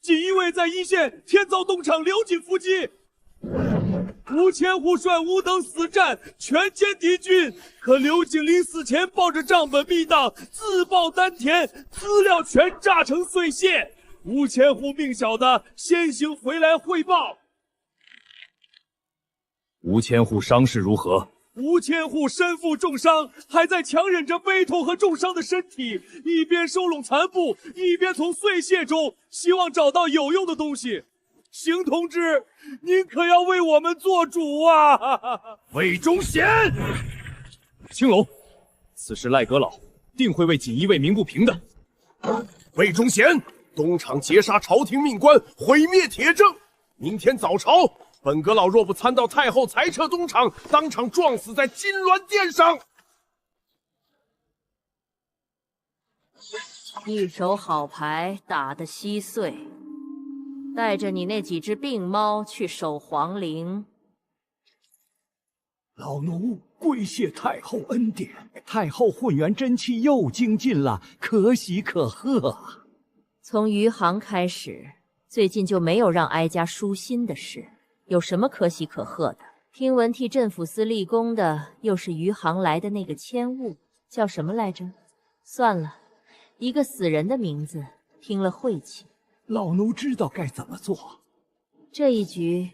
锦衣卫在一线天遭东厂刘瑾伏击，吴千户率吾等死战，全歼敌军。可刘瑾临死前抱着账本密档自爆丹田，资料全炸成碎屑。吴千户命小的先行回来汇报。吴千户伤势如何？吴千户身负重伤，还在强忍着悲痛和重伤的身体，一边收拢残部，一边从碎屑中希望找到有用的东西。邢同志，您可要为我们做主啊！魏忠贤，青龙，此事赖阁老定会为锦衣卫鸣不平的。魏忠贤，东厂劫杀朝廷命官，毁灭铁证。明天早朝，本阁老若不参到太后裁撤东厂，当场撞死在金銮殿上。一手好牌打得稀碎，带着你那几只病猫去守皇陵。老奴跪谢太后恩典，太后混元真气又精进了，可喜可贺啊！从余杭开始，最近就没有让哀家舒心的事。有什么可喜可贺的？听闻替镇抚司立功的又是余杭来的那个千物，叫什么来着？算了，一个死人的名字，听了晦气。老奴知道该怎么做。这一局，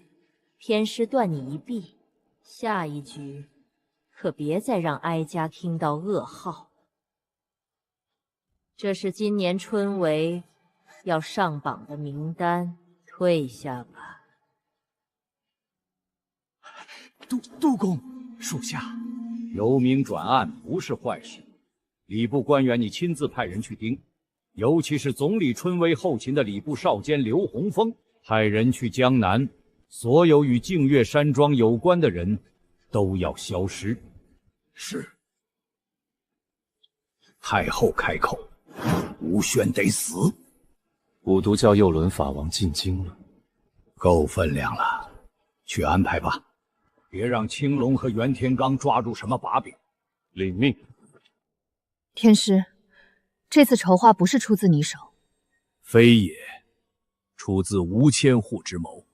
偏师断你一臂，下一局，可别再让哀家听到噩耗。这是今年春闱要上榜的名单，退下吧。督公，属下由明转暗不是坏事。礼部官员你亲自派人去盯，尤其是总理春闱后勤的礼部少监刘洪峰，派人去江南，所有与净月山庄有关的人都要消失。是。太后开口，吴宣得死。五毒教右轮法王进京了，够分量了，去安排吧，别让青龙和袁天罡抓住什么把柄。领命。天师，这次筹划不是出自你手？非也，出自吴千户之谋。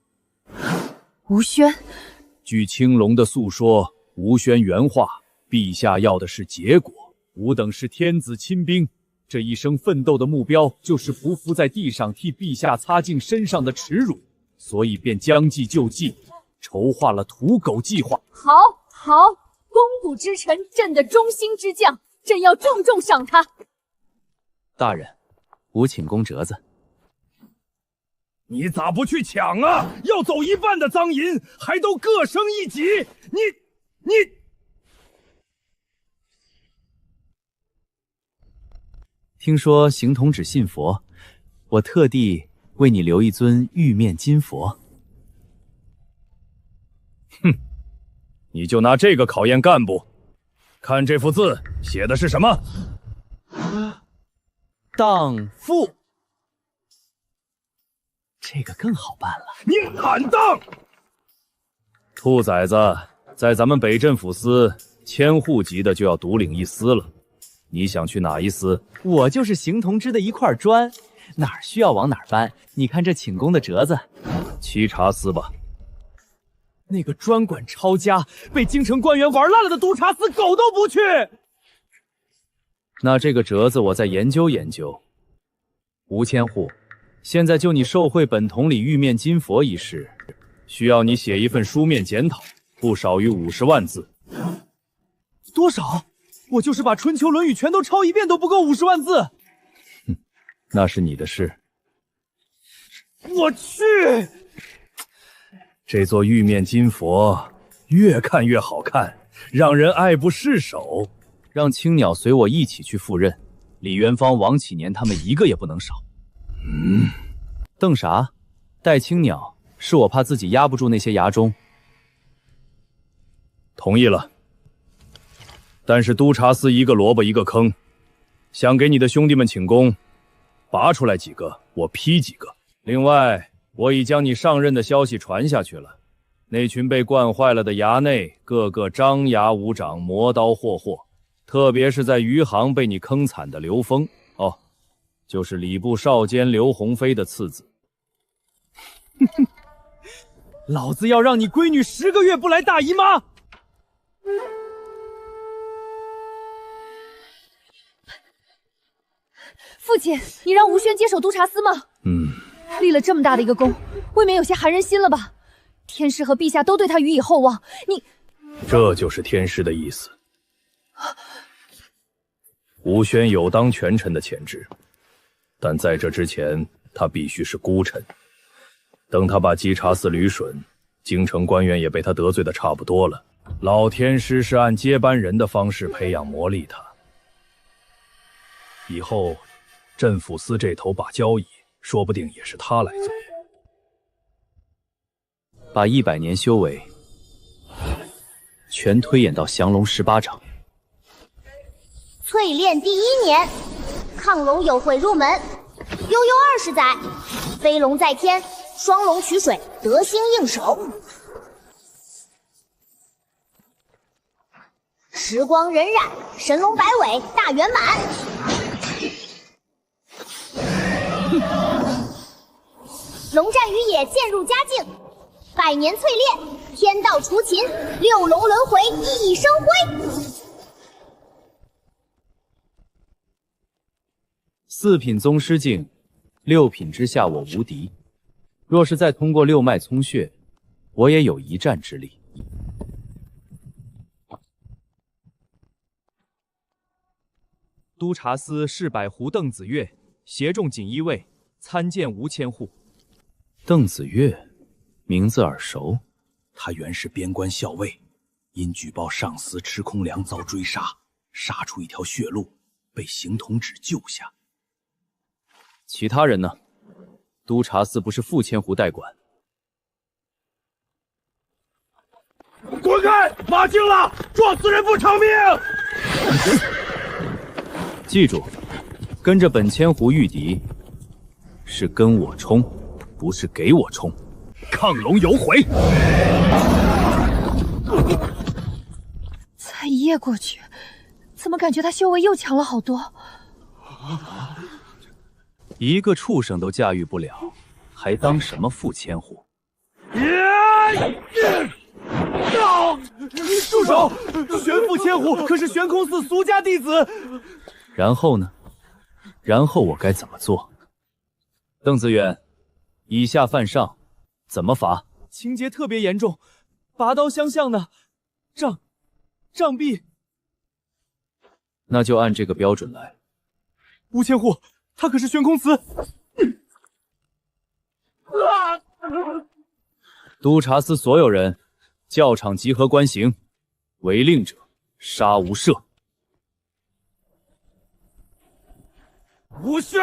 吴宣，据青龙的诉说，吴宣原话：陛下要的是结果，吾等是天子亲兵，这一生奋斗的目标就是匍匐在地上替陛下擦净身上的耻辱，所以便将计就计，筹划了土狗计划。好，肱骨之臣，朕的忠心之将，朕要重重赏他。大人，吾请供折子。你咋不去抢啊？要走一半的赃银，还都各升一级，你。听说邢童只信佛，我特地为你留一尊玉面金佛。哼，你就拿这个考验干部？看这幅字写的是什么？荡妇。这个更好办了。你敢当？兔崽子，在咱们北镇抚司，千户级的就要独领一司了。你想去哪一司？我就是邢同之的一块砖，哪儿需要往哪儿搬。你看这请功的折子，稽查司吧。那个专管抄家、被京城官员玩烂了的督察司，狗都不去。那这个折子我再研究研究。吴千户，现在就你受贿本统领玉面金佛一事，需要你写一份书面检讨，不少于50万字。多少？我就是把《春秋》《论语》全都抄一遍都不够50万字。哼，那是你的事。我去。这座玉面金佛越看越好看，让人爱不释手。让青鸟随我一起去赴任，李元芳、王启年他们一个也不能少。瞪啥？带青鸟是我怕自己压不住那些衙中。同意了。但是督察司一个萝卜一个坑，想给你的兄弟们请功，拔出来几个我批几个。另外，我已将你上任的消息传下去了，那群被惯坏了的衙内个个张牙舞爪，磨刀霍霍，特别是在余杭被你坑惨的刘峰，就是礼部少监刘鸿飞的次子。老子要让你闺女10个月不来大姨妈！父亲，你让吴宣接手督察司吗？立了这么大的一个功，未免有些寒人心了吧？天师和陛下都对他予以厚望，你……这就是天师的意思。吴宣有当权臣的潜质，但在这之前，他必须是孤臣。等他把稽查司捋顺，京城官员也被他得罪的差不多了。老天师是按接班人的方式培养磨砺他，以后镇抚司这头把交椅，说不定也是他来做。把100年修为全推演到降龙18掌。淬炼第1年，亢龙有悔入门，悠悠20载，飞龙在天，双龙取水，得心应手。时光荏苒，神龙摆尾，大圆满。龙战于野，渐入佳境。百年淬炼，天道除秦，六龙轮回，熠熠生辉。4品宗师境，6品之下我无敌。若是再通过6脉聪穴，我也有一战之力。督察司侍百狐邓子越携众锦衣卫参见吴千户。邓子越，名字耳熟。他原是边关校尉，因举报上司吃空粮遭追杀，杀出一条血路，被邢同芷救下。其他人呢？督察司不是傅千户代管。滚开！马竞了，撞死人不偿命！记住，跟着本千户御敌，是跟我冲，不是给我冲。亢龙有悔。才一夜过去，怎么感觉他修为又强了好多？一个畜生都驾驭不了，还当什么傅千户？住手！玄傅千户可是玄空寺俗家弟子。然后呢？然后我该怎么做？邓子远，以下犯上，怎么罚？情节特别严重，拔刀相向的，杖毙。那就按这个标准来。吴千户，他可是玄空寺。督察司所有人，教场集合观刑，违令者杀无赦。吴轩，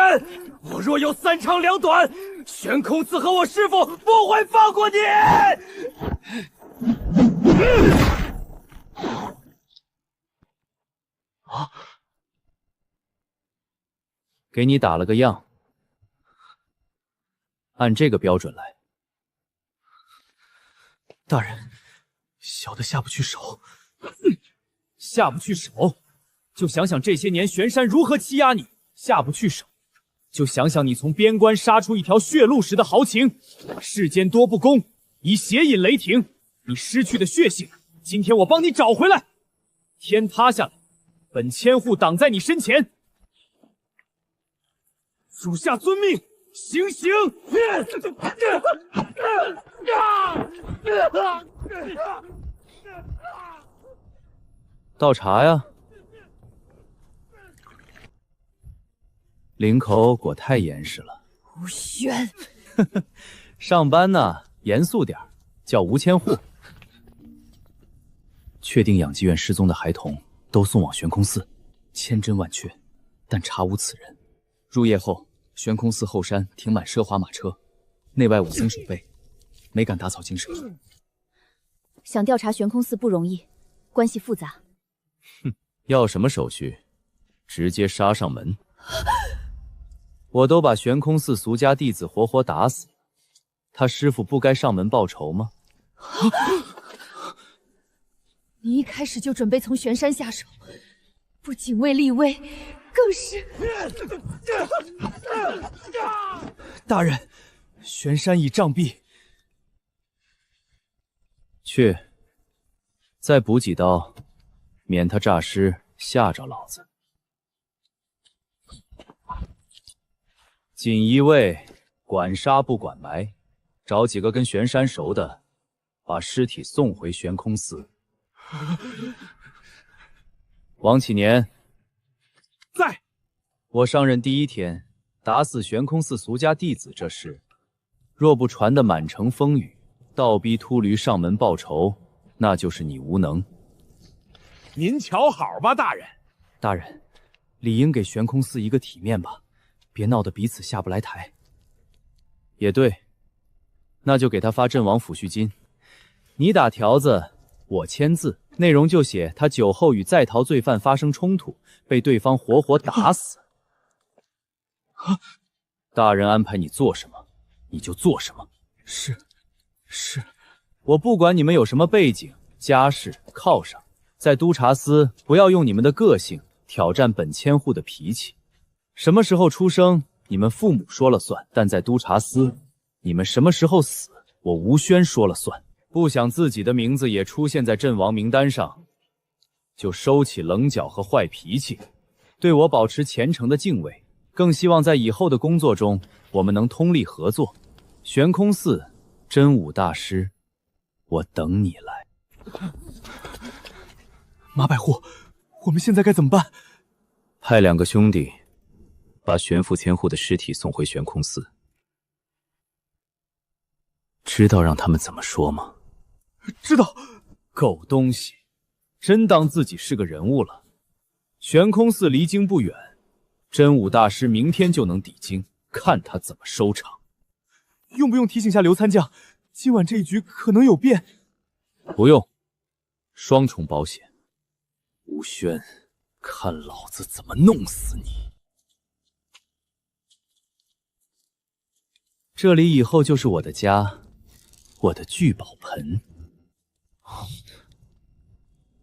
我若有3长2短，玄空寺和我师父不会放过你！给你打了个样，按这个标准来。大人，小的下不去手。下不去手，就想想这些年玄山如何欺压你；下不去手，就想想你从边关杀出一条血路时的豪情。世间多不公，以血饮雷霆，你失去的血性，今天我帮你找回来。天塌下来，本千户挡在你身前。属下遵命，行刑！倒茶呀！领口果太严实了。吴轩，上班呢，严肃点，叫吴千户。确定养济院失踪的孩童都送往玄空寺，千真万确，但查无此人。入夜后，玄空寺后山停满奢华马车，内外武僧守备，没敢打草惊蛇。想调查玄空寺不容易，关系复杂。哼，要什么手续？直接杀上门。我都把玄空寺俗家弟子活活打死了，他师父不该上门报仇吗？你一开始就准备从玄山下手，不仅为立威，更是……大人，玄山已杖毙。去，再补几刀，免他诈尸吓着老子。锦衣卫管杀不管埋，找几个跟玄山熟的，把尸体送回玄空寺。王启年在。我上任第1天，打死玄空寺俗家弟子这事，若不传得满城风雨，倒逼秃驴上门报仇，那就是你无能。您瞧好吧，大人。大人，理应给玄空寺一个体面吧，别闹得彼此下不来台。也对，那就给他发阵亡抚恤金。你打条子，我签字，内容就写他酒后与在逃罪犯发生冲突，被对方活活打死。大人安排你做什么，你就做什么。是。我不管你们有什么背景、家世、靠上，在督察司不要用你们的个性挑战本千户的脾气。什么时候出生，你们父母说了算，但在督察司，你们什么时候死，我吴轩说了算，不想自己的名字也出现在阵亡名单上，就收起棱角和坏脾气，对我保持虔诚的敬畏。更希望在以后的工作中，我们能通力合作。悬空寺真武大师，我等你来。马百户，我们现在该怎么办？派2个兄弟把玄副千户的尸体送回悬空寺。知道让他们怎么说吗？知道。狗东西，真当自己是个人物了。悬空寺离京不远，真武大师明天就能抵京，看他怎么收场。用不用提醒下刘参将，今晚这一局可能有变？不用，双重保险。吴轩，看老子怎么弄死你！这里以后就是我的家，我的聚宝盆。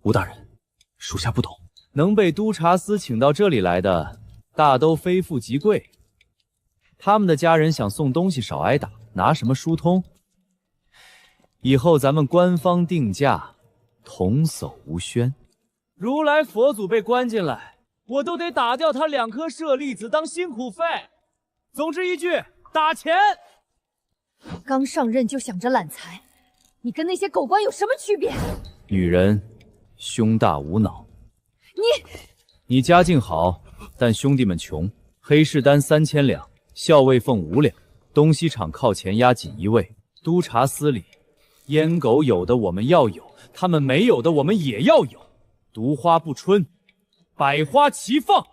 吴大人，属下不懂。能被督察司请到这里来的，大都非富即贵。他们的家人想送东西少挨打，拿什么疏通？以后咱们官方定价，童叟无轩。如来佛祖被关进来，我都得打掉他2颗舍利子当辛苦费。总之一句，打钱。刚上任就想着揽财，你跟那些狗官有什么区别？女人胸大无脑。你家境好，但兄弟们穷。黑市单3000两，校尉俸5两，东西厂靠前压锦衣卫。督察司里，阉狗有的我们要有，他们没有的我们也要有。毒花不春，百花齐放。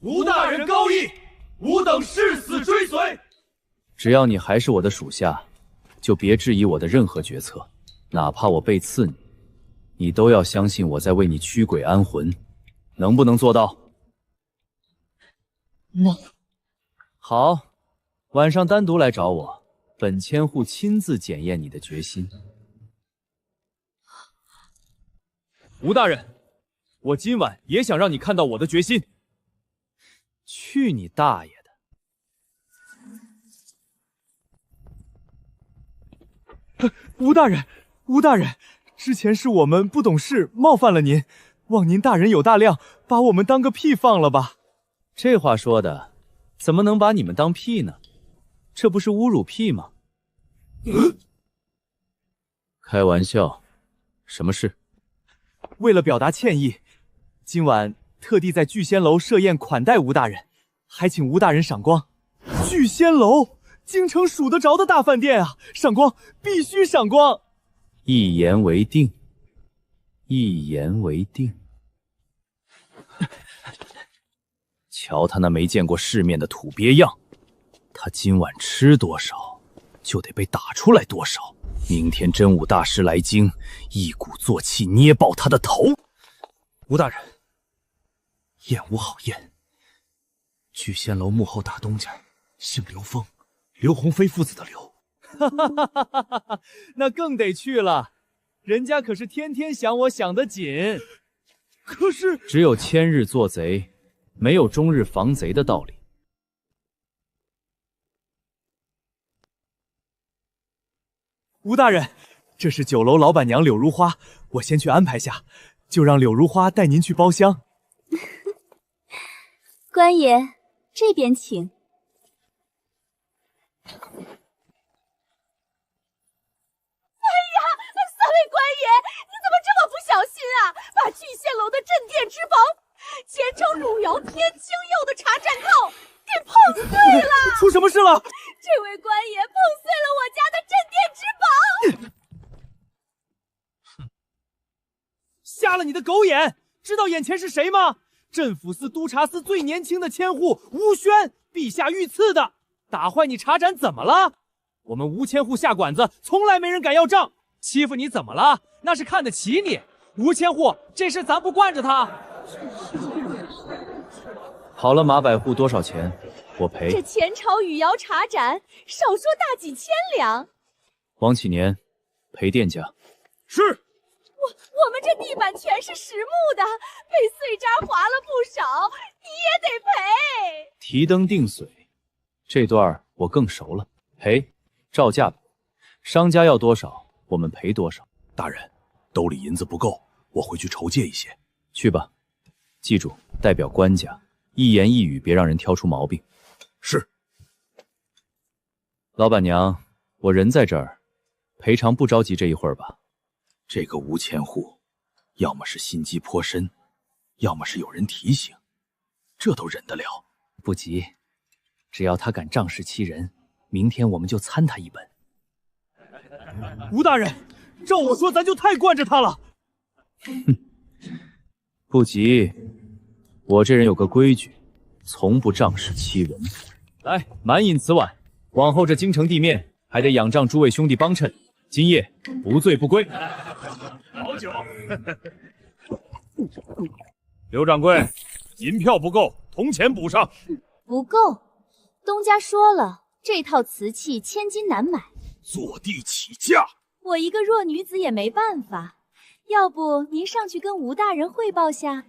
吴大人高义，吾等誓死追随。只要你还是我的属下，就别质疑我的任何决策，哪怕我背刺你，你都要相信我在为你驱鬼安魂。能不能做到？能。好，晚上单独来找我，本千户亲自检验你的决心。吴大人，我今晚也想让你看到我的决心。去你大爷的！吴大人，吴大人，之前是我们不懂事，冒犯了您，望您大人有大量，把我们当个屁放了吧。这话说的，怎么能把你们当屁呢？这不是侮辱屁吗？开玩笑，什么事？为了表达歉意，今晚特地在聚仙楼设宴款待吴大人，还请吴大人赏光。聚仙楼，京城数得着的大饭店啊，赏光，必须赏光。一言为定，一言为定。瞧他那没见过世面的土鳖样，他今晚吃多少，就得被打出来多少。明天真武大师来京，一鼓作气捏爆他的头。吴大人，宴无好宴。聚仙楼幕后大东家姓刘峰，刘鸿飞父子的刘。那更得去了，人家可是天天想我想得紧。可是只有千日做贼，没有终日防贼的道理。吴大人，这是酒楼老板娘柳如花，我先去安排下，就让柳如花带您去包厢。官爷，这边请。哎呀，三位官爷，你怎么这么不小心啊？把聚仙楼的镇店之宝，虔诚汝窑天青釉的茶盏扣给碰碎了！出什么事了？这位官爷碰碎了我家的镇店之宝！瞎了你的狗眼！知道眼前是谁吗？镇抚司督察司最年轻的千户吴轩，陛下御赐的。打坏你茶盏怎么了？我们吴千户下馆子，从来没人敢要账。欺负你怎么了？那是看得起你。吴千户，这事咱不惯着他。好了，马百户多少钱？我赔。这前朝汝窑茶盏，少说大几千两。王启年，赔店家。是。我们这地板全是实木的，被碎渣划了不少，你也得赔。提灯定水，这段我更熟了。赔，照价吧。商家要多少，我们赔多少。大人，兜里银子不够，我回去筹借一些。去吧，记住，代表官家，一言一语别让人挑出毛病。是。老板娘，我人在这儿，赔偿不着急这一会儿吧。这个吴千户，要么是心机颇深，要么是有人提醒，这都忍得了。不急，只要他敢仗势欺人，明天我们就参他一本。吴大人，照我说，咱就太惯着他了。不急，我这人有个规矩，从不仗势欺人。来，满饮此碗，往后这京城地面还得仰仗诸位兄弟帮衬，今夜不醉不归。好酒。刘掌柜，银票不够，铜钱补上。不够，东家说了，这套瓷器千金难买。坐地起价。我一个弱女子也没办法，要不您上去跟吴大人汇报下？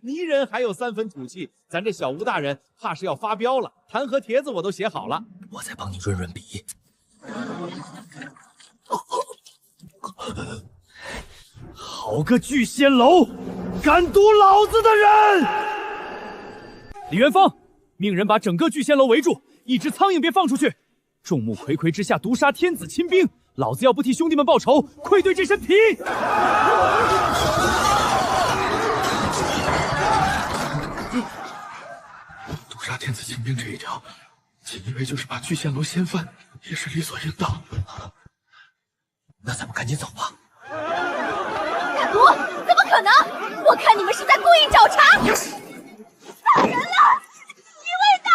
泥人还有3分土气，咱这小吴大人怕是要发飙了。弹劾帖子我都写好了，我再帮你润润笔。好个聚仙楼，敢堵老子的人！李元芳，命人把整个聚仙楼围住，一只苍蝇别放出去。众目睽睽之下毒杀天子亲兵，老子要不替兄弟们报仇，愧对这身皮！毒杀天子亲兵这一条，仅以为就是把聚仙楼掀翻，也是理所应当。那咱们赶紧走吧。敢读？怎么可能？我看你们是在故意找茬！打人了！一位大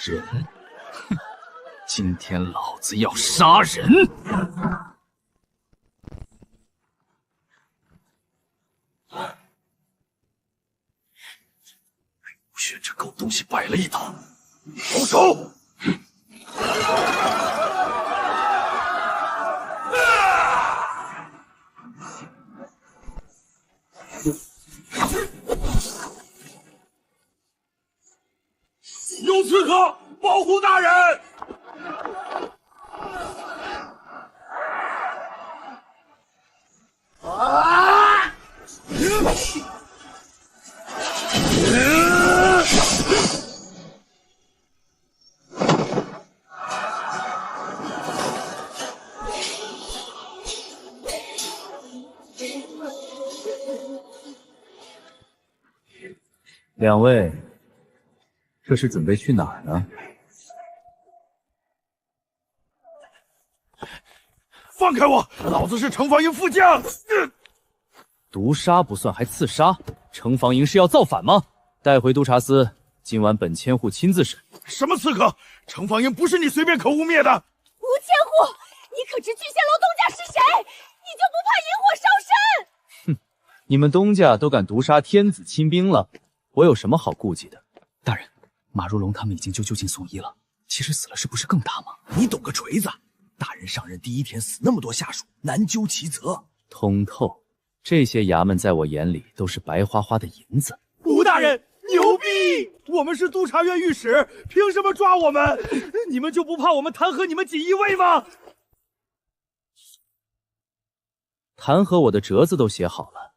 人，今天老子要杀人！吴轩这狗东西摆了一道，动手！有刺客保护大人！啊！两位，这是准备去哪儿呢？放开我！老子是城防营副将。毒杀不算，还刺杀，城防营是要造反吗？带回督察司，今晚本千户亲自审。什么刺客？城防营不是你随便可污蔑的。吴千户，你可知聚仙楼东家是谁？你就不怕引火烧身？你们东家都敢毒杀天子亲兵了，我有什么好顾忌的？大人，马如龙他们已经就近送医了，其实死了是不是更大吗？你懂个锤子！大人上任第一天死那么多下属，难究其责。通透，这些衙门在我眼里都是白花花的银子。吴大人牛逼！我们是督察院御史，凭什么抓我们？你们就不怕我们弹劾你们锦衣卫吗？弹劾我的折子都写好了，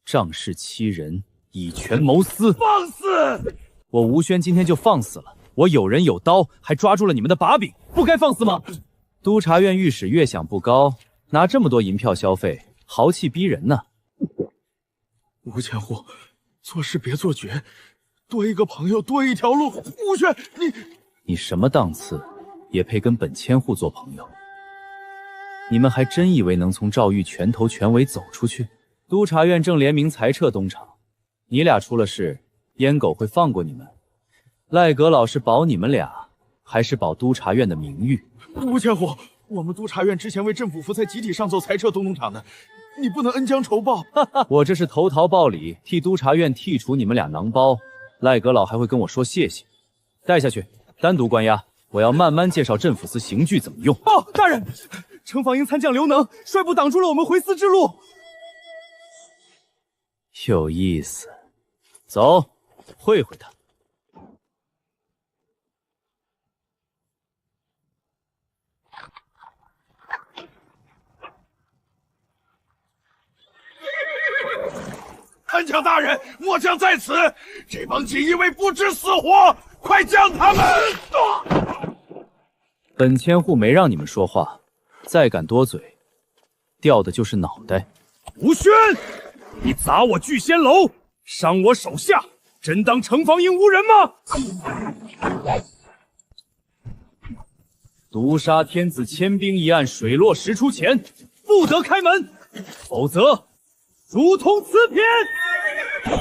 仗势欺人，以权谋私。放肆！我吴轩今天就放肆了，我有人有刀，还抓住了你们的把柄，不该放肆吗？督察院御史月饷不高，拿这么多银票消费，豪气逼人呢。吴千户，做事别做绝，多一个朋友多一条路。吴轩，你什么档次，也配跟本千户做朋友？你们还真以为能从赵玉拳头拳尾走出去？督察院正联名裁撤东厂，你俩出了事，阉狗会放过你们？赖阁老是保你们俩，还是保督察院的名誉？吴千户，我们督察院之前为政府服才集体上奏裁撤东农场的，你不能恩将仇报。我这是投桃报李，替督察院剔除你们俩囊包。赖阁老还会跟我说谢谢。带下去，单独关押。我要慢慢介绍镇抚司刑具怎么用。哦，大人，城防营参将刘能率部挡住了我们回司之路。有意思，走，会会他。参将大人，末将在此。这帮锦衣卫不知死活，快将他们！本千户没让你们说话，再敢多嘴，掉的就是脑袋。吴轩，你砸我聚仙楼，伤我手下，真当程方英无人吗？毒杀天子千兵一案水落石出前，不得开门，否则如同此篇。督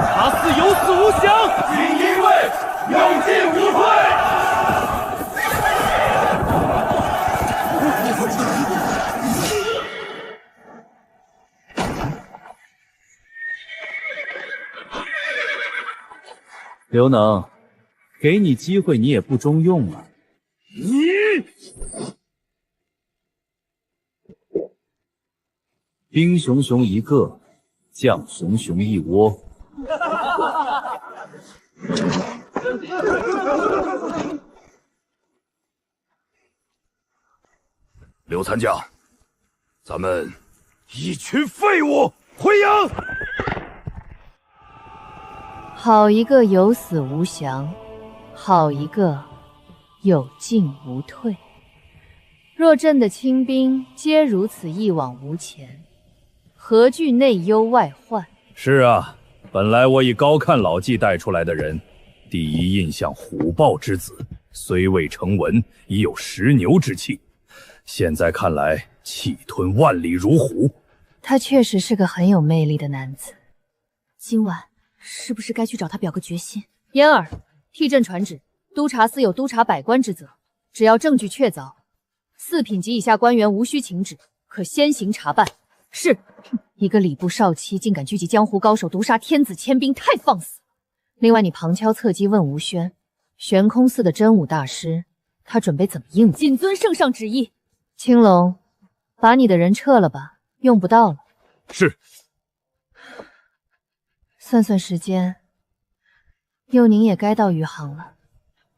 察司有死无降，锦衣卫有进无退。刘能，给你机会你也不中用啊！你兵熊熊一个，将熊熊一窝。刘参将，咱们一群废物，回营！好一个有死无降，好一个有进无退。若朕的亲兵皆如此一往无前，何惧内忧外患？是啊，本来我已高看老纪带出来的人，第一印象虎豹之子，虽未成文，已有10牛之气。现在看来，气吞万里如虎。他确实是个很有魅力的男子。今晚是不是该去找他表个决心？嫣儿，替朕传旨，督察司有督察百官之责，只要证据确凿，4品及以下官员无需请旨，可先行查办。是。一个礼部少妻竟敢聚集江湖高手毒杀天子千兵，太放肆！另外，你旁敲侧击问吴轩，悬空寺的真武大师，他准备怎么应付？谨遵圣上旨意。青龙，把你的人撤了吧，用不到了。是。算算时间，幼宁也该到余杭了。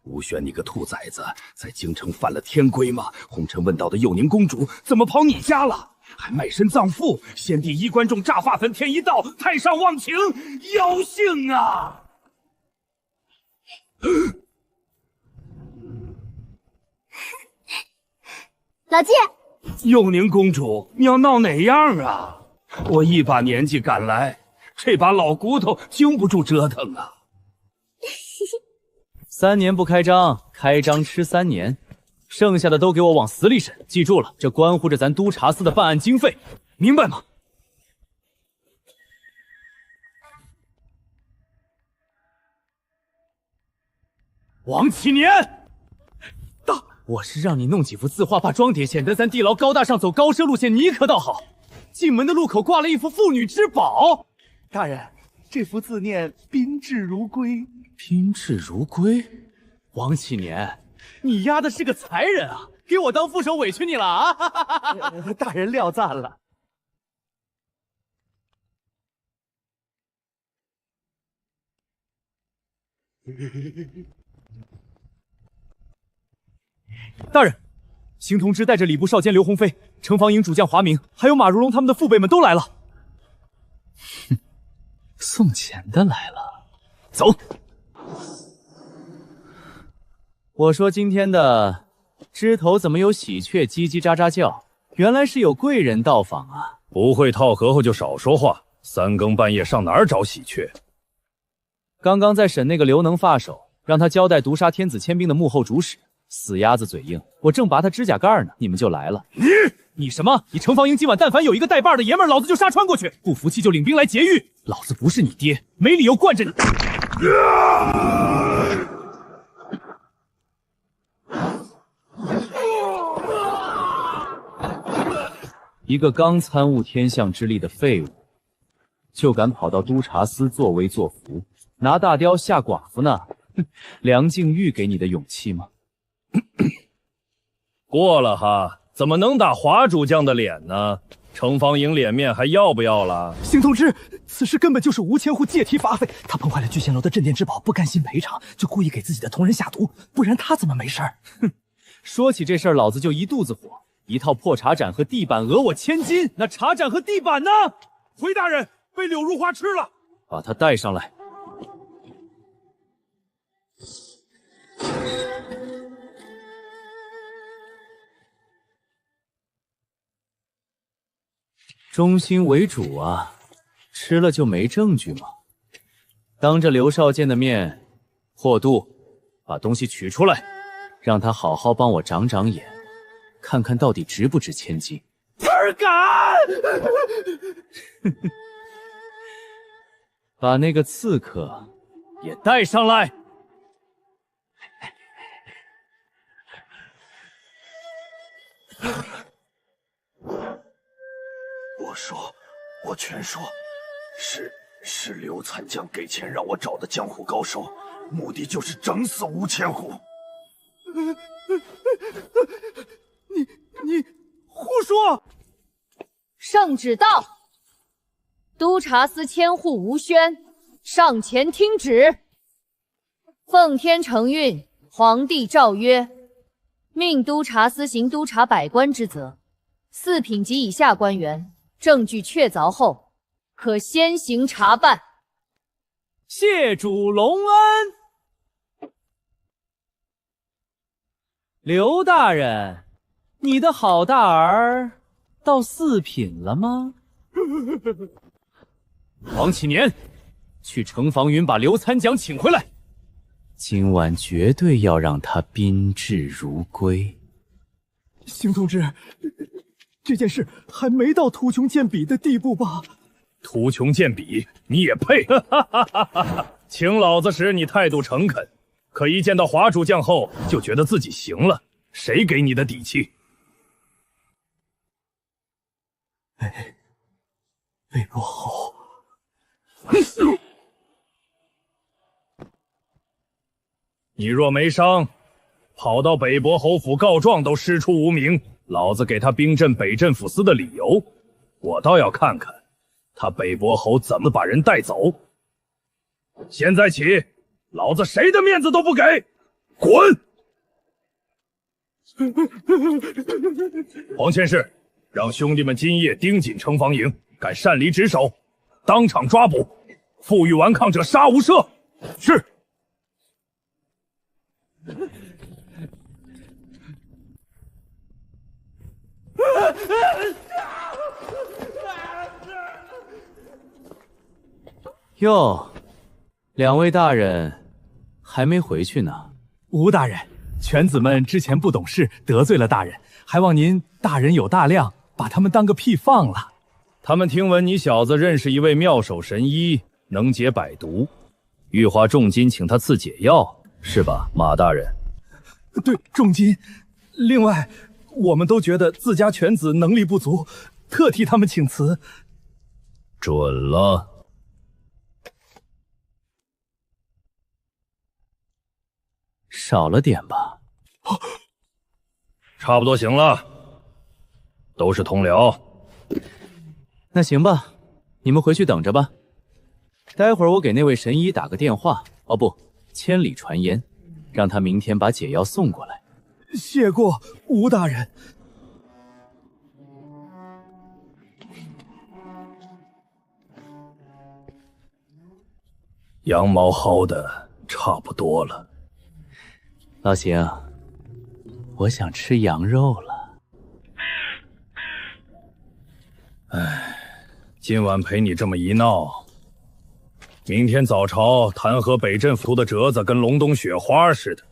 吴轩，你个兔崽子，在京城犯了天规吗？红尘问道的幼宁公主怎么跑你家了？还卖身葬父，先帝衣冠中炸发粉，天一道，太上忘情，妖性啊！老纪，幼宁公主，你要闹哪样啊？我一把年纪赶来，这把老骨头经不住折腾啊！3年不开张，开张吃3年，剩下的都给我往死里审！记住了，这关乎着咱督察司的办案经费，明白吗？王启年，我是让你弄几幅字画把装点，显得咱地牢高大上，走高奢路线，你可倒好，进门的路口挂了一幅妇女之宝。大人，这幅字念宾至如归。宾至如归？王启年，你丫的是个才人啊！给我当副手委屈你了啊！大人料赞了。大人，邢同知带着礼部少监刘鸿飞、城防营主将华明，还有马如龙他们的父辈们都来了。哼，送钱的来了，走。我说今天的枝头怎么有喜鹊叽叽喳喳叫？原来是有贵人到访啊！不会套合后就少说话，3更半夜上哪儿找喜鹊？刚刚在审那个刘能发手，让他交代毒杀天子千兵的幕后主使。死鸭子嘴硬，我正拔他指甲盖呢，你们就来了。你什么？你城防营今晚但凡有一个带把的爷们儿，老子就杀穿过去。不服气就领兵来劫狱。老子不是你爹，没理由惯着你。一个刚参悟天象之力的废物，就敢跑到督察司作威作福，拿大雕吓寡妇呢？梁静玉给你的勇气吗？过了哈，怎么能打华主将的脸呢？城防营脸面还要不要了？邢同知，此事根本就是吴千户借题发挥，他碰坏了聚仙楼的镇店之宝，不甘心赔偿，就故意给自己的同仁下毒，不然他怎么没事儿？哼，说起这事儿，老子就一肚子火。一套破茶盏和地板讹我1000金，那茶盏和地板呢？回大人，被柳如花吃了。把他带上来。中心为主啊，吃了就没证据吗？当着刘少剑的面破肚，把东西取出来，让他好好帮我长长眼，看看到底值不值千金。儿敢！把那个刺客也带上来。我全说，是刘残将给钱让我找的江湖高手，目的就是整死吴千虎。你胡说！圣旨到，督察司千户吴宣上前听旨。奉天承运，皇帝诏曰：命督察司行督察百官之责，4品及以下官员，证据确凿后，可先行查办。谢主隆恩。刘大人，你的好大儿到4品了吗？王启年，去城防云把刘参讲请回来，今晚绝对要让他宾至如归。邢同志，这件事还没到图穷见比的地步吧？图穷见比，你也配？请老子时你态度诚恳，可一见到华主将后就觉得自己行了，谁给你的底气？魏伯侯，你若没伤，跑到北伯侯府告状都师出无名，老子给他兵镇北镇抚司的理由，我倒要看看他北伯侯怎么把人带走。现在起，老子谁的面子都不给，滚！黄千世，让兄弟们今夜盯紧城防营，敢擅离职守，当场抓捕，负隅顽抗者杀无赦。是。哟，两位大人还没回去呢。吴大人，犬子们之前不懂事，得罪了大人，还望您大人有大量，把他们当个屁放了。他们听闻你小子认识一位妙手神医，能解百毒，欲花重金请他赐解药，是吧，马大人？对，重金。另外，我们都觉得自家犬子能力不足，特替他们请辞。准了。少了点吧？差不多行了，都是同僚。那行吧，你们回去等着吧。待会儿我给那位神医打个电话，哦不，千里传言，让他明天把解药送过来。谢过吴大人。羊毛薅的差不多了。老邢，我想吃羊肉了。唉，今晚陪你这么一闹，明天早朝弹劾北镇府的折子跟隆冬雪花似的，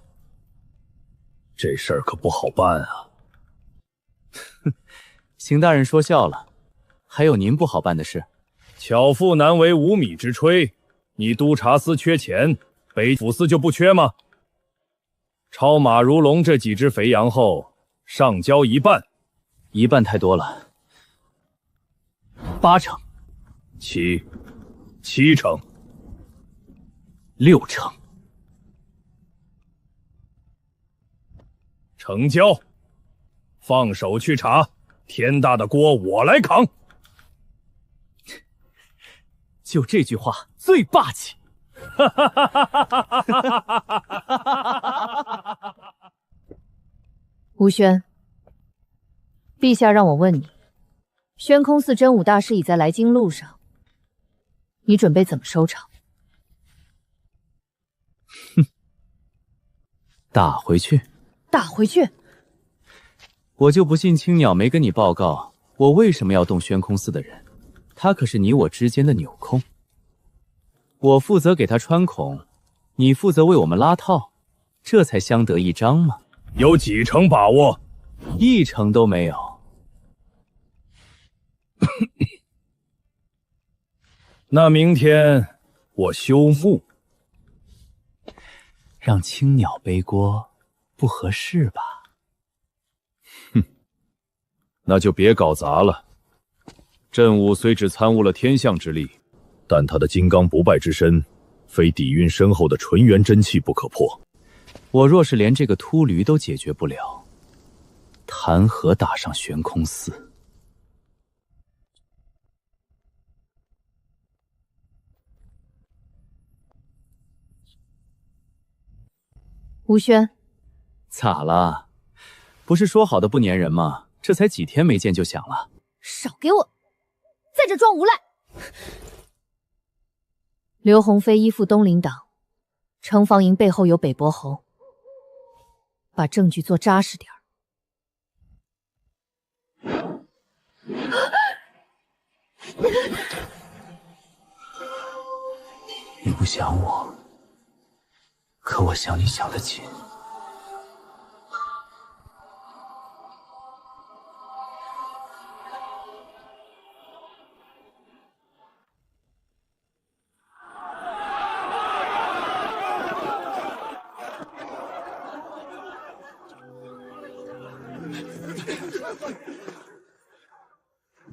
这事儿可不好办啊。邢大人说笑了，还有您不好办的事。巧妇难为无米之炊，你督察司缺钱，北府司就不缺吗？超马如龙这几只肥羊后，上交1半。1半太多了，8成，7成，6成，成交。放手去查，天大的锅我来扛。就这句话最霸气。吴宣，陛下让我问你，宣空寺真武大师已在来京路上，你准备怎么收场？哼，打回去。打回去？我就不信青鸟没跟你报告，我为什么要动悬空寺的人。他可是你我之间的纽扣，我负责给他穿孔，你负责为我们拉套，这才相得益彰嘛。有几成把握？1成都没有。那明天我休沐。让青鸟背锅，不合适吧？哼，那就别搞砸了。振武虽只参悟了天象之力，但他的金刚不败之身，非底蕴深厚的纯元真气不可破。我若是连这个秃驴都解决不了，谈何打上悬空寺？吴轩，咋了？不是说好的不粘人吗？这才几天没见就想了？少给我在这装无赖！刘鸿飞依附东林党，城防营背后有北伯侯，把证据做扎实点儿。你不想我，可我想你想得紧。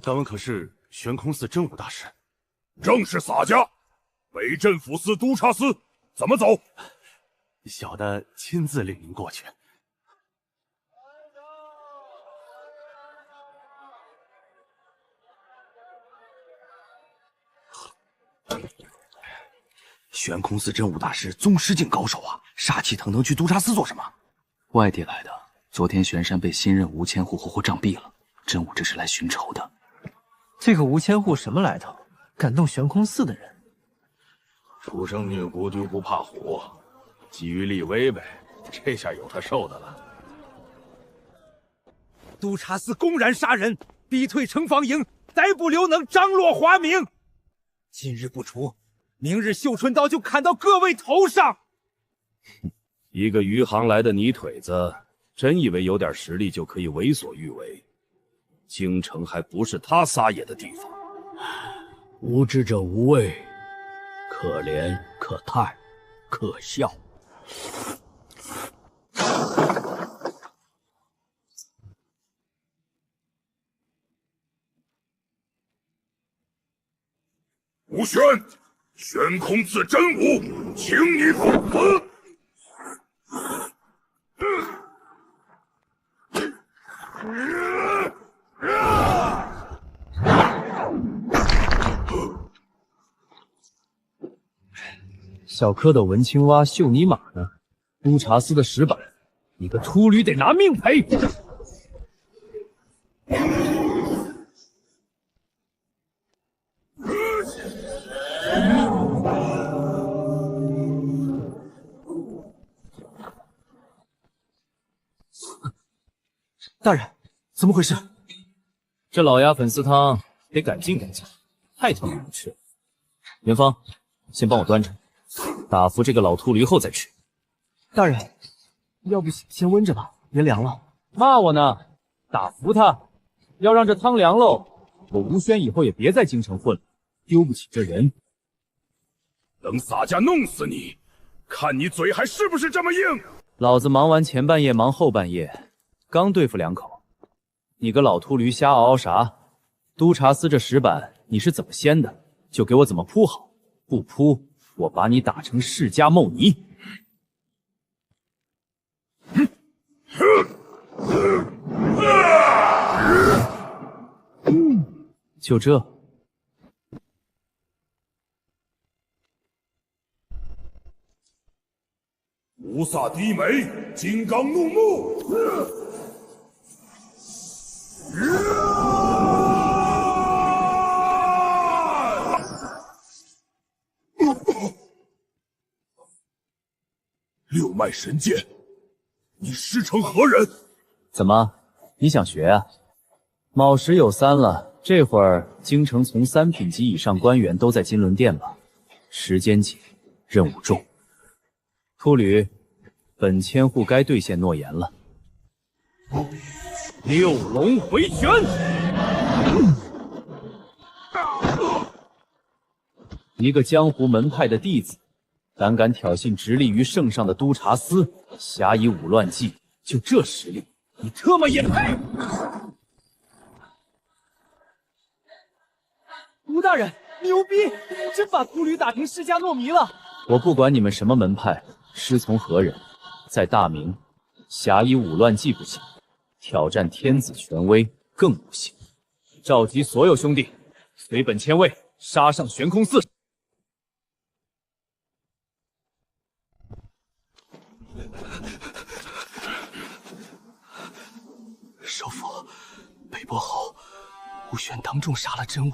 他们可是悬空寺真武大师，正是洒家。北镇抚司督察司怎么走？小的亲自领您过去。悬空寺真武大师宗师境高手啊，杀气腾腾去督察司做什么？外地来的。昨天玄山被新任吴千户活活杖毙了，真武这是来寻仇的。这个吴千户什么来头？敢动悬空寺的人？初生女狐丢不怕虎，基于立威呗。这下有他受的了。督察司公然杀人，逼退城防营，逮捕刘能，张罗华明。今日不除，明日绣春刀就砍到各位头上。一个余杭来的泥腿子，真以为有点实力就可以为所欲为？京城还不是他撒野的地方。无知者无畏，可怜可叹可笑。吴轩，悬空寺真武，请你赴死。小蝌蚪闻青蛙，绣泥马呢。督察司的石板，你个秃驴得拿命赔！大人，怎么回事？这老鸭粉丝汤得改进改进，太他妈难吃了。元芳，先帮我端着，打服这个老秃驴后再吃。大人，要不先温着吧，别凉了。骂我呢？打服他，要让这汤凉喽。我吴轩以后也别在京城混了，丢不起这人。等洒家弄死你，看你嘴还是不是这么硬！老子忙完前半夜，忙后半夜，刚对付2口，你个老秃驴瞎嗷嗷啥？督察司这石板你是怎么掀的，就给我怎么铺好。不铺，我把你打成释迦牟尼。就这。无萨低眉，金刚怒目。脉神剑，你师承何人？怎么，你想学啊？卯时有3了，这会儿京城从3品级以上官员都在金轮殿吧？时间紧，任务重。秃驴，本千户该兑现诺言了。六龙回旋！一个江湖门派的弟子，胆敢挑衅直立于圣上的督察司，侠以武乱纪，就这实力，你特么也配？吴大人，牛逼！真把秃驴打成释迦糯弥了。我不管你们什么门派，师从何人，在大明，侠以武乱纪不行，挑战天子权威更不行。召集所有兄弟，随本千位杀上悬空寺。首府，北伯侯吴玄当众杀了真武，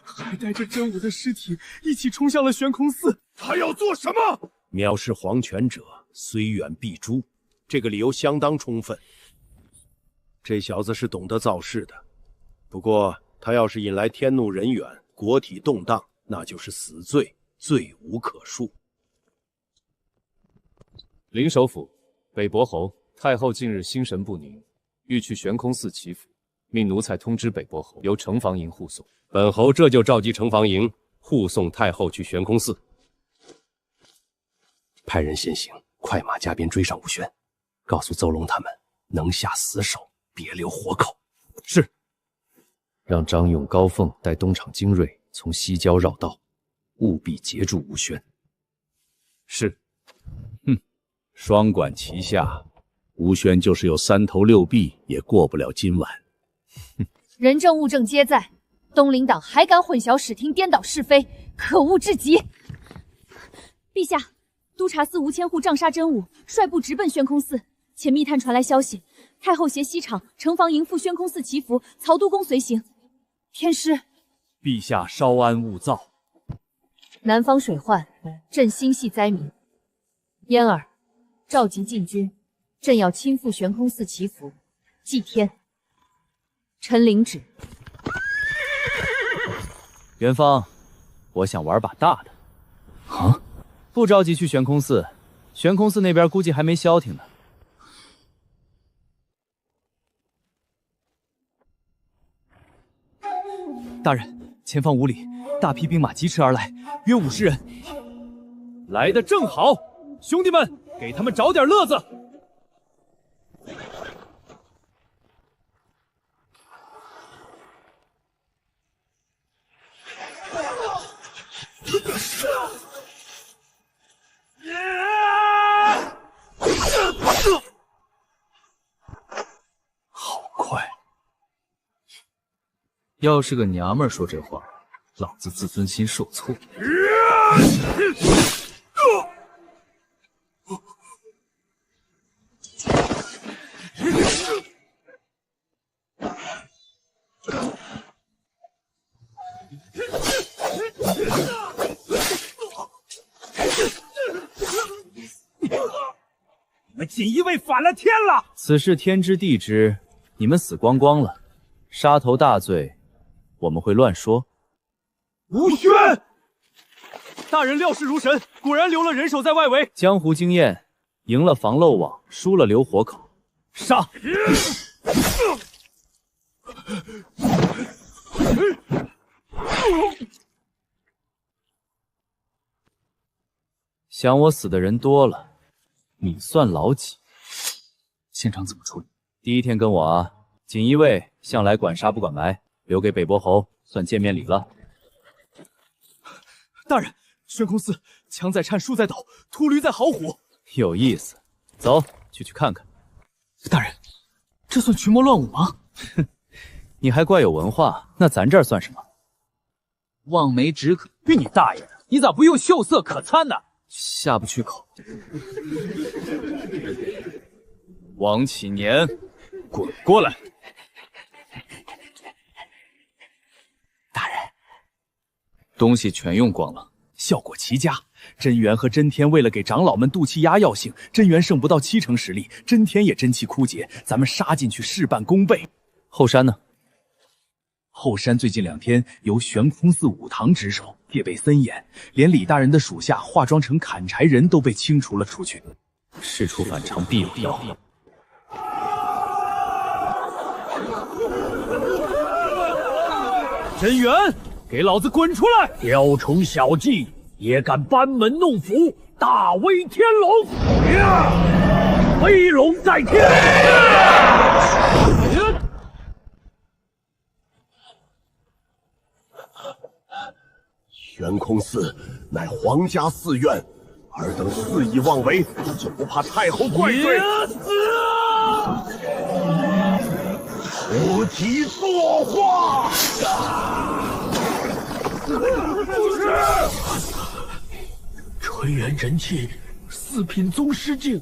还带着真武的尸体一起冲向了悬空寺。他要做什么？藐视皇权者，虽远必诛。这个理由相当充分。这小子是懂得造势的，不过他要是引来天怒人怨，国体动荡，那就是死罪，罪无可恕。林首府，北伯侯太后近日心神不宁，欲去悬空寺祈福，命奴才通知北伯侯，由城防营护送。本侯这就召集城防营护送太后去悬空寺。派人先行，快马加鞭追上吴轩，告诉邹龙他们能下死手，别留活口。是。让张勇、高凤带东厂精锐从西郊绕道，务必截住吴轩。是。双管齐下，吴轩就是有3头6臂，也过不了今晚。人证物证皆在，东林党还敢混淆视听，颠倒是非，可恶至极！陛下，督察司吴千户杖杀真武，率部直奔悬空寺。且密探传来消息，太后携西厂城防营赴悬空寺祈福，曹都公随行。天师，陛下稍安勿躁。南方水患，朕心系灾民。嫣儿，召集禁军，朕要亲赴悬空寺祈福，祭天。臣领旨。元芳，我想玩把大的。啊？不着急去悬空寺，悬空寺那边估计还没消停呢。大人，前方5里，大批兵马疾驰而来，约50人。来得正好，兄弟们，给他们找点乐子。好快！要是个娘们儿说这话，老子自尊心受挫。你们锦衣卫反了天了！此事天知地知，你们死光光了，杀头大罪，我们会乱说？吴轩，大人料事如神，果然留了人手在外围。江湖经验，赢了防漏网，输了留活口。杀！想我死的人多了，你算老几？现场怎么处理？第一天跟我啊，锦衣卫向来管杀不管埋，留给北伯侯算见面礼了。大人，悬空寺枪在颤，树在抖，秃驴在嚎虎，有意思。走，去看看。大人，这算群魔乱舞吗？哼，你还怪有文化，那咱这儿算什么？望梅止渴。去你大爷的！你咋不用秀色可餐呢？下不去口。王启年，滚过来！大人，东西全用光了，效果奇佳，真元和真天为了给长老们渡气压药性，真元剩不到70%实力，真天也真气枯竭，咱们杀进去事半功倍。后山呢？后山最近2天由悬空寺武堂值守，戒备森严，连李大人的属下化妆成砍柴人都被清除了出去。事出反常必有妖。真元，给老子滚出来！雕虫小技也敢班门弄斧，大威天龙！飞龙在天！悬空寺乃皇家寺院，尔等肆意妄为，就不怕太后怪罪？出题作画！纯元人气，4品宗师境。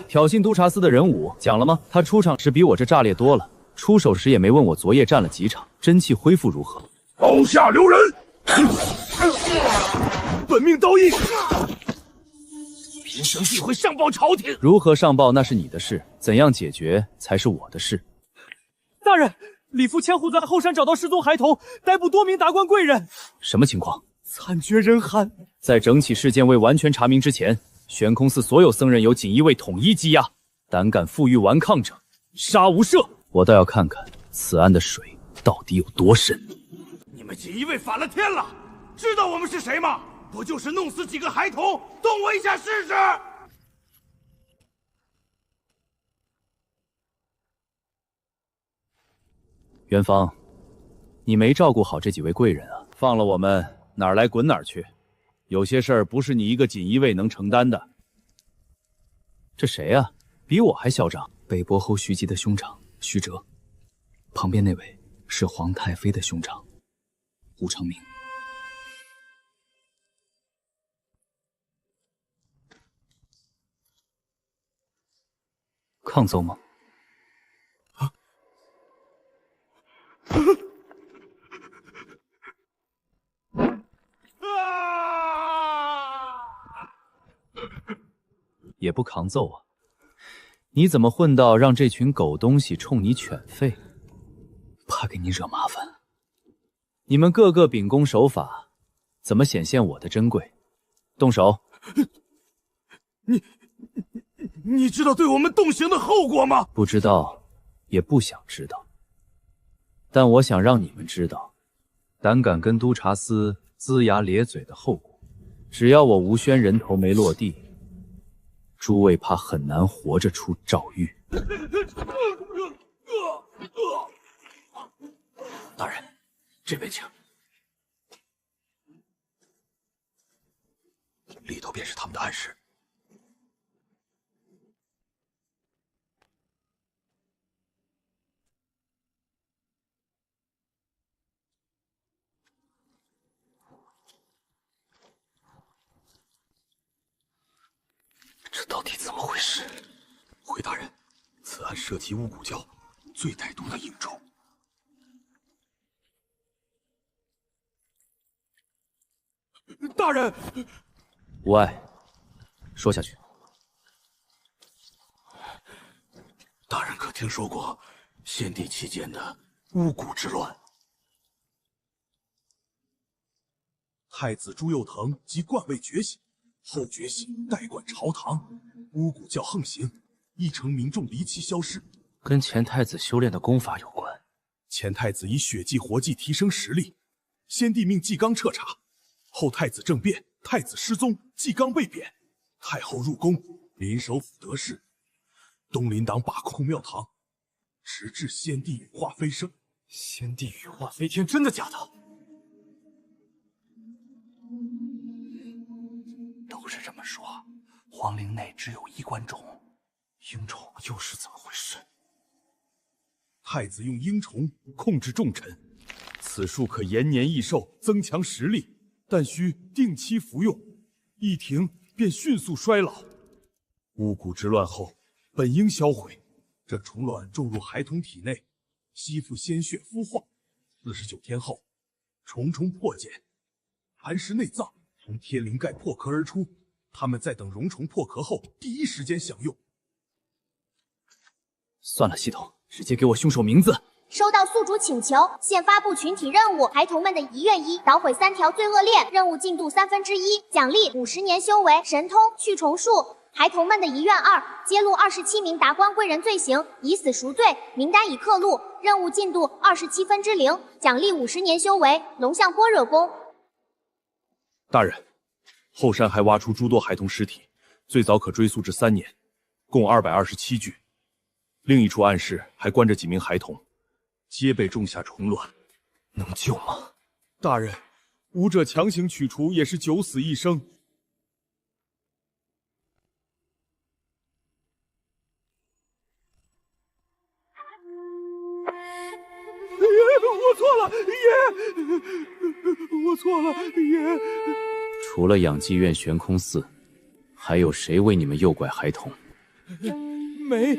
挑衅督察司的人武讲了吗？他出场时比我这炸裂多了，出手时也没问我昨夜战了几场，真气恢复如何。刀下留人！本命刀意，凭什么会上报朝廷？如何上报那是你的事，怎样解决才是我的事。大人，李福千户在后山找到失踪孩童，逮捕多名达官贵人。什么情况？惨绝人寰。在整起事件未完全查明之前，悬空寺所有僧人由锦衣卫统一羁押，胆敢负隅顽抗者，杀无赦。我倒要看看此案的水到底有多深。你们锦衣卫反了天了！知道我们是谁吗？不就是弄死几个孩童，动我一下试试？元芳，你没照顾好这几位贵人啊！放了我们哪儿来滚哪儿去。有些事儿不是你一个锦衣卫能承担的。这谁啊？比我还嚣张！北伯侯徐吉的兄长徐哲，旁边那位是皇太妃的兄长吴长明。抗奏吗？也不抗奏啊！你怎么混到让这群狗东西冲你犬吠？怕给你惹麻烦。你们个个秉公守法，怎么显现我的珍贵？动手！你知道对我们动刑的后果吗？不知道，也不想知道。但我想让你们知道，胆敢跟督察司龇牙咧嘴的后果。只要我吴轩人头没落地，诸位怕很难活着出诏狱。大人，这边请。里头便是他们的暗室。这到底怎么回事？回大人，此案涉及巫蛊教最歹毒的应虫。大人，无碍，说下去。大人可听说过先帝期间的巫蛊之乱？太子朱佑樘即冠位觉醒，后觉醒代管朝堂，巫蛊教横行，一城民众离奇消失，跟前太子修炼的功法有关。前太子以血祭活祭提升实力，先帝命纪纲彻查。后太子政变，太子失踪，纪纲被贬，太后入宫，临首府得势，东林党把控庙堂，直至先帝羽化飞升。先帝羽化飞天，真的假的？都是这么说。皇陵内只有一关种，鹰虫又是怎么回事？太子用鹰虫控制重臣，此术可延年益寿，增强实力。但需定期服用，一停便迅速衰老。巫蛊之乱后，本应销毁，这虫卵种入孩童体内，吸附鲜血孵化。49天后，虫破茧，寒食内脏，从天灵盖破壳而出，他们在等蠕虫破壳后第一时间享用。算了，系统，直接给我凶手名字。收到宿主请求，现发布群体任务：孩童们的遗愿1，捣毁3条罪恶链，任务进度1/3，奖励50年修为、神通、去虫术。孩童们的遗愿2，揭露27名达官贵人罪行，以死赎罪，名单已刻录，任务进度27/0，奖励50年修为、龙象般若功。大人，后山还挖出诸多孩童尸体，最早可追溯至3年，共227具。另一处暗室还关着几名孩童，皆被种下虫卵，能救吗？大人，武者强行取除也是九死一生。我错了，爷，我错了，爷。除了养济院悬空寺，还有谁为你们诱拐孩童？没。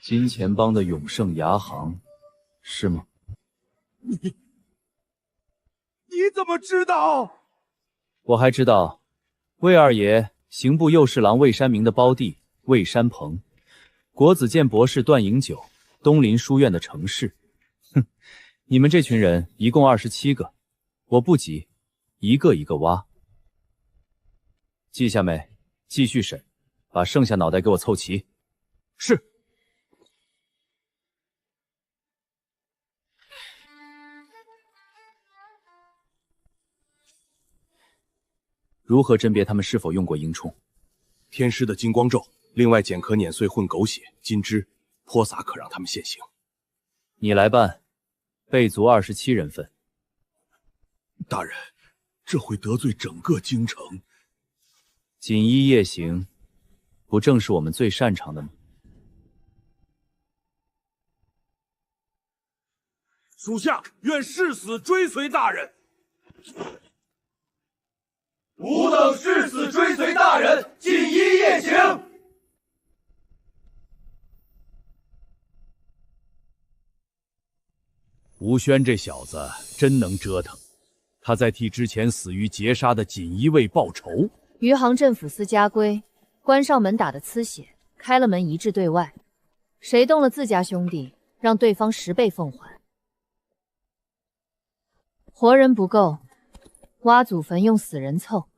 金钱帮的永盛牙行，是吗？你怎么知道？我还知道，魏二爷、刑部右侍郎魏山明的胞弟魏山鹏，国子监博士段颖九，东林书院的程氏。哼，你们这群人一共27个，我不急，一个一个挖。记下没？继续审，把剩下脑袋给我凑齐。是。如何甄别他们是否用过萤虫？天师的金光咒，另外碱可碾碎混狗血、金汁，泼洒可让他们现形。你来办，备足27人份。大人，这会得罪整个京城。锦衣夜行，不正是我们最擅长的吗？属下愿誓死追随大人。吾等誓死追随大人，锦衣夜行。吴轩这小子真能折腾，他在替之前死于劫杀的锦衣卫报仇。余杭镇抚司家规，关上门打的呲血，开了门一致对外，谁动了自家兄弟，让对方10倍奉还。活人不够，挖祖坟用死人凑。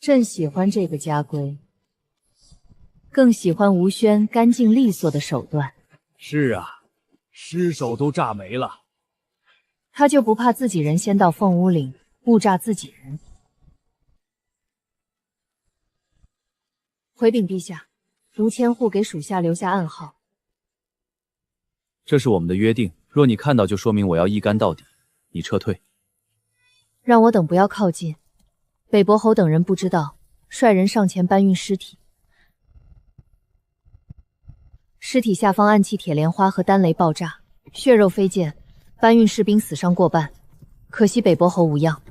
朕喜欢这个家规，更喜欢吴轩干净利索的手段。是啊，尸首都炸没了，他就不怕自己人先到凤屋岭误炸自己人？回禀陛下，吴千户给属下留下暗号。这是我们的约定，若你看到就说明我要一干到底，你撤退。让我等不要靠近。北伯侯等人不知道，率人上前搬运尸体。尸体下方暗器铁莲花和丹雷爆炸，血肉飞溅，搬运士兵死伤过半，可惜北伯侯无恙。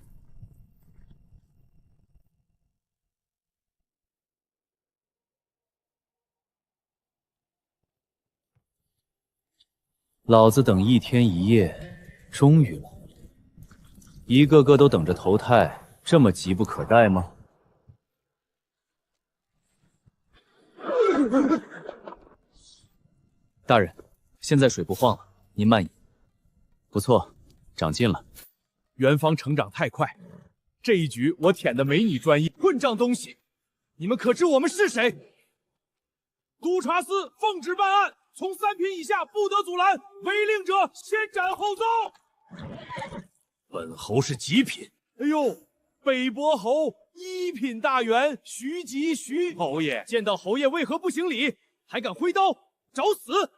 老子等1天1夜，终于来了，一个个都等着投胎。这么急不可待吗？大人，现在水不晃了，您慢饮。不错，长进了。元芳成长太快，这一局我舔的没你专业。混账东西，你们可知我们是谁？督察司奉旨办案，从3品以下不得阻拦，违令者先斩后奏。本侯是几品？哎呦！北伯侯1品大员徐吉徐侯爷，见到侯爷为何不行礼，还敢挥刀找死？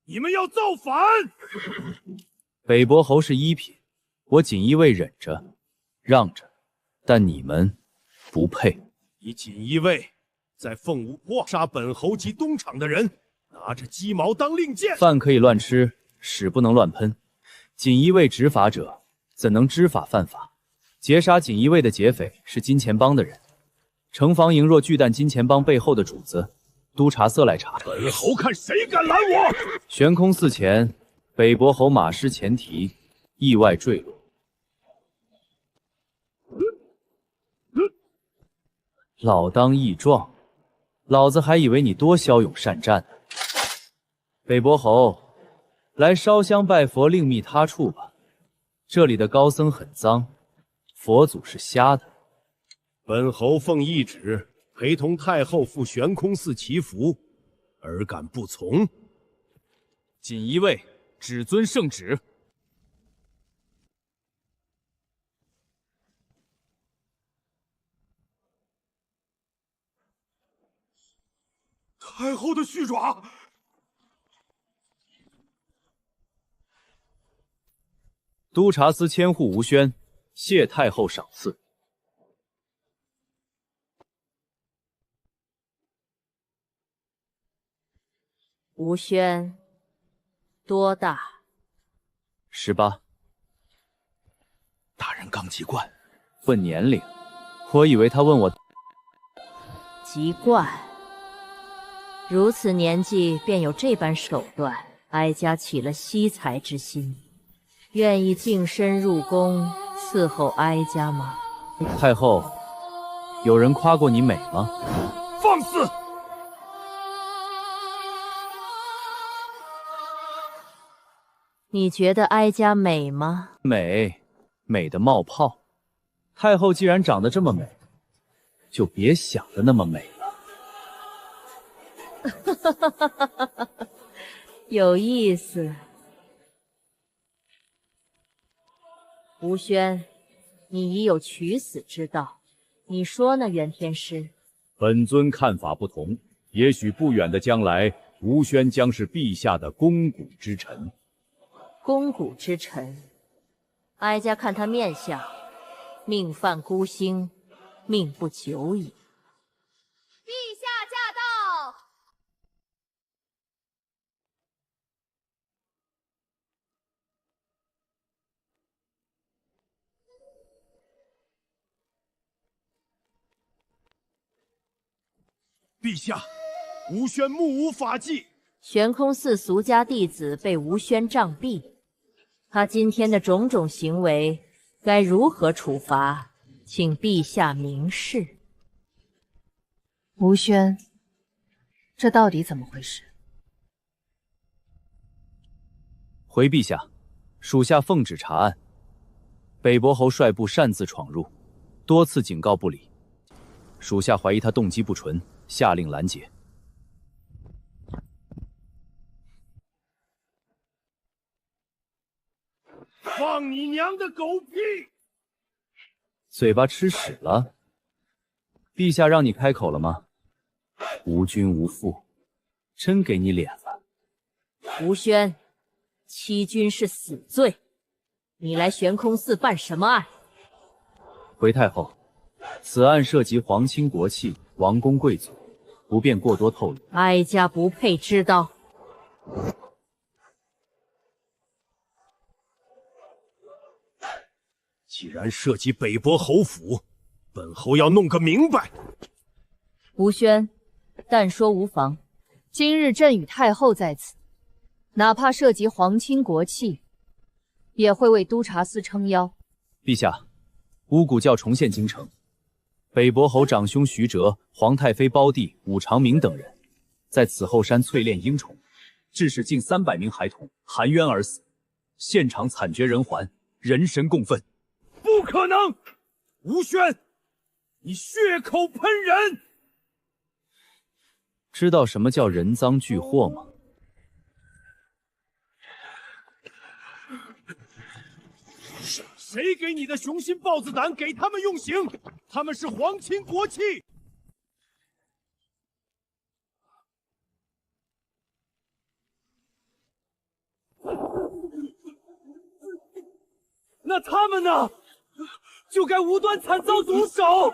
你们要造反！北伯侯是1品，我锦衣卫忍着，让着，但你们不配。你锦衣卫在凤舞坡杀本侯及东厂的人，拿着鸡毛当令箭。饭可以乱吃，屎不能乱喷。锦衣卫执法者怎能知法犯法？劫杀锦衣卫的劫匪是金钱帮的人。城防营若巨蛋金钱帮背后的主子，督察司来查。本侯看谁敢拦我！悬空寺前，北伯侯马失前蹄，意外坠落。老当益壮，老子还以为你多骁勇善战呢。北伯侯，来烧香拜佛，另觅他处吧。这里的高僧很脏，佛祖是瞎的。本侯奉懿旨，陪同太后赴悬空寺祈福，尔敢不从？锦衣卫只遵圣旨。太后的续爪！督察司千户吴宣，谢太后赏赐。吴宣多大？18。大人刚籍贯，问年龄，我以为他问我。籍贯，如此年纪便有这般手段，哀家起了惜才之心，愿意净身入宫伺候哀家吗？太后，有人夸过你美吗？放肆！你觉得哀家美吗？美，美的冒泡。太后既然长得这么美，就别想的那么美了。有意思。吴宣，你已有取死之道，你说呢，袁天师？本尊看法不同，也许不远的将来，吴宣将是陛下的肱骨之臣。肱骨之臣，哀家看他面相，命犯孤星，命不久矣。陛下驾到！陛下，吴宣目无法纪。悬空寺俗家弟子被吴宣杖毙，他今天的种种行为该如何处罚？请陛下明示。吴宣，这到底怎么回事？回陛下，属下奉旨查案。北伯侯率部擅自闯入，多次警告不理，属下怀疑他动机不纯，下令拦截。放你娘的狗屁！嘴巴吃屎了？陛下让你开口了吗？无君无父，真给你脸了。吴宣，欺君是死罪，你来悬空寺办什么案？回太后，此案涉及皇亲国戚、王公贵族，不便过多透露。哀家不配知道。既然涉及北伯侯府，本侯要弄个明白。吴宣，但说无妨。今日朕与太后在此，哪怕涉及皇亲国戚，也会为督察司撑腰。陛下，巫蛊教重现京城，北伯侯长兄徐哲、皇太妃胞弟武长明等人，在此后山淬炼鹰虫，致使近300名孩童含冤而死，现场惨绝人寰，人神共愤。不可能！吴宣，你血口喷人！知道什么叫人赃俱获吗？谁给你的雄心豹子胆？给他们用刑！他们是皇亲国戚。那他们呢？就该无端惨遭毒手。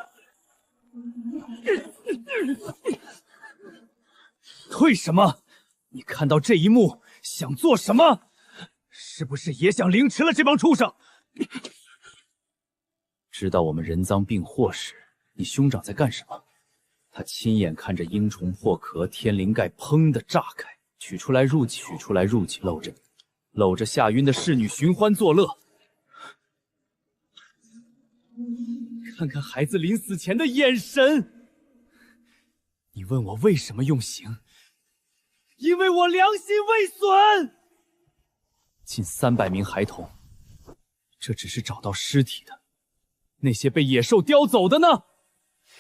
退什么？你看到这一幕想做什么？是不是也想凌迟了这帮畜生？知道我们人赃并获时，你兄长在干什么？他亲眼看着鹰虫破壳，天灵盖砰的炸开，取出来入井，搂着吓晕的侍女寻欢作乐。看看孩子临死前的眼神。你问我为什么用刑？因为我良心未损。近300名孩童，这只是找到尸体的，那些被野兽叼走的呢？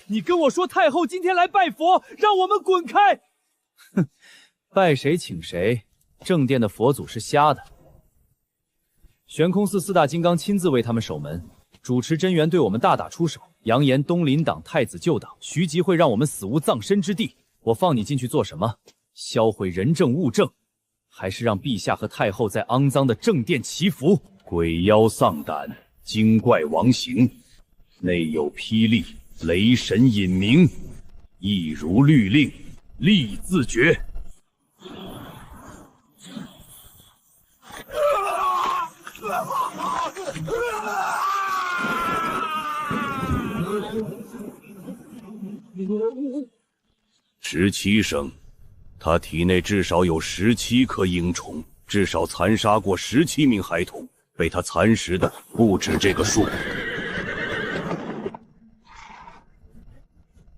你跟我说太后今天来拜佛，让我们滚开！哼，拜谁请谁，正殿的佛祖是瞎的。悬空寺4大金刚亲自为他们守门，主持真元对我们大打出手，扬言东林党太子旧党徐吉会让我们死无葬身之地。我放你进去做什么？销毁人证物证，还是让陛下和太后在肮脏的正殿祈福？鬼妖丧胆，精怪王行，内有霹雳，雷神隐明，一如律令，立自决。17声，他体内至少有17颗鹰虫，至少残杀过17名孩童，被他蚕食的不止这个数。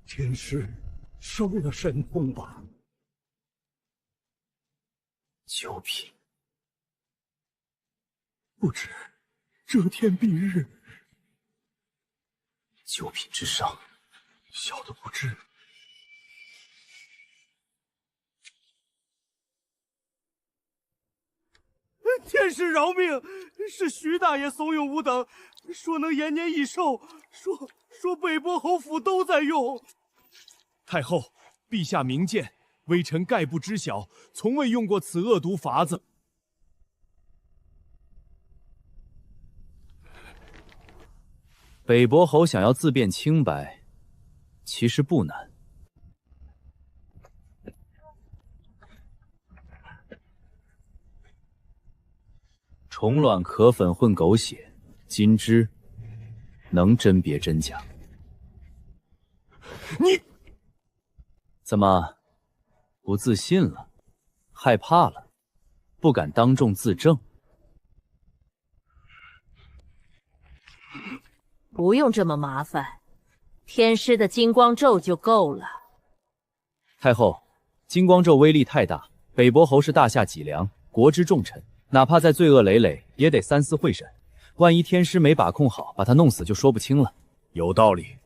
天师收了神通吧。9品，不止，遮天蔽日。9品之上，小的不知。天师饶命！是徐大爷怂恿吾等，说能延年益寿，说北伯侯府都在用。太后，陛下明鉴，微臣概不知晓，从未用过此恶毒法子。北伯侯想要自辩清白，其实不难。虫卵壳粉混狗血，金枝能甄别真假。你怎么不自信了？害怕了？不敢当众自证？不用这么麻烦，天师的金光咒就够了。太后，金光咒威力太大，北伯侯是大夏脊梁，国之重臣，哪怕再罪恶累累，也得三思会审。万一天师没把控好，把他弄死就说不清了。有道理。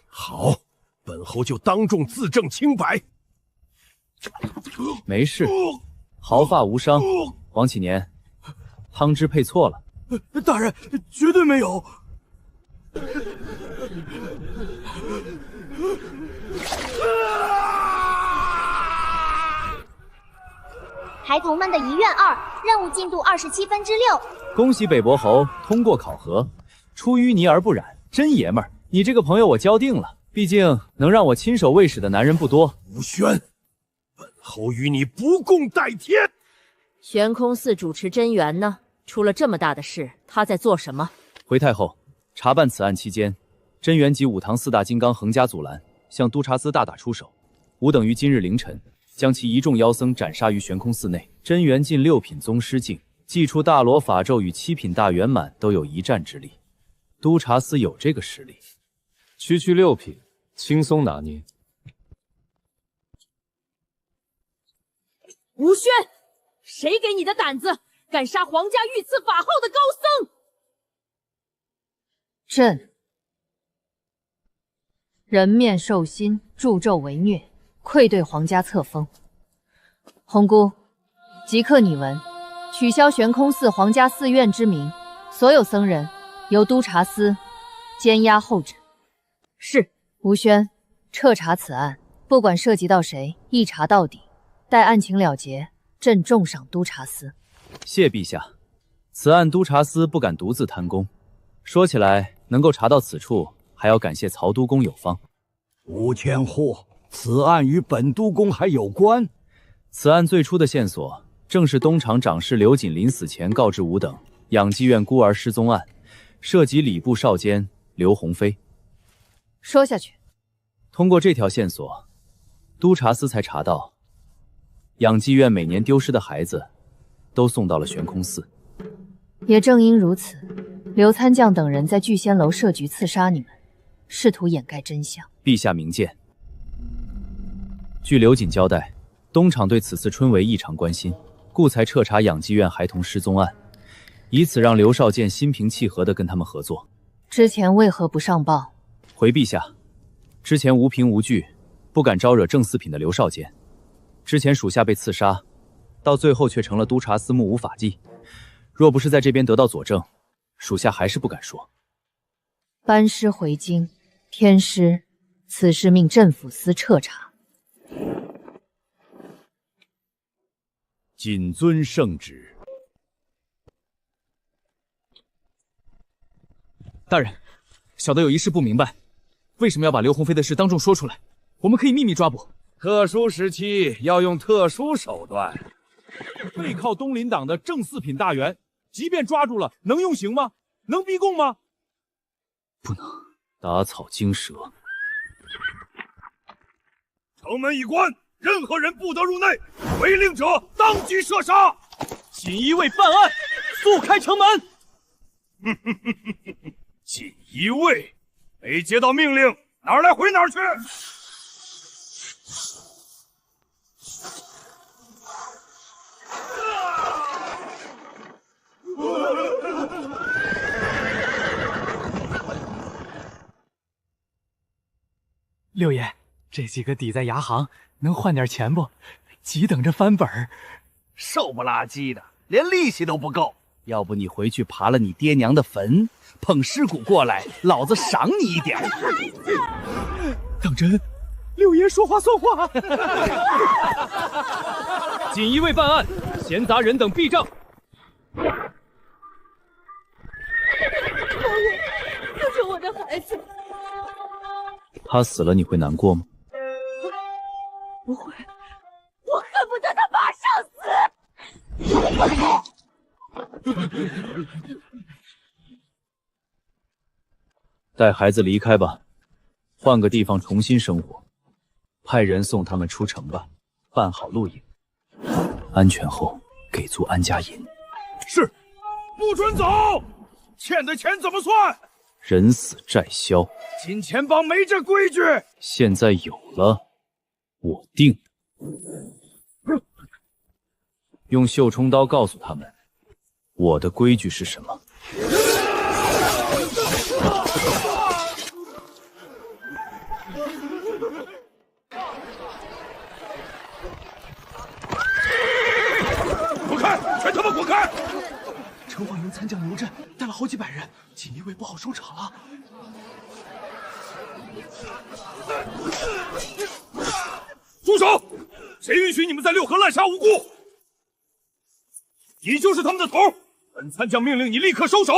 好，本侯就当众自证清白。没事，毫发无伤。王启年，汤汁配错了。大人，绝对没有。孩童们的遗愿2，任务进度27/6。恭喜北伯侯通过考核，出淤泥而不染，真爷们儿！你这个朋友我交定了，毕竟能让我亲手喂食的男人不多。吴轩，本侯与你不共戴天。悬空寺主持真元呢？出了这么大的事，他在做什么？回太后，查办此案期间，真元及武堂4大金刚横加阻拦，向督察司大打出手。吾等于今日凌晨将其一众妖僧斩杀于悬空寺内。真元近6品宗师境，祭出大罗法咒与7品大圆满都有一战之力。督察司有这个实力。区6品，轻松拿捏。吴轩，谁给你的胆子，敢杀皇家御赐法号的高僧？朕人面兽心，助纣为虐，愧对皇家册封。红姑，即刻拟文，取消悬空寺皇家寺院之名，所有僧人由督察司监押候审。是。吴轩，彻查此案，不管涉及到谁，一查到底。待案情了结，朕重赏督察司。谢陛下，此案督察司不敢独自贪功。说起来，能够查到此处，还要感谢曹督公有方。吴千户，此案与本督公还有关？此案最初的线索正是东厂长侍刘瑾临死前告知吾等养济院孤儿失踪案，涉及礼部少监刘鸿飞。说下去。通过这条线索，督察司才查到，养济院每年丢失的孩子都送到了悬空寺。也正因如此，刘参将等人在聚仙楼设局刺杀你们，试图掩盖真相。陛下明鉴。据刘瑾交代，东厂对此次春闱异常关心，故才彻查养济院孩童失踪案，以此让刘少监心平气和地跟他们合作。之前为何不上报？回陛下，之前无凭无据，不敢招惹正四品的刘少监，之前属下被刺杀，到最后却成了督察司目无法纪。若不是在这边得到佐证，属下还是不敢说。班师回京，天师，此事命镇抚司彻查。谨遵圣旨。大人，小的有一事不明白，为什么要把刘鸿飞的事当众说出来？我们可以秘密抓捕。特殊时期要用特殊手段。背靠东林党的正四品大员，即便抓住了，能用刑吗？能逼供吗？不能，打草惊蛇。城门已关，任何人不得入内，违令者当即射杀。锦衣卫办案，速开城门！锦衣卫没接到命令，哪儿来回哪儿去。六爷，这几个抵在牙行，能换点钱不？急等着翻本儿。瘦不拉几的，连利息都不够。要不你回去爬了你爹娘的坟，捧尸骨过来，老子赏你一点。当真？六爷说话算话。锦衣卫办案，闲杂人等避杖。六爷，救救我的孩子！他死了你会难过吗？不会，我恨不得他马上死。带孩子离开吧，换个地方重新生活。派人送他们出城吧，办好路营，安全后给足安家银。是，不准走，欠的钱怎么算？人死债消，金钱帮没这规矩。现在有了，我定。用绣冲刀告诉他们，我的规矩是什么。滚开！全他妈滚开！城隍营参将牛震带了好几百人，锦衣卫不好收场了。住手！谁允许你们在六合滥杀无辜？你就是他们的头，本参将命令你立刻收手，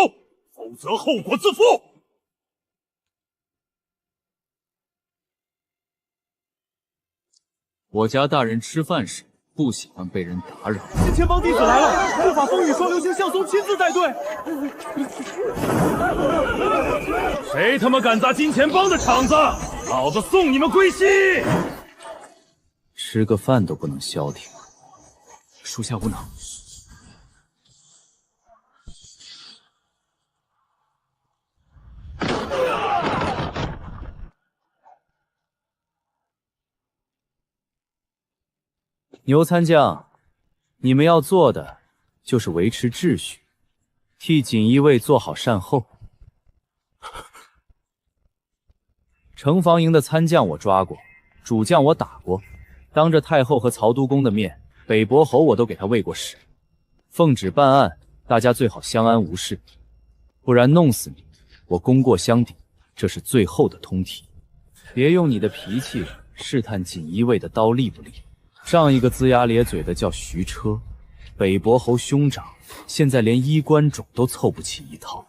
否则后果自负。我家大人吃饭时不喜欢被人打扰。金钱帮弟子来了，护法风雨双流星向松亲自带队。谁他妈敢砸金钱帮的场子，老子送你们归西！吃个饭都不能消停。属下无能。牛参将，你们要做的就是维持秩序，替锦衣卫做好善后。城防营的参将我抓过，主将我打过，当着太后和曹都公的面，北伯侯我都给他喂过屎。奉旨办案，大家最好相安无事，不然弄死你，我功过相抵，这是最后的通牒。别用你的脾气试探锦衣卫的刀利不利。上一个龇牙咧嘴的叫徐车，北伯侯兄长，现在连衣冠冢都凑不齐一套。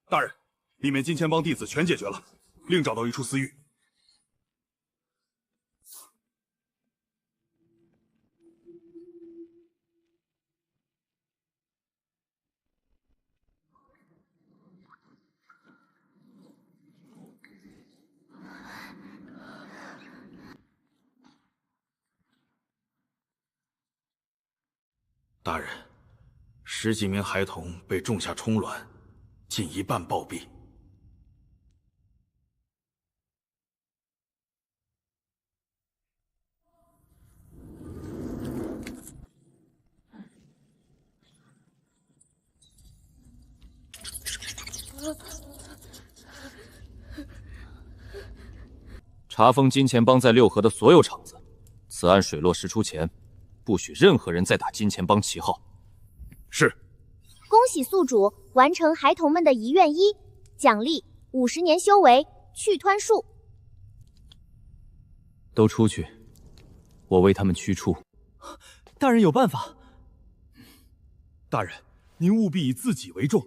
大人，里面金钱帮弟子全解决了，另找到一处私狱。大人，10几名孩童被种下冲卵，近一半暴毙。查封金钱帮在六合的所有场子，此案水落石出前，不许任何人再打金钱帮旗号。是。恭喜宿主完成孩童们的遗愿1，奖励50年修为，去湍树。都出去，我为他们驱除。大人有办法。大人，您务必以自己为重。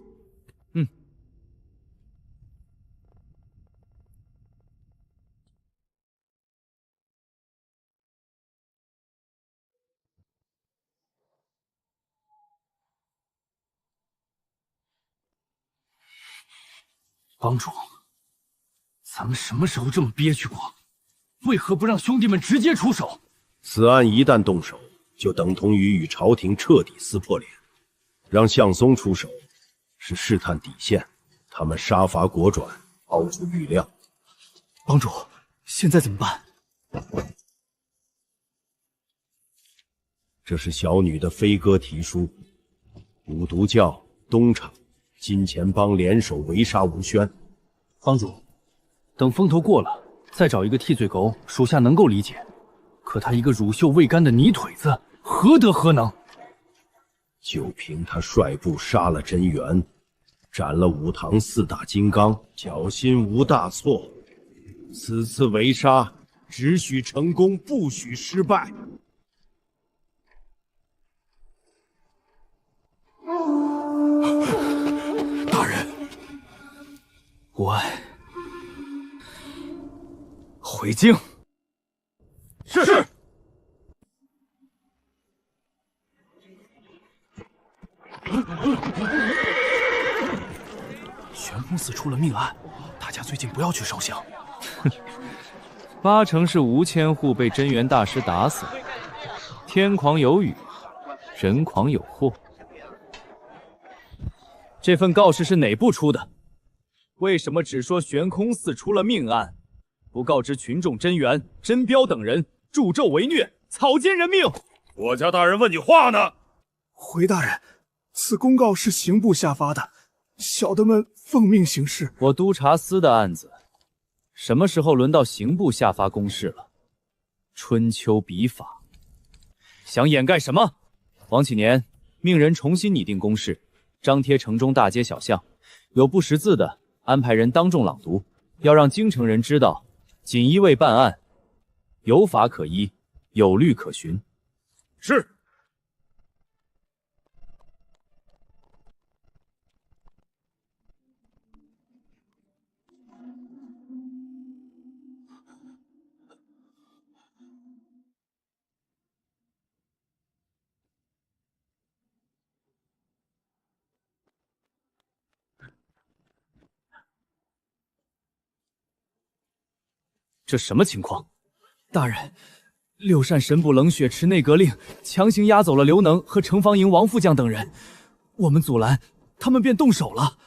帮主，咱们什么时候这么憋屈过？为何不让兄弟们直接出手？此案一旦动手，就等同于与朝廷彻底撕破脸。让向松出手，是试探底线，他们杀伐果转，超出预料。帮主，现在怎么办？这是小女的飞鸽提书，五毒教、东厂、金钱帮联手围杀吴轩。帮主，等风头过了，再找一个替罪狗，属下能够理解。可他一个乳臭未干的泥腿子，何德何能？就凭他率部杀了真元，斩了五堂4大金刚，侥幸无大错。此次围杀，只许成功，不许失败。大人，我回京。是。玄空寺出了命案，大家最近不要去烧香。8成是吴千户被真元大师打死了。天狂有雨，人狂有祸。这份告示是哪部出的？为什么只说悬空寺出了命案，不告知群众真元、真彪等人助纣为虐，草菅人命？我家大人问你话呢。回大人，此公告是刑部下发的，小的们奉命行事。我督察司的案子，什么时候轮到刑部下发公示了？春秋笔法，想掩盖什么？王启年命人重新拟定公示，张贴城中大街小巷，有不识字的，安排人当众朗读，要让京城人知道，锦衣卫办案有法可依，有律可循。是。这什么情况？大人，六善神部冷血持内阁令，强行押走了刘能和城防营王副将等人。我们阻拦，他们便动手了。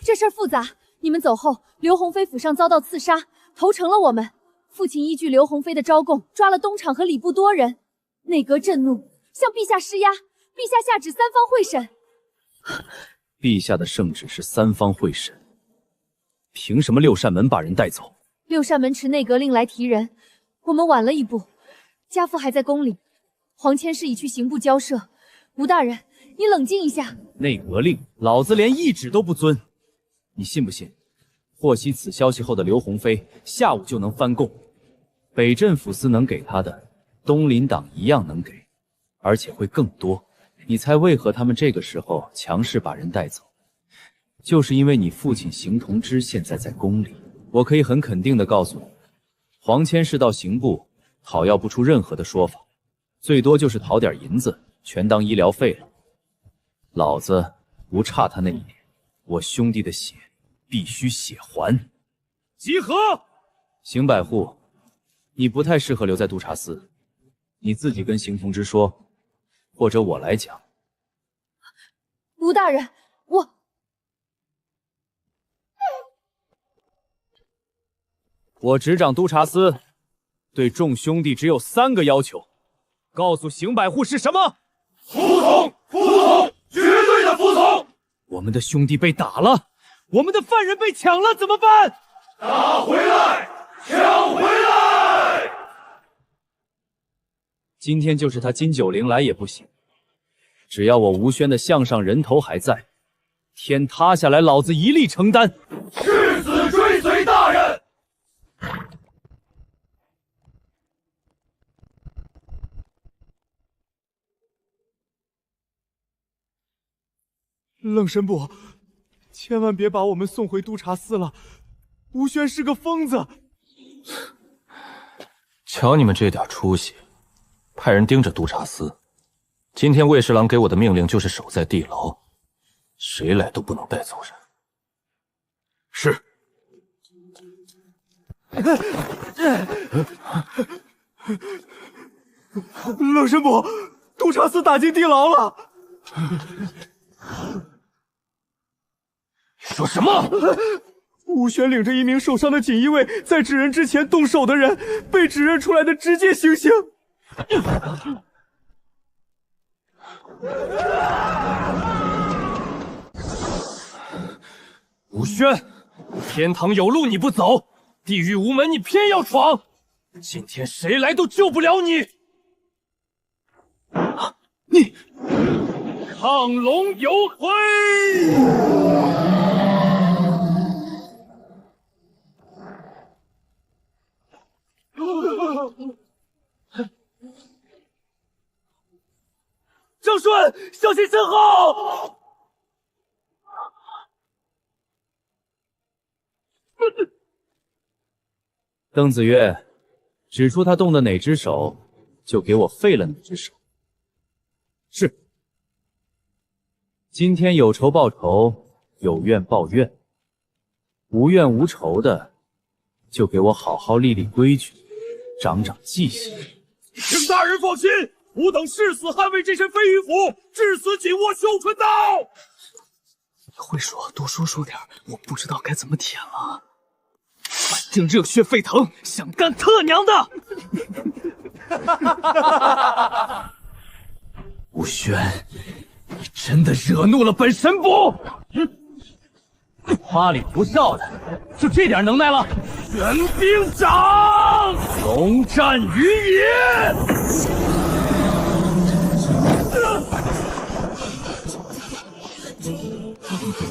这事儿复杂，你们走后，刘鸿飞府上遭到刺杀，投诚了我们。父亲依据刘鸿飞的招供，抓了东厂和礼部多人。内阁震怒，向陛下施压，陛下下旨三方会审。陛下的圣旨是三方会审。凭什么六扇门把人带走？六扇门持内阁令来提人，我们晚了一步。家父还在宫里，黄千世已去刑部交涉。吴大人，你冷静一下。内阁令，老子连一旨都不遵。你信不信？获悉此消息后的刘鸿飞下午就能翻供，北镇抚司能给他的，东林党一样能给，而且会更多。你猜为何他们这个时候强势把人带走？就是因为你父亲邢同之现在在宫里，我可以很肯定的告诉你，黄千世到刑部讨要不出任何的说法，最多就是讨点银子，全当医疗费了。老子不差他那一点，我兄弟的血必须血还。集合！邢百户，你不太适合留在督察司，你自己跟邢同之说，或者我来讲。吴大人，我执掌督察司，对众兄弟只有3个要求，告诉邢百户是什么？服从，服从，绝对的服从。我们的兄弟被打了，我们的犯人被抢了，怎么办？打回来，抢回来！今天就是他金九龄来也不行，只要我吴轩的项上人头还在，天塌下来，老子一力承担。誓死追随大人。冷神部，千万别把我们送回督察司了，吴轩是个疯子。瞧你们这点出息，派人盯着督察司。今天卫侍郎给我的命令就是守在地牢，谁来都不能带走人。是。冷神部，督察司打进地牢了。说什么？吴轩领着一名受伤的锦衣卫，在指认之前动手的人，被指认出来的直接行刑。吴轩，天堂有路你不走，地狱无门你偏要闯，今天谁来都救不了你。你亢龙有悔！郑顺，小心身后！邓子越，指出他动的哪只手，就给我废了哪只手。是。今天有仇报仇，有怨报怨，无怨无仇的，就给我好好立立规矩，长长记性。请大人放心，吾等誓死捍卫这身飞鱼符，至死紧握绣春刀。你会说，多说点，我不知道该怎么舔了。反正热血沸腾，想干特娘的！吴轩，你真的惹怒了本神部！花里胡哨的，就这点能耐了？玄冰掌，龙战于野！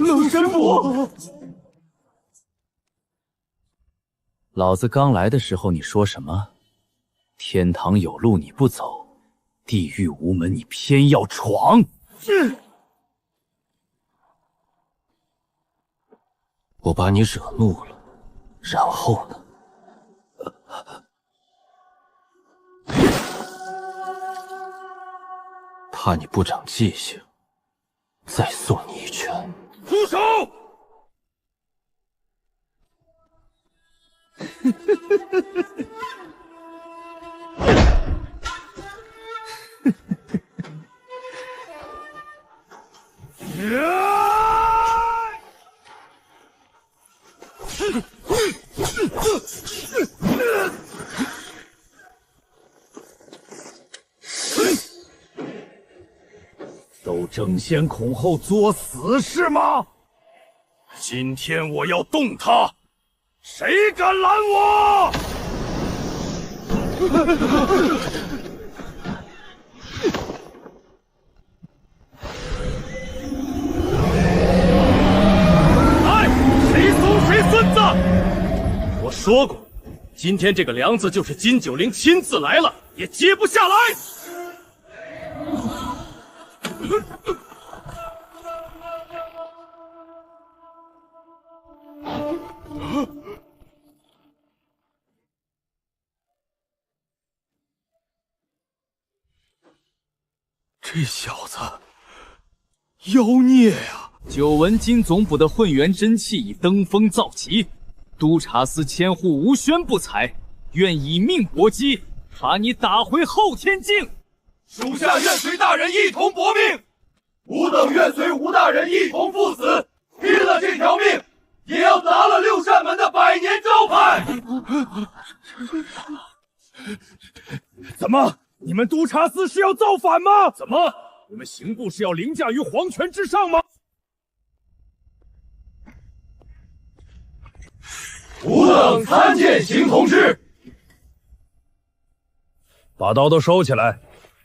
冷神部，老子刚来的时候你说什么？天堂有路你不走，地狱无门你偏要闯。我把你惹怒了，然后呢？怕你不长记性，再送你一拳。住手！都争先恐后作死是吗？今天我要动他，谁敢拦我？来，谁怂谁孙子！我说过，今天这个梁子就是金九龄亲自来了，也接不下来。这小子妖孽呀！久闻金总捕的混元真气已登峰造极，督察司千户吴轩不才，愿以命搏击。把你打回后天境。属下愿随大人一同搏命，吾等愿随吴大人一同赴死，拼了这条命，也要砸了六扇门的百年招牌。怎么，你们督察司是要造反吗？怎么，你们刑部是要凌驾于皇权之上吗？吾等参见邢同志。把刀都收起来，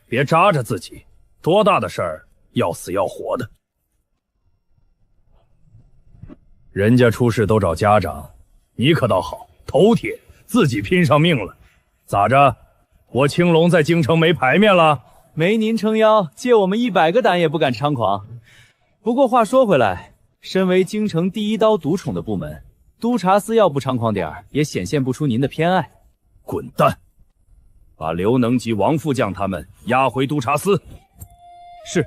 别扎着自己。多大的事儿，要死要活的。人家出事都找家长，你可倒好，头铁，自己拼上命了。咋着？我青龙在京城没牌面了？没您撑腰，借我们100个胆也不敢猖狂。不过话说回来，身为京城第一刀独宠的部门，督察司要不猖狂点儿，也显现不出您的偏爱。滚蛋！把刘能及王副将他们押回督察司。是。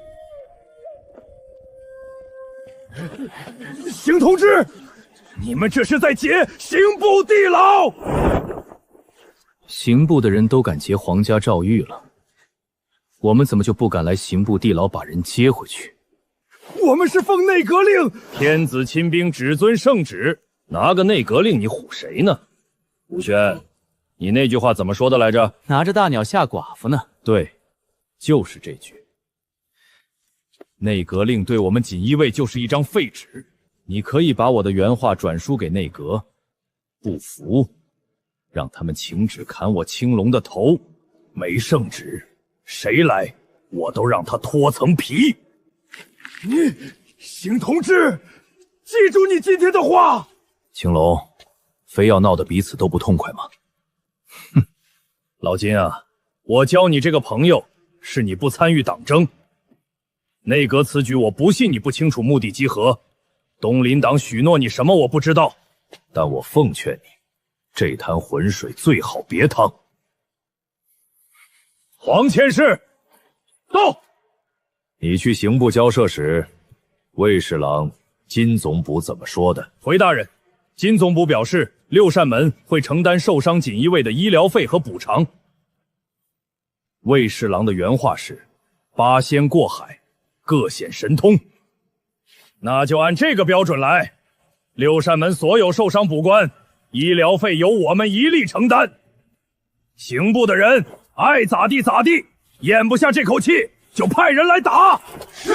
邢同志，你们这是在劫刑部地牢！刑部的人都敢劫皇家诏狱了，我们怎么就不敢来刑部地牢把人接回去？我们是奉内阁令，天子亲兵，只遵圣旨。拿个内阁令，你唬谁呢？吴轩，你那句话怎么说的来着？拿着大鸟吓寡妇呢。对，就是这句。内阁令对我们锦衣卫就是一张废纸。你可以把我的原话转书给内阁，不服，让他们请旨砍我青龙的头。没圣旨，谁来我都让他脱层皮。你，邢同志，记住你今天的话。青龙，非要闹得彼此都不痛快吗？哼，老金啊，我交你这个朋友，是你不参与党争。内阁此举，我不信你不清楚目的集合。东林党许诺你什么我不知道，但我奉劝你，这滩浑水最好别趟。黄千世，到！你去刑部交涉时，魏侍郎金总捕怎么说的？回大人，金总捕表示，六扇门会承担受伤锦衣卫的医疗费和补偿。魏侍郎的原话是：八仙过海，各显神通。那就按这个标准来，六扇门所有受伤捕官，医疗费由我们一力承担。刑部的人爱咋地咋地，咽不下这口气，就派人来打。是。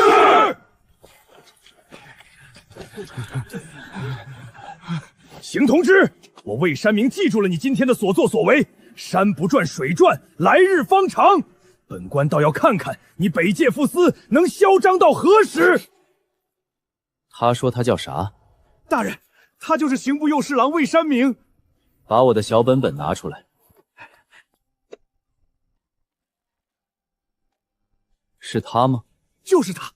邢同志，我魏山明记住了你今天的所作所为，山不转水转，来日方长。本官倒要看看你北界副司能嚣张到何时。他说他叫啥？大人，他就是刑部右侍郎魏山明。把我的小本本拿出来。是他吗？就是他。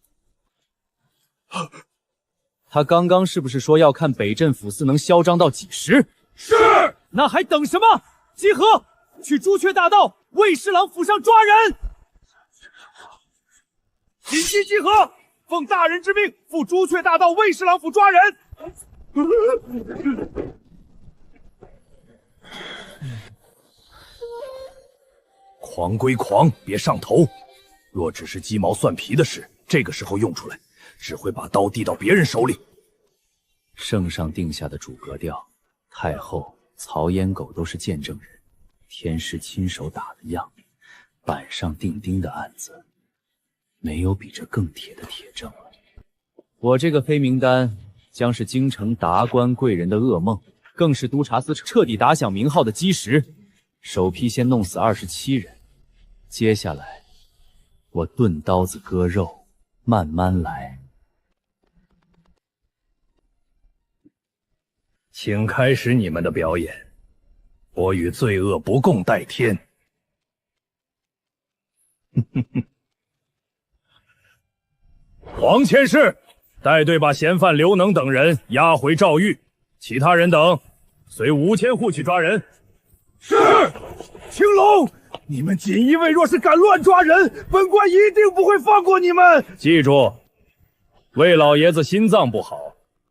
他刚刚是不是说要看北镇抚司能嚣张到几时？是。那还等什么？集合，去朱雀大道魏侍郎府上抓人。紧急集合，奉大人之命，赴朱雀大道魏侍郎府抓人。狂归狂，别上头。若只是鸡毛蒜皮的事，这个时候用出来，只会把刀递到别人手里。圣上定下的主格调，太后、曹烟狗都是见证人，天师亲手打的样，板上钉钉的案子，没有比这更铁的铁证了。我这个黑名单将是京城达官贵人的噩梦，更是督察司彻底打响名号的基石。首批先弄死27人，接下来我钝刀子割肉，慢慢来。请开始你们的表演，我与罪恶不共戴天。黄千世，带队把嫌犯刘能等人押回诏狱，其他人等随吴千户去抓人。是。青龙，你们锦衣卫若是敢乱抓人，本官一定不会放过你们。记住，魏老爷子心脏不好，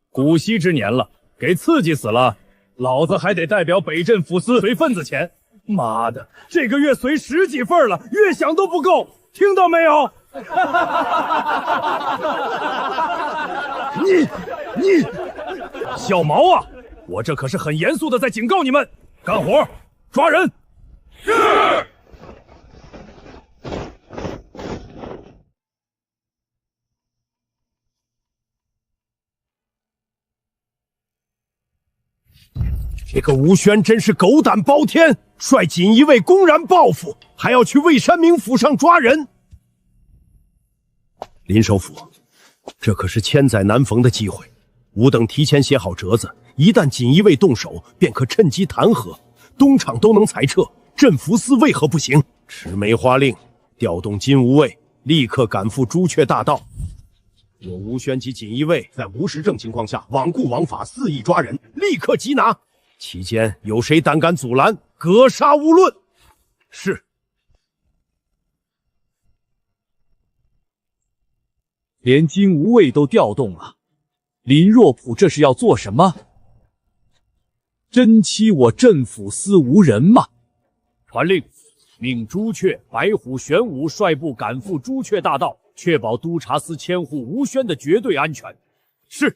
古稀之年了，给刺激死了，老子还得代表北镇抚司随份子钱。妈的，这个月随10几份了，月饷都不够，听到没有？你小毛啊！我这可是很严肃的在警告你们，干活，抓人。是。这个吴轩真是狗胆包天，率锦衣卫公然报复，还要去魏山明府上抓人。林首府，这可是千载难逢的机会，吾等提前写好折子，一旦锦衣卫动手，便可趁机弹劾，东厂都能裁撤，镇抚司为何不行？持梅花令，调动金吾卫，立刻赶赴朱雀大道。若吴轩及锦衣卫在无实证情况下罔顾王法，肆意抓人，立刻缉拿。期间有谁胆敢阻拦，格杀勿论。是。连金吾卫都调动了，林若甫这是要做什么？真欺我镇抚司无人吗？传令，命朱雀、白虎、玄武率部赶赴朱雀大道，确保督察司千户吴轩的绝对安全。是。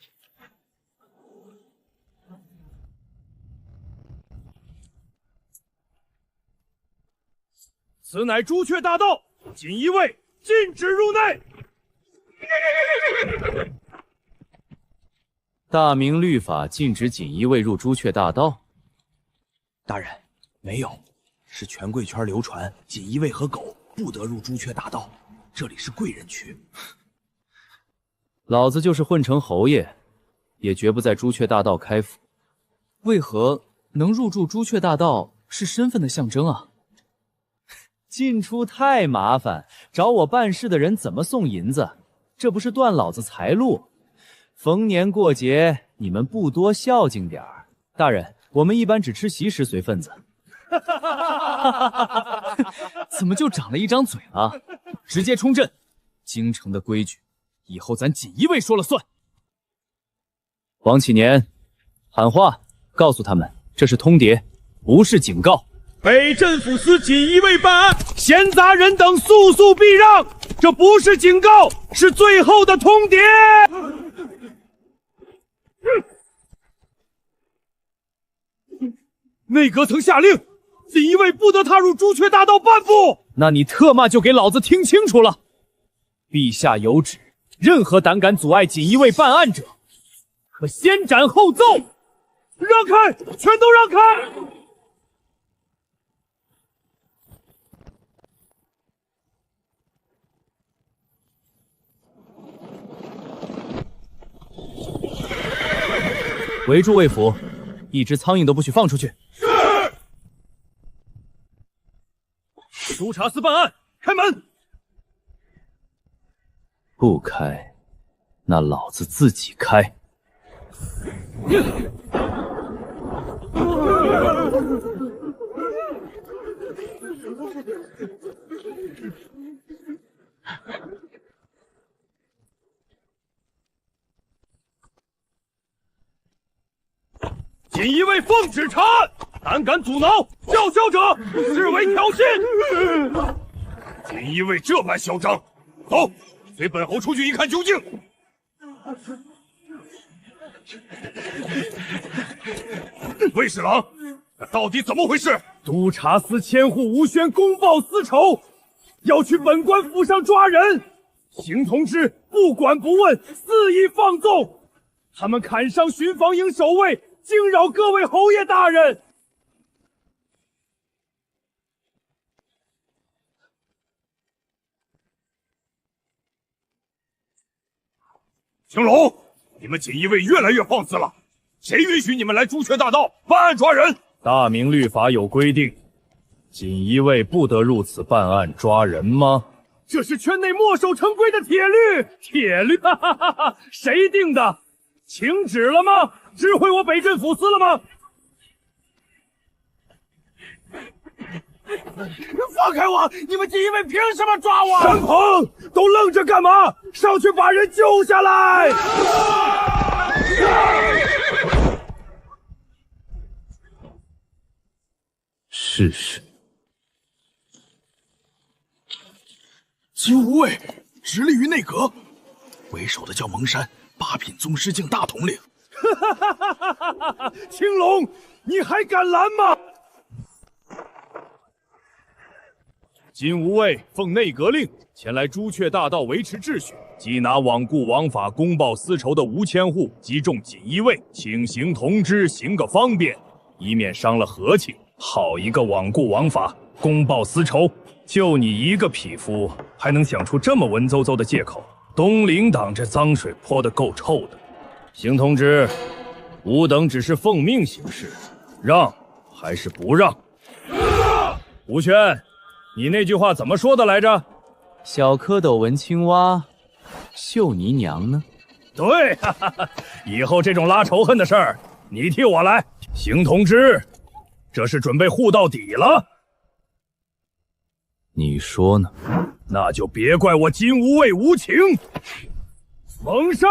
此乃朱雀大道，锦衣卫禁止入内。大明律法禁止锦衣卫入朱雀大道。大人，没有，是权贵圈流传，锦衣卫和狗不得入朱雀大道，这里是贵人区。老子就是混成侯爷，也绝不在朱雀大道开府。为何能入住朱雀大道是身份的象征啊？进出太麻烦，找我办事的人怎么送银子？这不是断老子财路。逢年过节，你们不多孝敬点儿。大人，我们一般只吃席时随份子。怎么就长了一张嘴啊？直接冲阵！京城的规矩，以后咱锦衣卫说了算。王启年，喊话，告诉他们这是通牒，不是警告。北镇抚司锦衣卫办案，闲杂人等速速避让！这不是警告，是最后的通牒。内阁曾下令，锦衣卫不得踏入朱雀大道半步。那你特么就给老子听清楚了！陛下有旨，任何胆敢阻碍锦衣卫办案者，可先斩后奏。让开，全都让开！围住魏府，一只苍蝇都不许放出去。是。督察司办案，开门。不开，那老子自己开。锦衣卫奉旨查案，胆敢阻挠叫嚣者，视为挑衅。锦衣卫这般嚣张，走，随本侯出去一看究竟。魏侍郎，那到底怎么回事？督察司千户吴轩公报私仇，要去本官府上抓人，邢同之不管不问，肆意放纵，他们砍伤巡防营守卫，惊扰各位侯爷大人。青龙，你们锦衣卫越来越放肆了，谁允许你们来朱雀大道办案抓人？大明律法有规定，锦衣卫不得入此办案抓人吗？这是圈内墨守成规的铁律，铁律，哈哈哈哈！谁定的？请旨了吗？知会我北镇抚司了吗？放开我！你们锦衣卫凭什么抓我？山鹏，都愣着干嘛？上去把人救下来！是。试试。金无畏直隶于内阁，为首的叫蒙山，八品宗师境大统领。青龙，你还敢拦吗？金无畏奉内阁令前来朱雀大道维持秩序，缉拿罔顾枉法、公报私仇的吴千户及众锦衣卫，请行同知，行个方便，以免伤了和气。好一个罔顾枉法、公报私仇！就你一个匹夫，还能想出这么文绉绉的借口？东林党这脏水泼得够臭的。行同知，吾等只是奉命行事，让还是不让？吴轩，你那句话怎么说的来着？小蝌蚪闻青蛙，绣泥娘呢？对，哈哈，以后这种拉仇恨的事儿，你替我来。邢同知，这是准备护到底了。你说呢？那就别怪我金无畏无情。蒙山，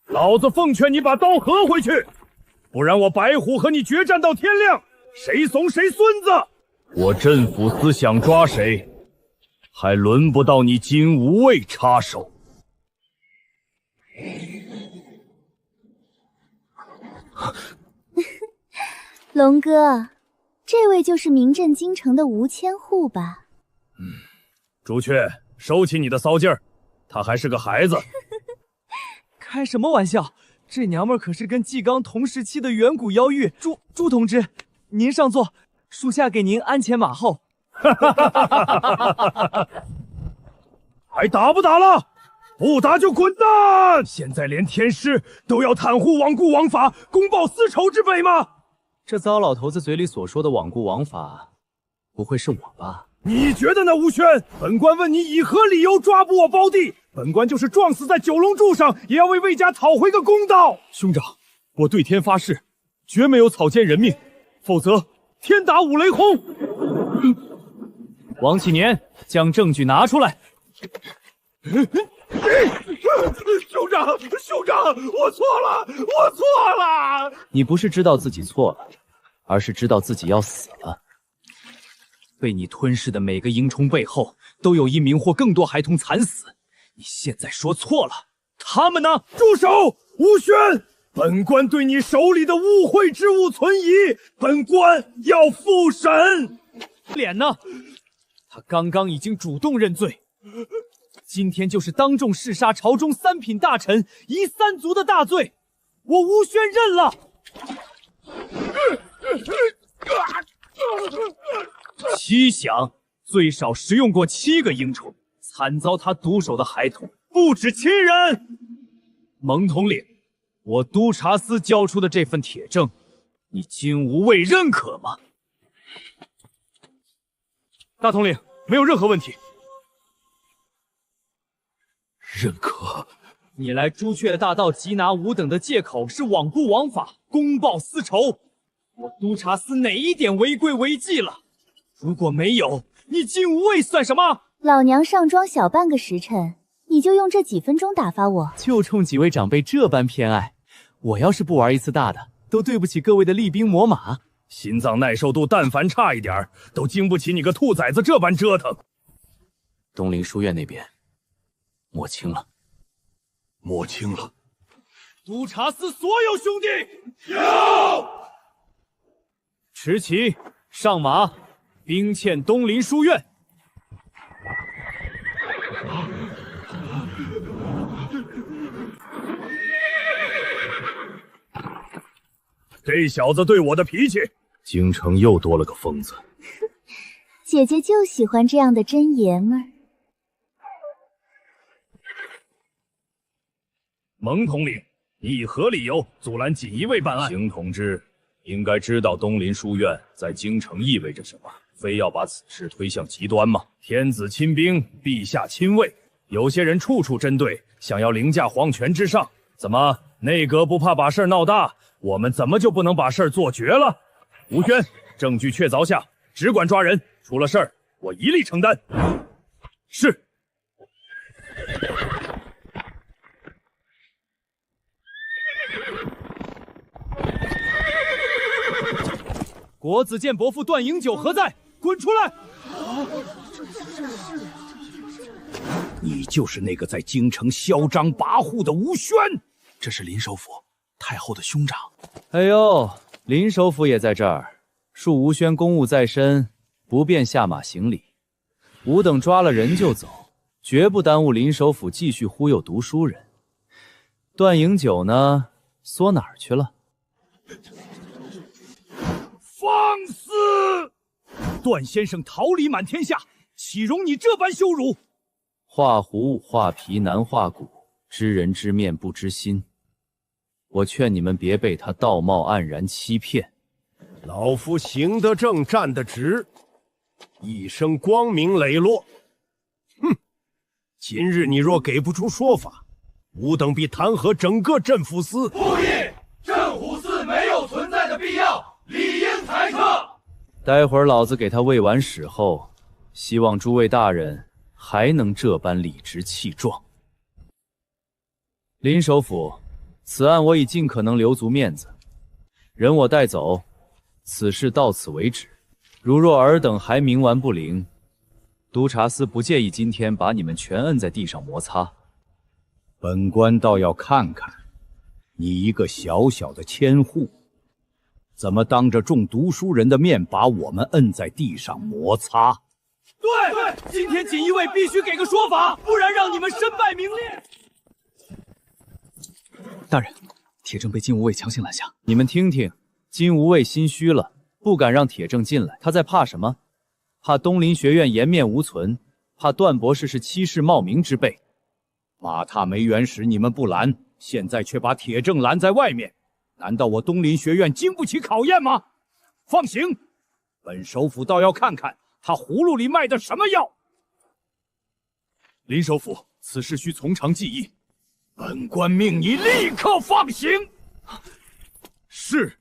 老子奉劝你把刀合回去，不然我白虎和你决战到天亮，谁怂谁孙子。我镇抚司想抓谁，还轮不到你金无畏插手。龙哥，这位就是名震京城的吴千户吧？朱雀，收起你的骚劲儿，他还是个孩子。开什么玩笑？这娘们可是跟纪刚同时期的远古妖玉。朱同志，您上座，属下给您鞍前马后。还打不打了？不打就滚蛋！现在连天师都要袒护罔顾枉法、公报私仇之辈吗？这糟老头子嘴里所说的罔顾枉法，不会是我吧？你觉得呢，吴轩？本官问你，以何理由抓捕我胞弟？本官就是撞死在九龙柱上，也要为魏家讨回个公道。兄长，我对天发誓，绝没有草菅人命，否则天打五雷轰！王启年，将证据拿出来。兄长，我错了，你不是知道自己错了，而是知道自己要死了。被你吞噬的每个萤虫背后，都有一名或更多孩童惨死。你现在说错了，他们呢？住手！吴轩，本官对你手里的污秽之物存疑，本官要复审。脸呢？他刚刚已经主动认罪，今天就是当众弑杀朝中3品大臣、夷3族的大罪，我吴轩认了。七响最少食用过7个萤虫，惨遭他毒手的孩童不止7人。蒙统领，我督察司交出的这份铁证，你金无畏认可吗？大统领，没有任何问题。认可。你来朱雀大道缉拿吾等的借口是罔顾枉法、公报私仇，我督察司哪一点违规违纪了？如果没有，你金无畏算什么？老娘上妆小半个时辰，你就用这几分钟打发我？就冲几位长辈这般偏爱，我要是不玩一次大的，都对不起各位的厉兵秣马。心脏耐受度但凡差一点，都经不起你个兔崽子这般折腾。东林书院那边，摸清了。督察司所有兄弟，有！持旗上马，兵欠东林书院。这小子对我的脾气，京城又多了个疯子。姐姐就喜欢这样的真爷们儿。蒙统领，你以何理由阻拦锦衣卫办案？邢同志应该知道东林书院在京城意味着什么，非要把此事推向极端吗？天子亲兵，陛下亲卫，有些人处处针对，想要凌驾皇权之上。怎么内阁不怕把事闹大？我们怎么就不能把事做绝了？吴轩，证据确凿下，只管抓人，出了事儿我一力承担。是。国子监伯父段营酒何在？滚出来！你就是那个在京城嚣张跋扈的吴宣。这是林首府太后的兄长。哎呦，林首府也在这儿，恕吴宣公务在身，不便下马行礼。吾等抓了人就走，绝不耽误林首府继续忽悠读书人。段营酒呢？缩哪儿去了？放肆！段先生桃李满天下，岂容你这般羞辱？画虎画皮难画骨，知人知面不知心。我劝你们别被他道貌岸然欺骗。老夫行得正，站得直，一生光明磊落。哼！今日你若给不出说法，吾等必弹劾整个镇抚司。不义，镇虎司没有存在的必要，理应裁撤。待会儿老子给他喂完屎后，希望诸位大人还能这般理直气壮。林首府，此案我已尽可能留足面子，人我带走，此事到此为止。如若尔等还冥顽不灵，督察司不介意今天把你们全摁在地上摩擦。本官倒要看看，你一个小小的千户，怎么当着众读书人的面把我们摁在地上摩擦？对，今天锦衣卫必须给个说法，不然让你们身败名裂。大人，铁证被金无畏强行拦下。你们听听，金无畏心虚了，不敢让铁证进来。他在怕什么？怕东林学院颜面无存，怕段博士是欺世冒名之辈。马踏梅园时你们不拦，现在却把铁证拦在外面，难道我东林学院经不起考验吗？放行！本首府倒要看看他葫芦里卖的什么药。林首府，此事需从长计议。本官命你立刻放行。是。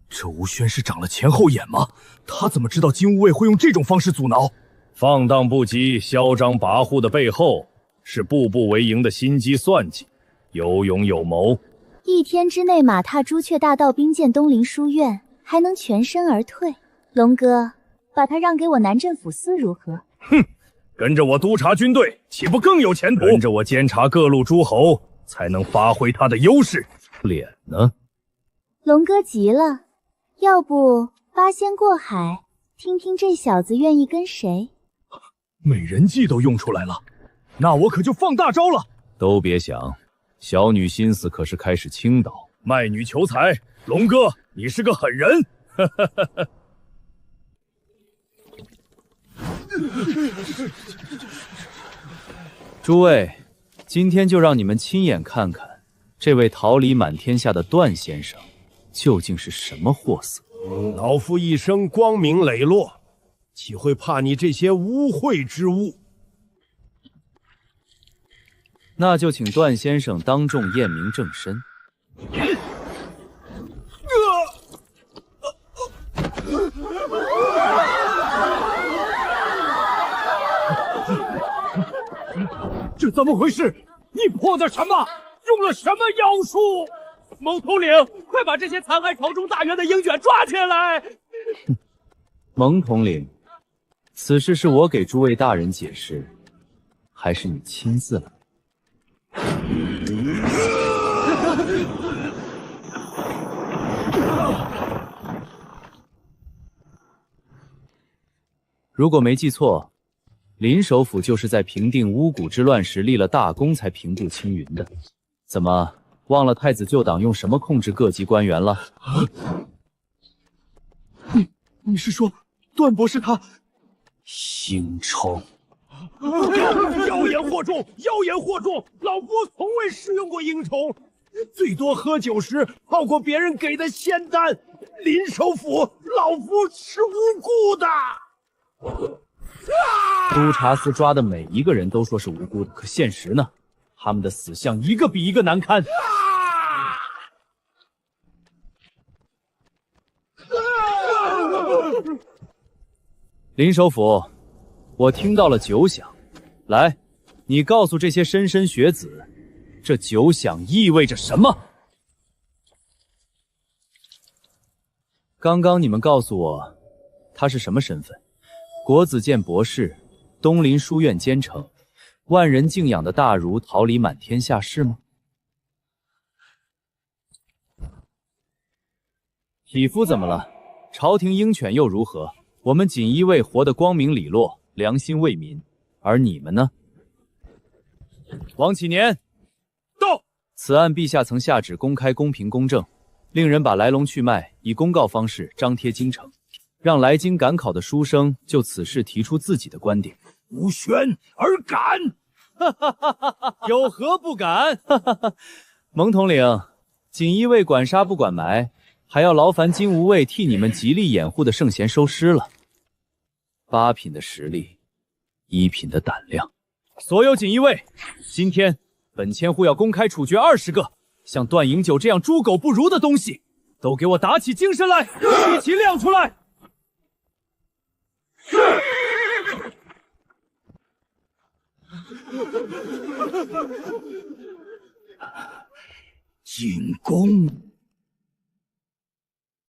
这吴宣是长了前后眼吗？他怎么知道金无畏会用这种方式阻挠？放荡不羁、嚣张跋扈的背后，是步步为营的心机算计，有勇有谋。一天之内马踏朱雀大道，兵进东林书院，还能全身而退。龙哥，把他让给我南镇抚司如何？哼！跟着我督察军队，岂不更有前途？跟着我监察各路诸侯，才能发挥他的优势。脸呢？龙哥急了，要不八仙过海，听听这小子愿意跟谁？美人计都用出来了，那我可就放大招了。都别想，小女心思可是开始倾倒。卖女求财，龙哥，你是个狠人。诸位，今天就让你们亲眼看看，这位桃李满天下的段先生究竟是什么货色。老夫一生光明磊落，岂会怕你这些污秽之物？那就请段先生当众验明正身。这怎么回事？你破的什么？用了什么妖术？蒙统领，快把这些残害朝中大员的鹰卷抓起来！蒙统领，此事是我给诸位大人解释，还是你亲自来？如果没记错，林首府就是在平定巫蛊之乱时立了大功才平步青云的。怎么忘了太子旧党用什么控制各级官员了？你是说段博士他？兴冲！妖言惑众，妖言惑众！老夫从未试用过鹰虫，最多喝酒时泡过别人给的仙丹。林首府，老夫是无辜的。督察司抓的每一个人都说是无辜的，可现实呢？他们的死相一个比一个难堪。林首府，我听到了酒响，来，你告诉这些莘莘学子，这酒响意味着什么？刚刚你们告诉我，他是什么身份？国子监博士，东林书院监丞，万人敬仰的大儒，桃李满天下是吗？匹夫怎么了？朝廷鹰犬又如何？我们锦衣卫活得光明磊落，良心为民，而你们呢？王启年，到。此案陛下曾下旨公开、公平、公正，令人把来龙去脉以公告方式张贴京城，让来京赶考的书生就此事提出自己的观点。无宣而敢，有何不敢？蒙统领，锦衣卫管杀不管埋，还要劳烦金吾卫替你们极力掩护的圣贤收尸了。8品的实力，1品的胆量，所有锦衣卫，今天本千户要公开处决20个像段饮酒这样猪狗不如的东西，都给我打起精神来，一起亮出来！是。进宫。